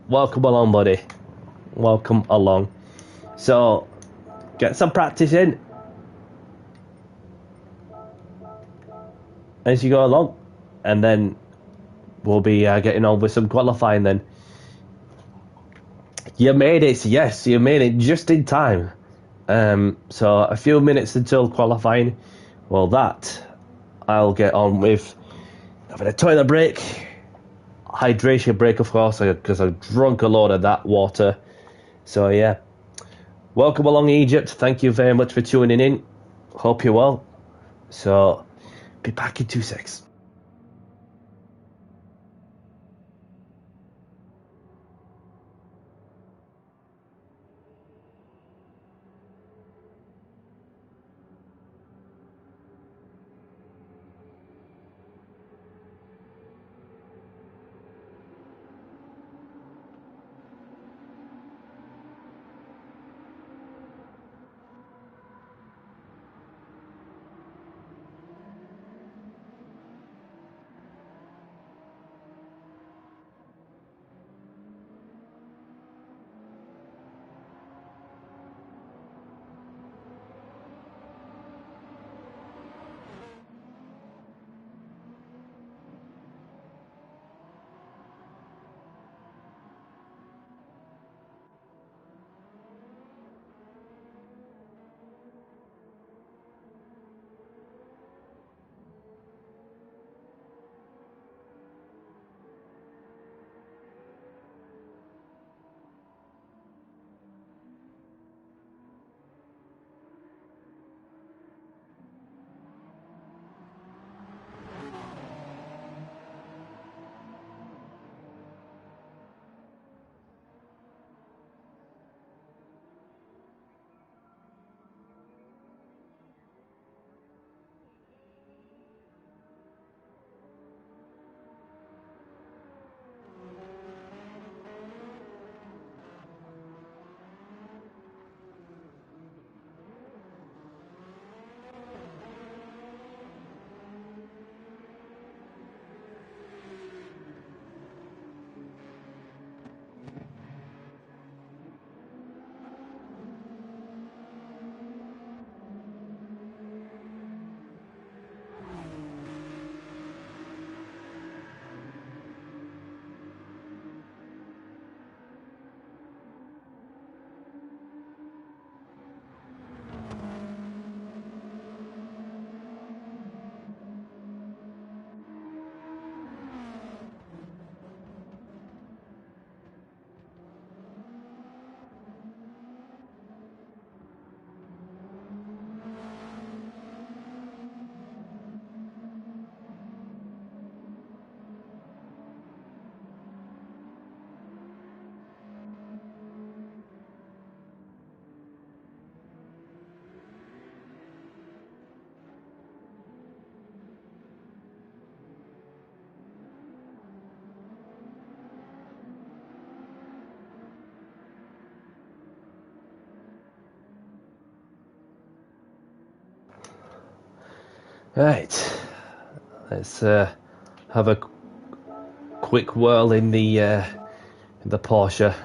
Welcome along, buddy. Welcome along. So get some practice in as you go along. And then we'll be getting on with some qualifying then. You made it, yes, you made it just in time. So a few minutes until qualifying. Well, that I'll get on with having a toilet break, hydration break, of course, because I drunk a load of that water. So yeah, welcome along, Egypt. Thank you very much for tuning in. Hope you're well. So be back in 2 secs. Right, let's have a quick whirl in the Porsche.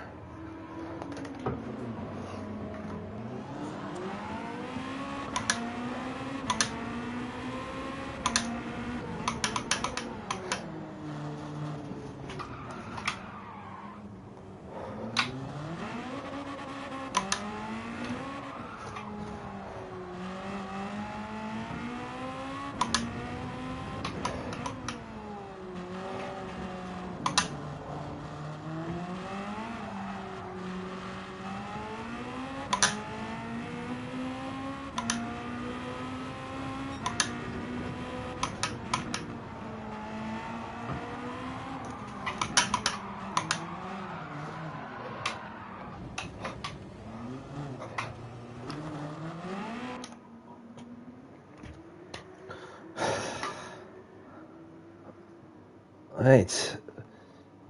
Right,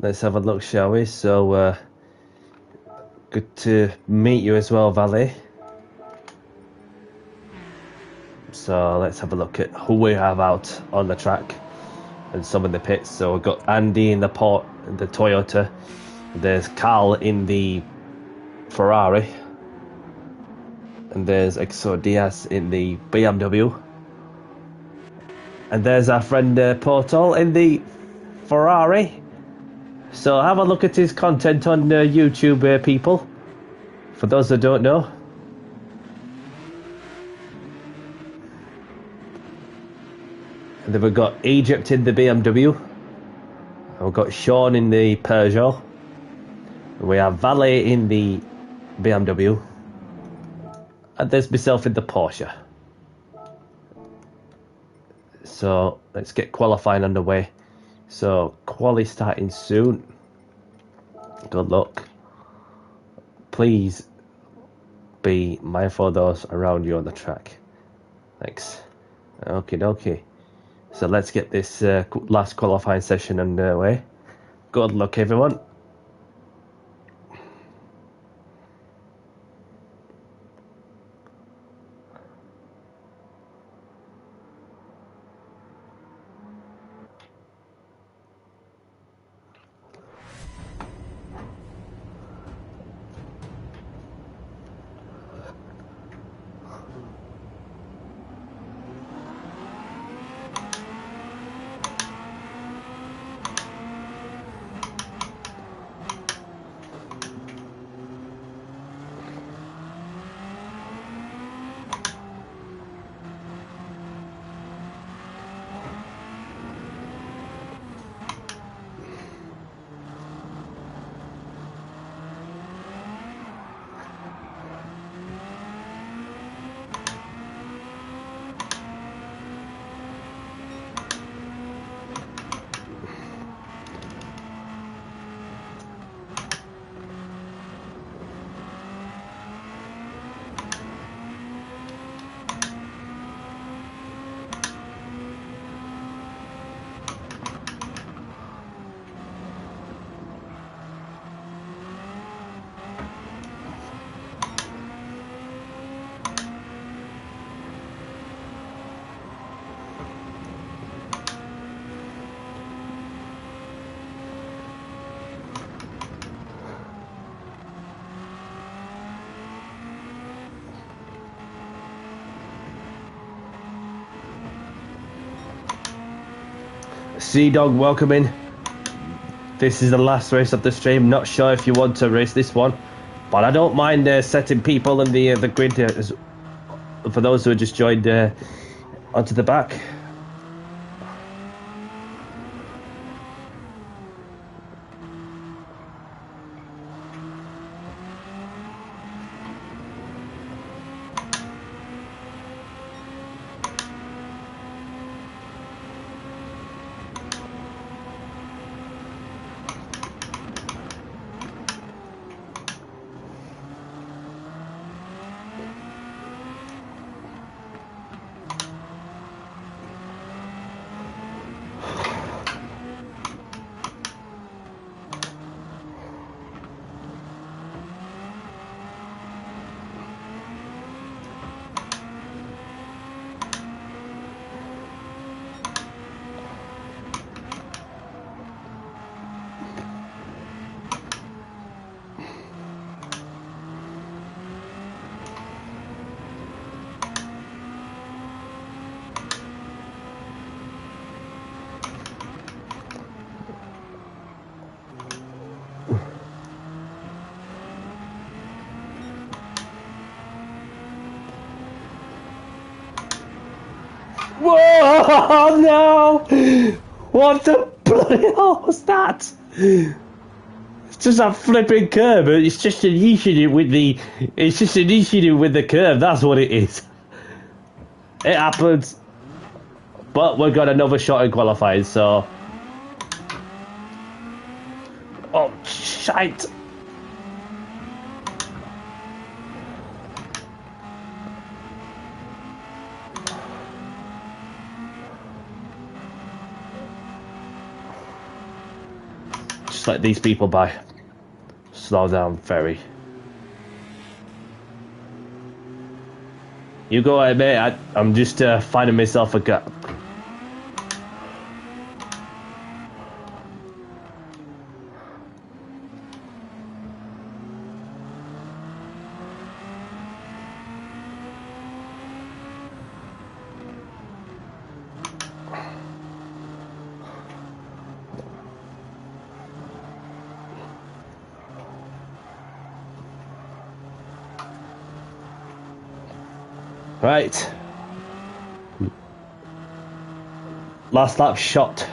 let's have a look, shall we? So, good to meet you as well, Valley. So let's have a look at who we have out on the track and some of the pits. So we've got Andy in the Toyota. There's Carl in the Ferrari. And there's Exo Diaz in the BMW. And there's our friend Portal in the Ferrari. So have a look at his content on YouTube, people. For those that don't know. And then we've got Egypt in the BMW. And we've got Sean in the Peugeot. And we have Valet in the BMW. And there's myself in the Porsche. So let's get qualifying underway. So quali starting soon. Good luck. Please be mindful of those around you on the track. Thanks. Okie dokie. So let's get this last qualifying session underway. Good luck, everyone. Sea-Dog, welcome in. This is the last race of the stream. Not sure if you want to race this one, but I don't mind setting people in the grid for those who have just joined onto the back. Whoa, no! What the bloody hell was that? It's just a flipping curve. It's just an issue with the. It's just an issue with the curve. That's what it is. It happens. But we've got another shot in qualifying, so. Oh, shite. Just let these people by. Slow down, ferry. You go ahead, mate. I'm just finding myself a gap. Right. Last lap shot.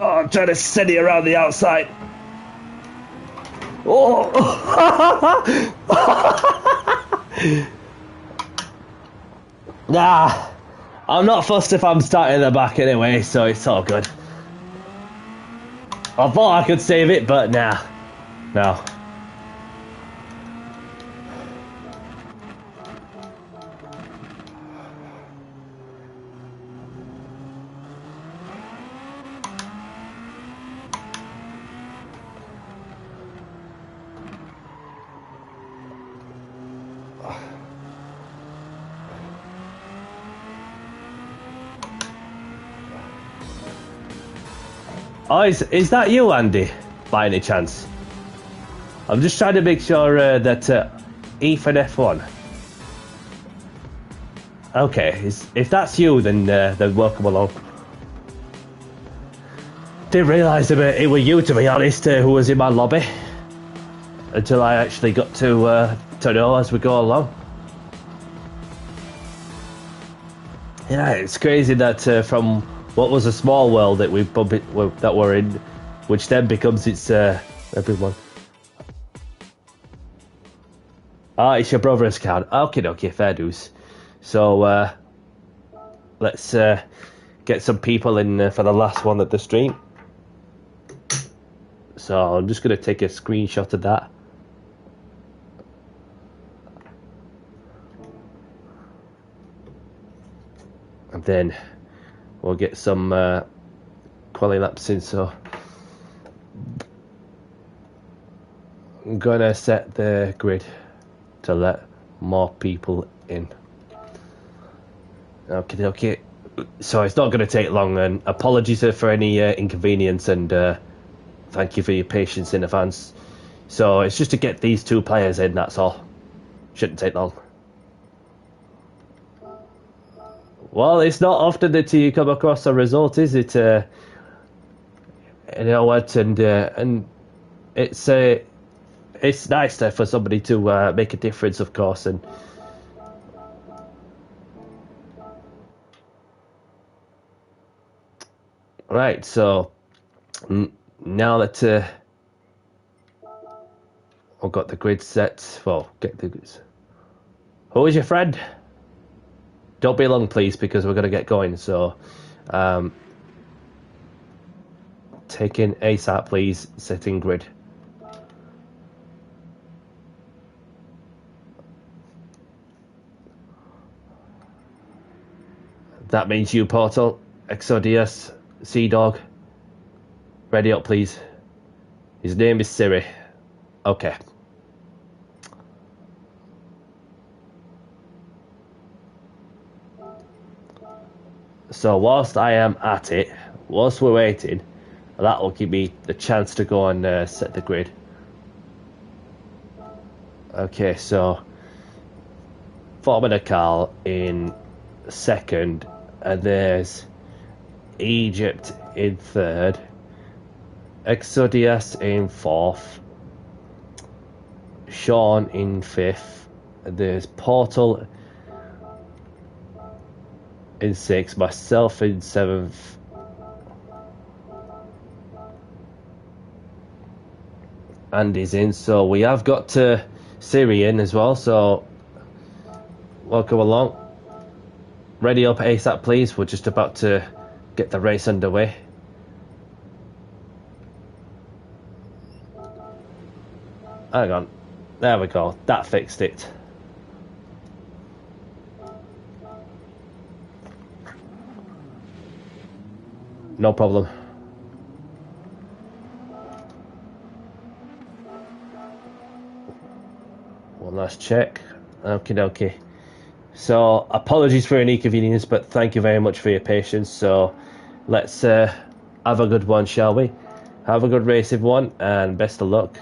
Oh, I'm trying to send it around the outside. Oh! Nah, I'm not fussed if I'm starting in the back anyway, so it's all good. I thought I could save it, but nah. No. Oh, is that you, Andy, by any chance? I'm just trying to make sure that Ethan F1. Okay, if that's you, then welcome along. Didn't realise it was you, to be honest, who was in my lobby. Until I actually got to know as we go along. Yeah, it's crazy that from what was a small world that that we're in, which then becomes its everyone. Ah, it's your brother's account. Okay, fair dues. So let's get some people in for the last one at the stream. So I'm just going to take a screenshot of that. And then we'll get some quali laps in. So I'm going to set the grid to let more people in. Okay. So it's not going to take long, and apologies for any inconvenience, and thank you for your patience in advance. So it's just to get these two players in, that's all. Shouldn't take long. Well, it's not often that you come across a result, is it? You know what, and it's nice for somebody to make a difference, of course, and Right, so now that I've got the grid set, well, get the grids. Who is your friend? Don't be long, please, because we're going to get going. So, take in ASAP, please. Setting grid. That means you, Portal. Exodius, Sea Dog. Ready up, please. His name is Siri. Okay. So whilst I am at it, whilst we're waiting, that will give me the chance to go and set the grid. Okay, so Formula Carl in second, and there's Egypt in third, Exodius in fourth, Sean in fifth, and there's Portal in sixth, myself in seventh, Andy's in. So we have got Siri in as well, so welcome along. Ready up ASAP, please. We're just about to get the race underway. Hang on. There we go. That fixed it. No problem. One last check. Okie dokie. So, apologies for any inconvenience, but thank you very much for your patience. So, let's have a good one, shall we? Have a good race, everyone, and best of luck.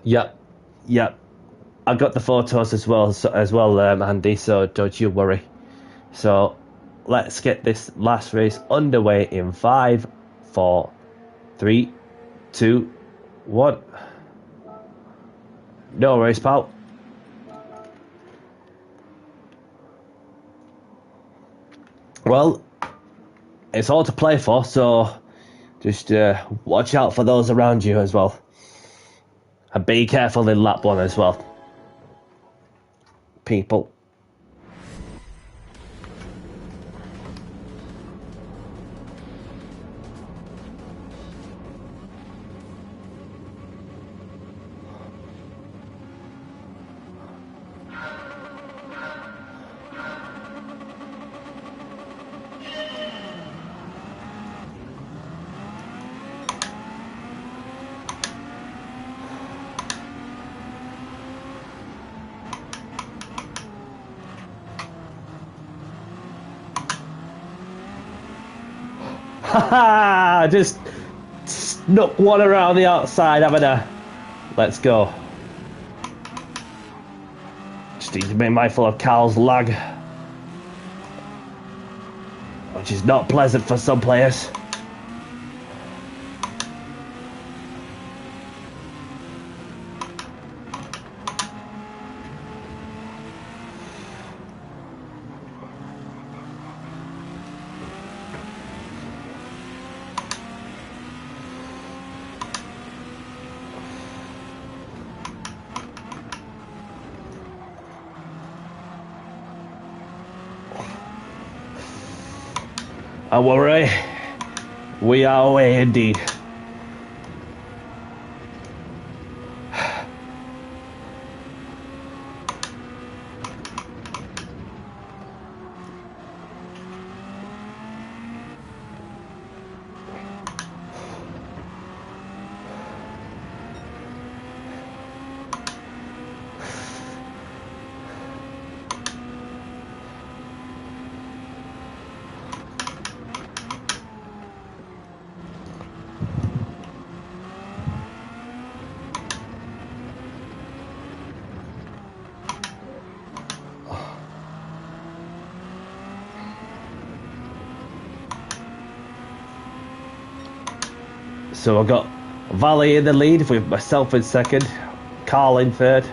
Yep. I got the photos as well, Andy, so don't you worry. So, let's get this last race underway in 5, 4, 3, 2, 1. No worries, pal. Well, it's all to play for, so just watch out for those around you as well. And be careful in lap 1 as well. People. Haha! Just snuck one around the outside, haven't I? Let's go. Just need to be mindful of Carl's lag, which is not pleasant for some players. Don't worry, we are away indeed. So I've got Valley in the lead with myself in second, Carl in third.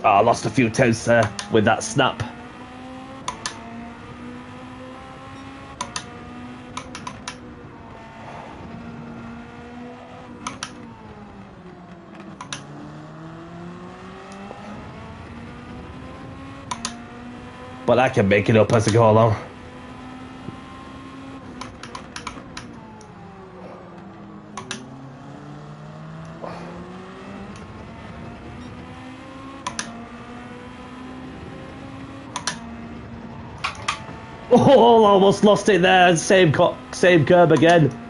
Oh, I lost a few tenths there with that snap. But I can make it up as I go along. Oh, almost lost it there. Same curb again.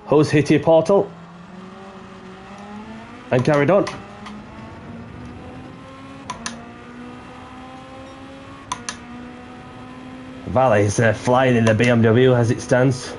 Who's hit your portal? And carried on. Valley's flying in the BMW as it stands.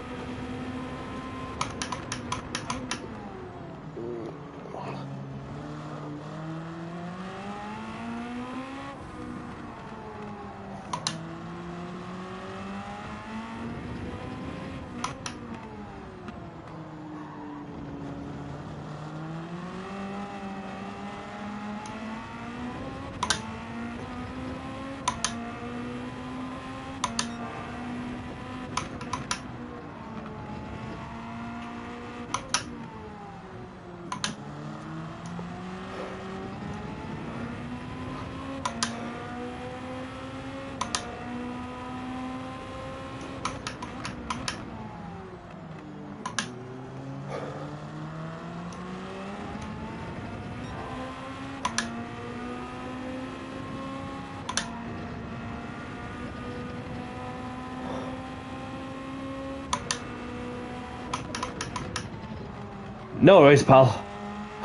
No worries, pal.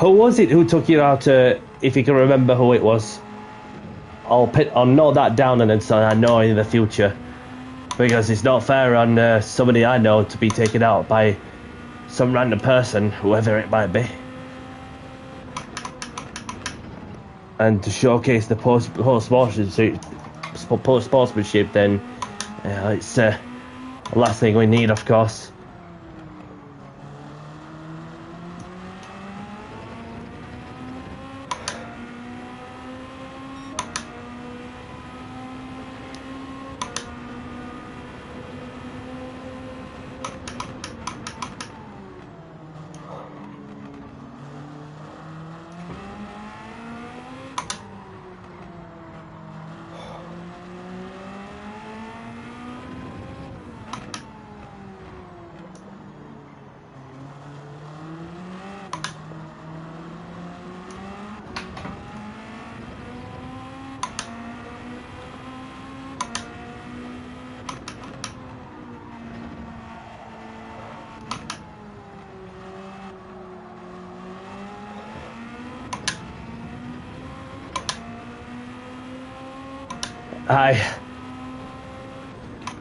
Who was it who took you out? If you can remember who it was, I'll note that down and then so I know in the future, because it's not fair on somebody I know to be taken out by some random person, whoever it might be. And to showcase the sportsmanship, then it's the last thing we need, of course.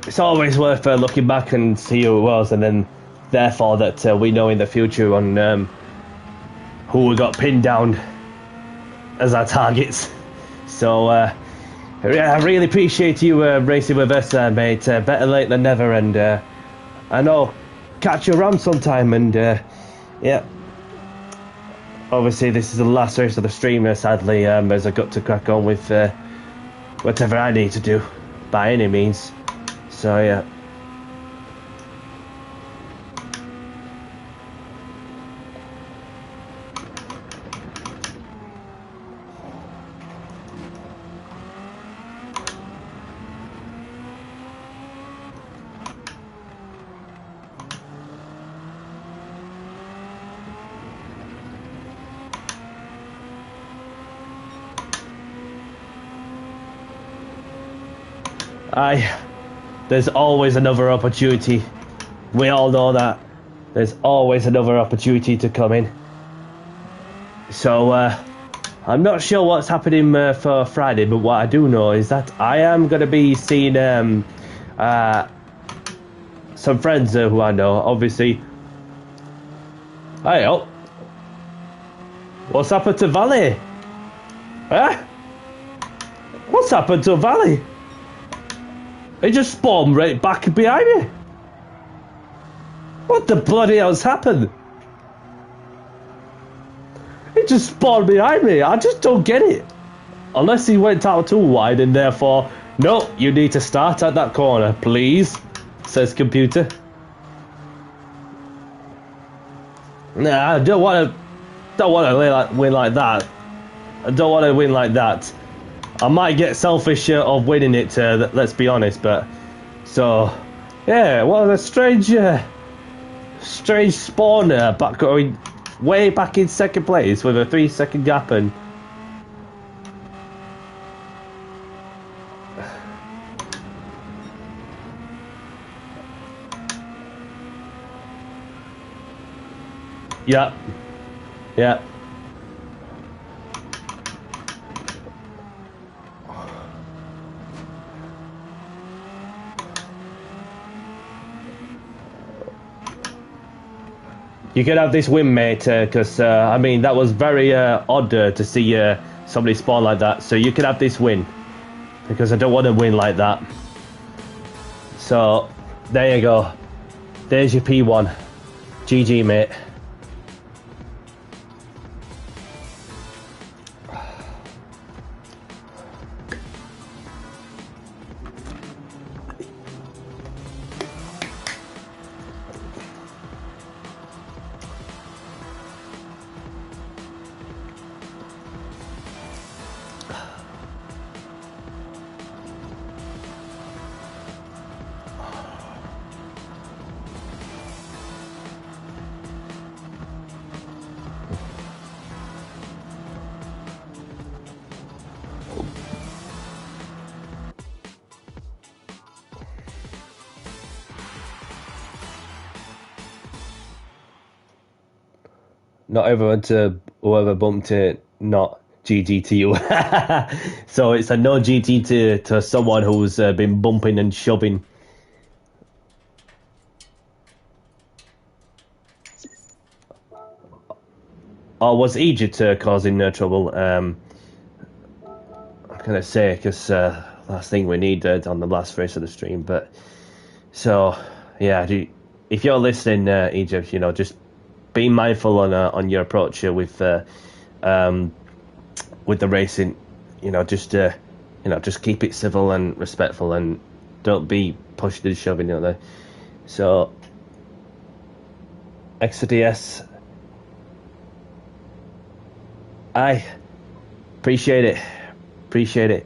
It's always worth looking back and see who it was, and then therefore that we know in the future on who we got pinned down as our targets. So I really appreciate you racing with us, mate. Better late than never, and I know catch you around sometime. And yeah, obviously this is the last race of the stream, sadly, as I got to crack on with whatever I need to do by any means. So yeah. There's always another opportunity. We all know that. There's always another opportunity to come in. So, I'm not sure what's happening for Friday, but what I do know is that I am going to be seeing some friends who I know, obviously. Hey, oh. What's happened to Valley? Huh? What's happened to Valley? It just spawned right back behind me. What the bloody hell's happened? It just spawned behind me. I just don't get it. Unless he went out too wide and therefore, no, you need to start at that corner, please, says computer. Nah, I don't want to win like that. I don't want to win like that. I might get selfish of winning it, let's be honest, but... So, yeah, well, a strange spawner back going way back in second place with a 3-second gap and... Yeah. Yeah. You could have this win, mate, because, I mean, that was very odd to see somebody spawn like that. So you could have this win, because I don't want to win like that. So, there you go. There's your P1. GG, mate. Not everyone to whoever bumped it, not GG to you. So it's a no GG to someone who's been bumping and shoving. Or was Egypt causing trouble? I'm gonna say, because last thing we needed on the last race of the stream. But so yeah, if you're listening, Egypt, you know, just be mindful on your approach with the racing. You know, just keep it civil and respectful, and don't be pushing and shoving. You know, so XDS, I appreciate it.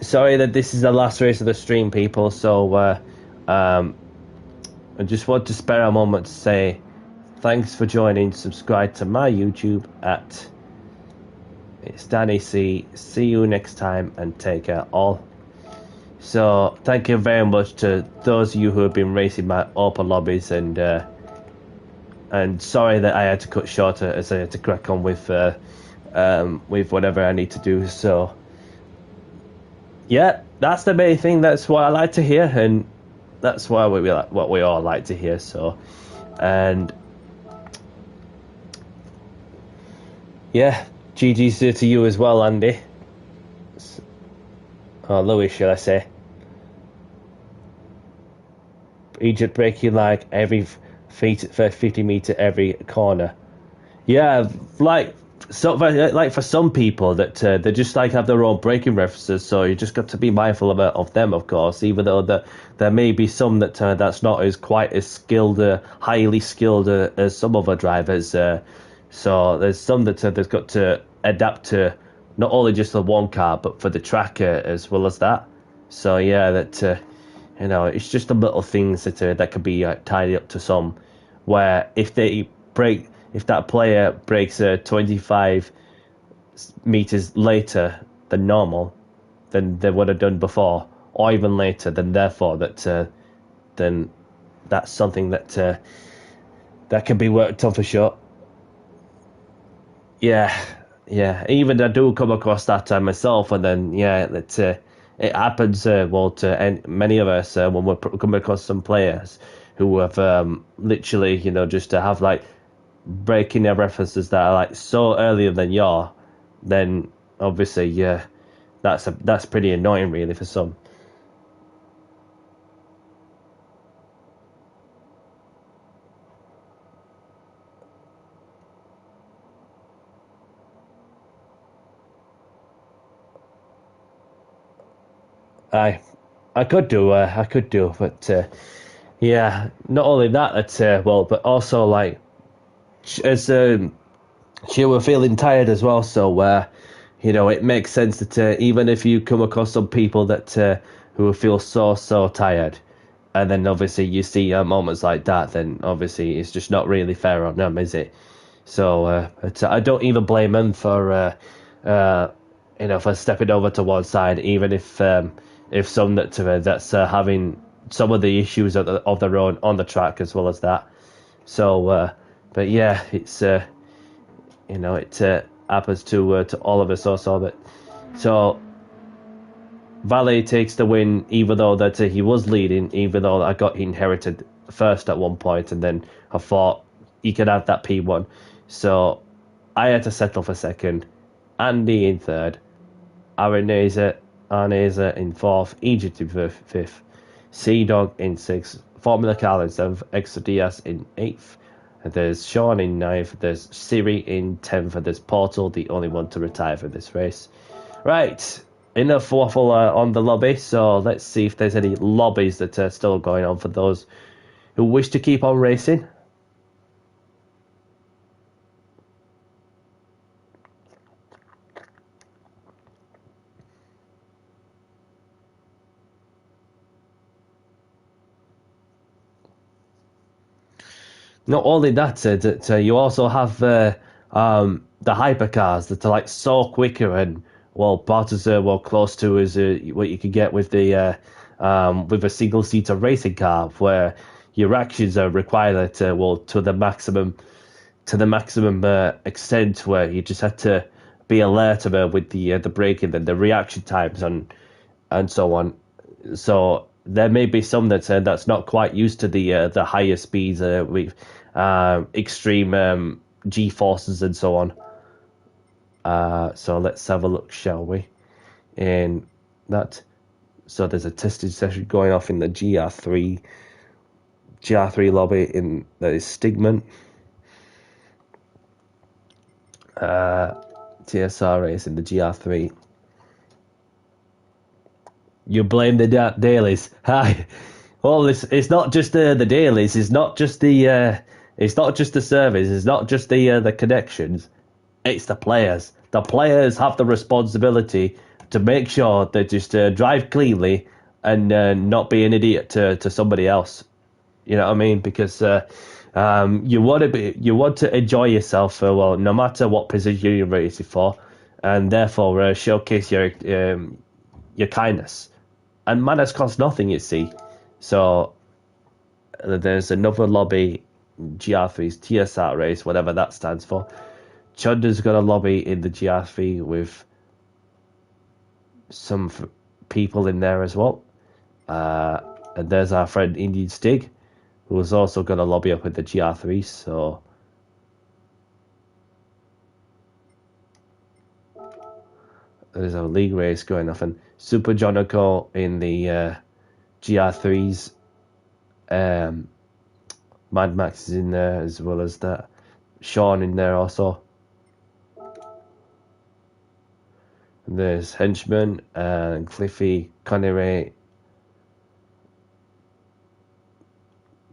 Sorry that this is the last race of the stream, people. So I just want to spare a moment to say thanks for joining. Subscribe to my YouTube at It's Danny C. See you next time and take care all. So thank you very much to those of you who have been racing my open lobbies, and sorry that I had to cut shorter as I had to crack on with whatever I need to do. So yeah, that's the main thing. That's what I like to hear, and that's what we all like to hear. So, and yeah, GG's to you as well, Andy. Or Louis, shall I say? Egypt braking like every 50 meter every corner. Yeah, like for some people that they just like have their own braking references, so you just got to be mindful of them, of course. Even though there may be some that's not as quite as skilled, highly skilled as some other drivers. So there's some that they've got to adapt to not only just the one car, but for the track as well as that. So yeah, that you know, it's just the little things that can be tidy up to some. Where if that player breaks 25 meters later than normal, than they would have done before, or even later, then therefore then that's something that can be worked on for sure. Yeah, yeah, even I do come across that myself, and then yeah, it happens well to many of us when we're coming across some players who have literally, you know, just to have like breaking their references that are like so earlier than you then obviously yeah, that's pretty annoying really for some. I I could do, but yeah, not only that, well, but also like as she were feeling tired as well, so you know, it makes sense that even if you come across some people that who feel so tired, and then obviously you see moments like that, then obviously it's just not really fair on them, is it? So but I don't even blame them for you know, for stepping over to one side, even if some that's having some of the issues of their own on the track as well as that. So, but yeah, it's you know, it happens to all of us also. But so Valet takes the win, even though that he was leading, even though I got inherited first at one point, and then I thought he could have that P1. So I had to settle for second, Andy in third, Arneza in fourth, Egypt in fifth, Sea Dog in sixth, Formula Car in seventh, Extra Diaz in eighth, and there's Sean in ninth, there's Siri in 10th, and there's Portal, the only one to retire for this race. Right, enough waffle on the lobby, so let's see if there's any lobbies that are still going on for those who wish to keep on racing. Not only that, you also have the hypercars that are like so quicker and well, about as well close to as what you could get with a single seater racing car, where your actions are required well to the maximum extent, where you just had to be alert with the braking and the reaction times and so on. So there may be some that's not quite used to the higher speeds with extreme G forces and so on. So let's have a look, shall we? In that, so there's a testing session going off in the GR3 lobby in that is Stigman. TSR race in the GR3. You blame the dailies. Hi. Well, it's not just the dailies. It's not just the service. It's not just the connections. It's the players. The players have the responsibility to make sure they just drive cleanly and not be an idiot to somebody else. You know what I mean? Because you want to enjoy yourself. Well, no matter what position you're racing for, and therefore showcase your kindness. And manners cost nothing, you see. So there's another lobby, GR3's TSR race, whatever that stands for. Chunder's got a lobby in the GR3 with some people in there as well. And there's our friend Indian Stig, who has also got a lobby up in the GR3. So there's a league race going off, and Super Jonico in the GR3s. Mad Max is in there as well as that. Sean in there also. And there's Henchman and Cliffy, Connery,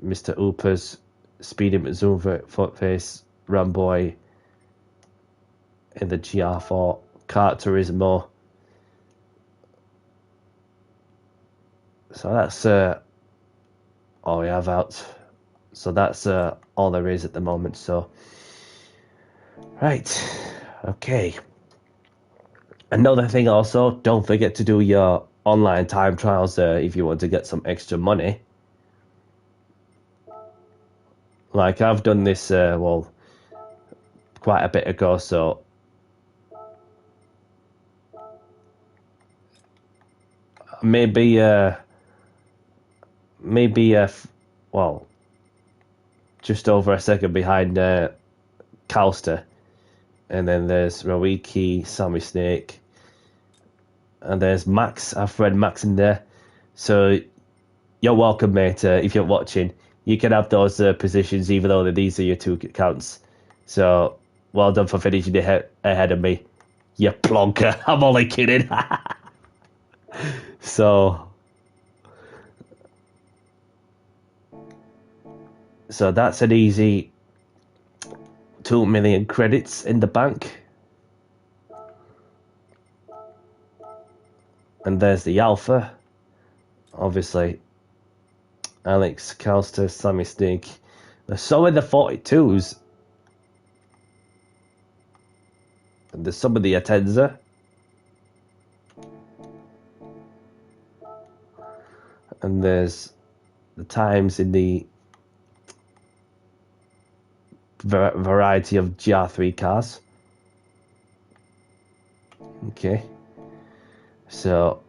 Mr. Oopers, Speedy McZoom, Footface, Ramboy in the GR4, Gran Turismo. So that's all we have out. So that's all there is at the moment. So, right, okay. Another thing also, don't forget to do your online time trials if you want to get some extra money. Like I've done this, well, quite a bit ago, so maybe well, just over a second behind Calster. And then there's Rowiki, Sammy Snake, and there's Max. I've read Max in there. So you're welcome, mate. If you're watching, you can have those positions, even though these are your 2 accounts. So well done for finishing ahead of me, you plonker. I'm only kidding. So that's an easy 2 million credits in the bank. And there's the Alpha. Obviously, Alex, Calster, Sammy Snake. There's some in the 42s. And there's some of the Atenza. And there's the times in the variety of GR3 cars. Okay. So,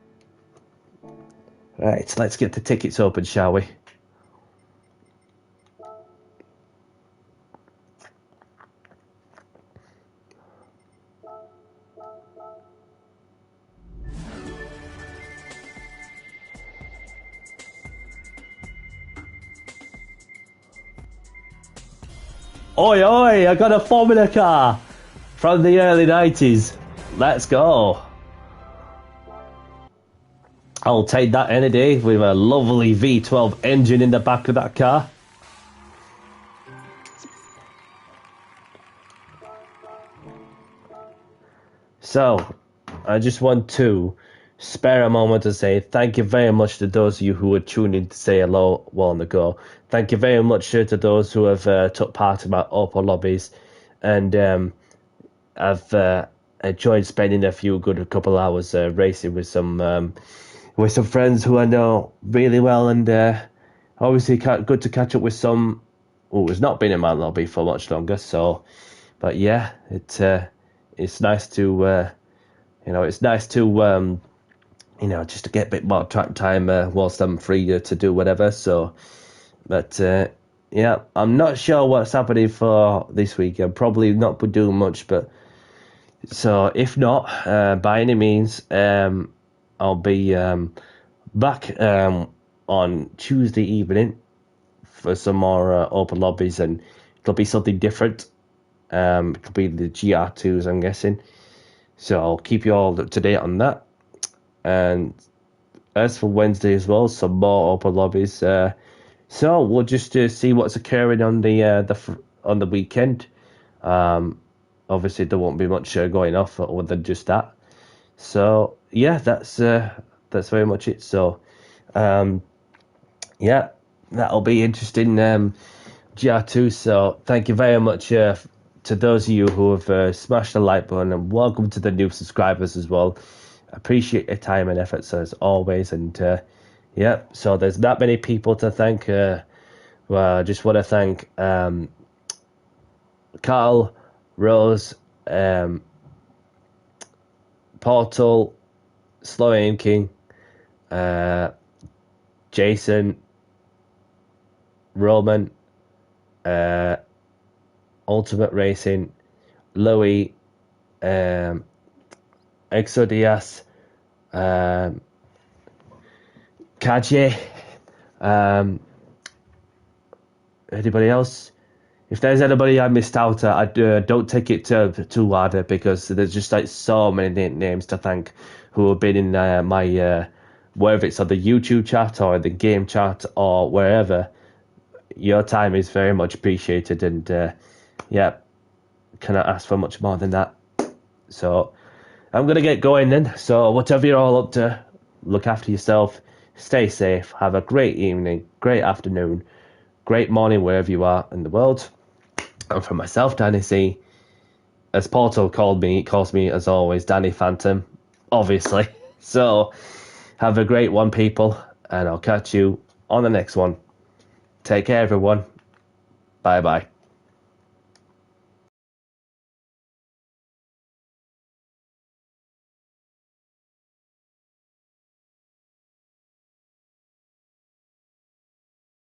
right, let's get the tickets open, shall we? Oi, oi, I got a Formula car from the early 90s. Let's go. I'll take that any day with a lovely V12 engine in the back of that car. So, I just want to spare a moment to say thank you very much to those of you who were tuned in to say hello while on the go. Thank you very much to those who have took part in my Opel lobbies, and I've enjoyed spending a couple hours racing with some friends who I know really well, and obviously good to catch up with some who has not been in my lobby for much longer. So, but yeah, it's nice to just to get a bit more track time whilst I'm free to do whatever. So, but yeah, I'm not sure what's happening for this week. I'm probably not doing much, but so if not, by any means, I'll be back on Tuesday evening for some more open lobbies, and it'll be something different. It'll be the GR2s, I'm guessing. So I'll keep you all up to date on that. And as for Wednesday as well, some more open lobbies. So we'll just see what's occurring on the weekend. Obviously, there won't be much going off other than just that. So yeah, that's very much it. So yeah, that'll be interesting. GR2. So thank you very much to those of you who have smashed the like button, and welcome to the new subscribers as well. Appreciate your time and efforts as always, and yeah, so there's that many people to thank. Well, I just want to thank Carl, Rose, Portal, Slow Aim King, Jason, Roman, Ultimate Racing, Louis, Exodias, Kaji, anybody else? If there's anybody I missed out, I don't take it too hard, because there's just like so many names to thank who have been in my whether it's on the YouTube chat or the game chat or wherever. Your time is very much appreciated, and yeah, cannot ask for much more than that. So I'm gonna get going then. So whatever you're all up to, look after yourself, stay safe, have a great evening, great afternoon, great morning wherever you are in the world. And for myself, Danny C, as Portal calls me as always, Danny Phantom, obviously. So have a great one, people, and I'll catch you on the next one. Take care, everyone. Bye bye.